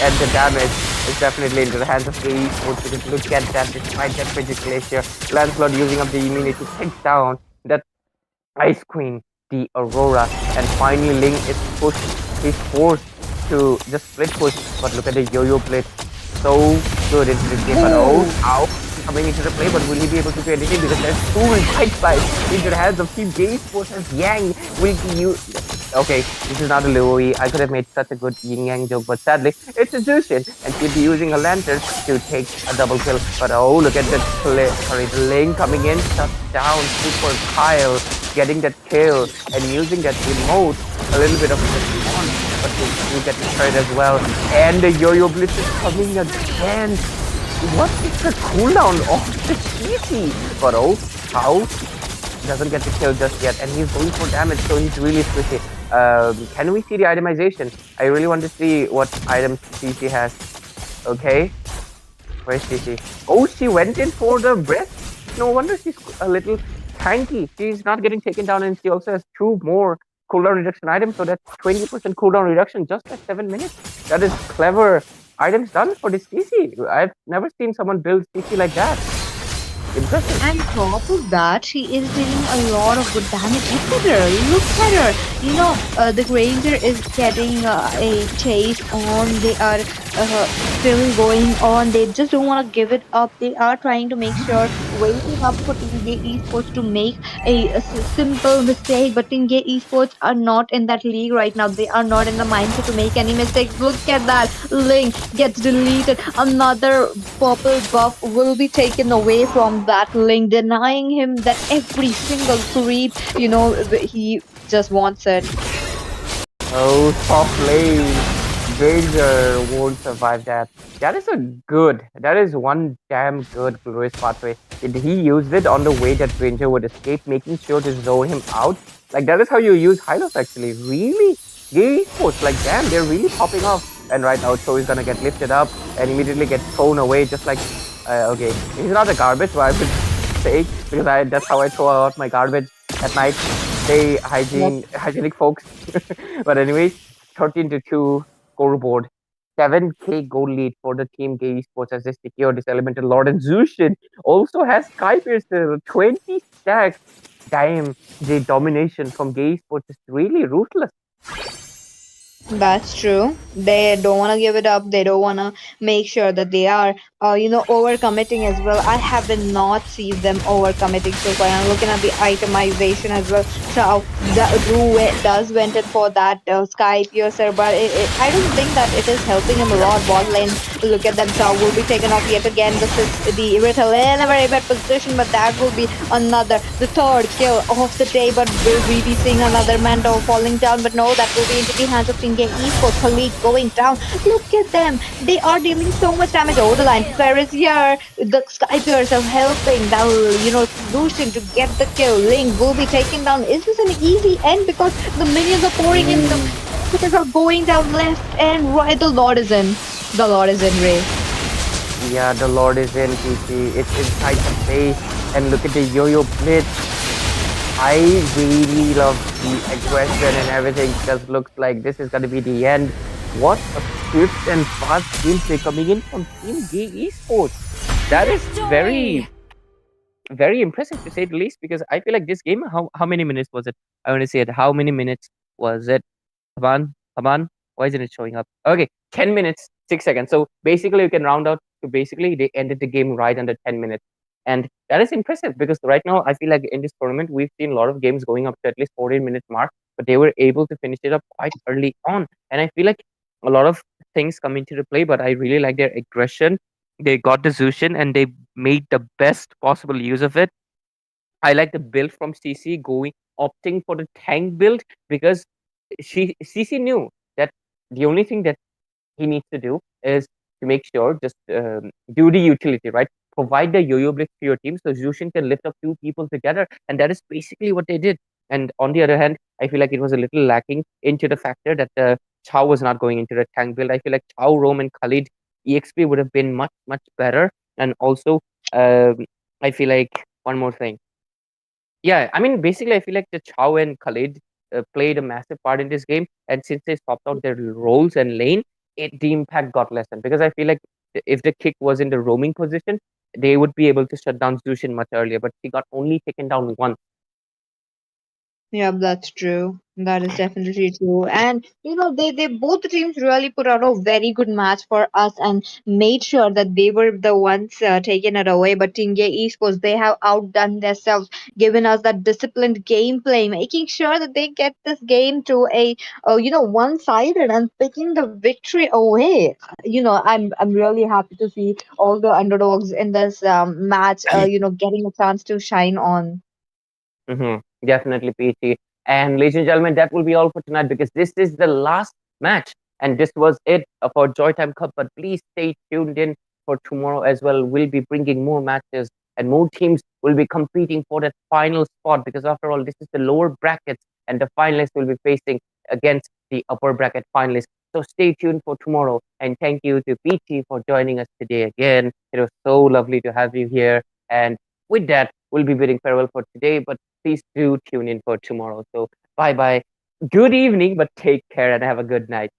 And the damage is definitely into the hands of the esports because look at that, despite that frigid glacier, Lancelot using up the immunity takes down that Ice Queen, the Aurora, and finally Ling is pushed. He's forced to just split push, but look at the yo-yo blitz. So good into this game, but oh, oh, how coming into the play, but will he be able to do anything because there's two revive slides into the hands of Team Gay Sports as Yang will be you. Okay, this is not a Louis. I could have made such a good yin yang joke, but sadly, it's a Jushin, and she'll be using a lantern to take a double kill. But oh, look at the sorry, the lane coming in, shut down Super Kyle, getting that kill and using that emote, a little bit of a response, but you get the trade as well. And the Yo-Yo Blitz is coming again. What is the cooldown of the CC? But oh, how? Doesn't get the kill just yet, and he's going for damage, so he's really squishy. Can we see the itemization? I really want to see what items CC has. Okay, where's CC? Oh, she went in for the breath. No wonder she's a little tanky. She's not getting taken down, and she also has two more cooldown reduction items, so that's 20% cooldown reduction just at 7 minutes. That is clever. Items done for this CC. I've never seen someone build CC like that. Impressive. and top of that, she is dealing a lot of good damage. Look at her, look at her. The Granger is getting a chase on. They are still going on. They just don't want to give it up. They are trying to make sure, waiting up for Team Gay Esports to make a simple mistake. But Team Gay Esports are not in that league right now. They are not in the mindset to make any mistakes. Look at that. Link gets deleted. Another purple buff will be taken away from that Link, denying him that every single creep, he just wants it. Oh, top lane. Granger won't survive that. That is a good. That is one damn good Glorious pathway. Did he use it on the way that Granger would escape, making sure to zone him out? Like, that is how you use Hylos actually. Really? Gay esports, like, damn, they're really popping off. And right now, Cho is gonna get lifted up and immediately get thrown away, just like, okay, he's not a garbage, but I would say, because that's how I throw out my garbage at night. Stay hygienic folks. But anyways, 13-2 scoreboard. 7k goal lead for the team Gay Esports as they secure this elemental lord, and Zushin also has Sky Piercer 20 stacks. Damn, the domination from Gay Esports is really ruthless. That's true. They don't want to give it up. They don't want to make sure that they are, overcommitting as well. I have not seen them overcommitting so far. I'm looking at the itemization as well. So does went in for that Sky Piercer, but I don't think that it is helping him a lot. Bot lane, look at that. Chow will be taken off yet again. This is the Riddle in a very bad position, but that will be the third kill of the day. But will we be seeing another Mando falling down? But no, that will be into the hands of Team Esports. Colleague going down. Look at them. They are dealing so much damage over the line. Claire is here. The Skypers are helping. That solution to get the kill. Link will be taken down. Is this an easy end? Because the minions are pouring in. The Skypers are going down left and right. The Lord is in. The Lord is in, Ray. Yeah, the Lord is in, PC. It's inside the face. And look at the yo-yo blitz. I really love the aggression and everything, because looks like this is gonna be the end. What a swift and fast gameplay coming in from Team Gay Esports. That is very, very impressive to say the least, because I feel like this game, how many minutes was it? I want to say it. How many minutes was it? Come on. Why isn't it showing up? Okay, 10 minutes, 6 seconds. So basically, you can round out to basically they ended the game right under 10 minutes. And that is impressive, because right now I feel like in this tournament we've seen a lot of games going up to at least 14-minute mark, but they were able to finish it up quite early on. And I feel like a lot of things come into the play, but I really like their aggression. They got the Zushin and they made the best possible use of it. I like the build from CC opting for the tank build, because CC knew that the only thing that he needs to do is to make sure just do the utility, right? Provide the yo-yo blitz to your team so Zushin can lift up two people together, and that is basically what they did. And on the other hand, I feel like it was a little lacking into the factor that Chow was not going into the tank build. I feel like Chow, Rome, and Khalid EXP would have been much better. And also, I feel like one more thing. Yeah, I mean, basically, I feel like the Chow and Khalid played a massive part in this game. And since they swapped out their roles and lane, the impact got lessened. Because I feel like if the kick was in the roaming position, they would be able to shut down Zushin much earlier. But she got only taken down once. Yeah, that's true. That is definitely true. And they both teams really put out a very good match for us and made sure that they were the ones taking it away. But Team Gay Esports, they have outdone themselves, given us that disciplined gameplay, making sure that they get this game to a one-sided and picking the victory away. I'm really happy to see all the underdogs in this match. Getting a chance to shine on. Definitely, PT. And ladies and gentlemen, that will be all for tonight because this is the last match. And this was it for Joytime Cup. But please stay tuned in for tomorrow as well. We'll be bringing more matches and more teams will be competing for that final spot because after all, this is the lower brackets and the finalists will be facing against the upper bracket finalists. So stay tuned for tomorrow. And thank you to PT for joining us today again. It was so lovely to have you here. And with that, we'll be bidding farewell for today. But please do tune in for tomorrow. So bye bye. Good evening, but take care and have a good night.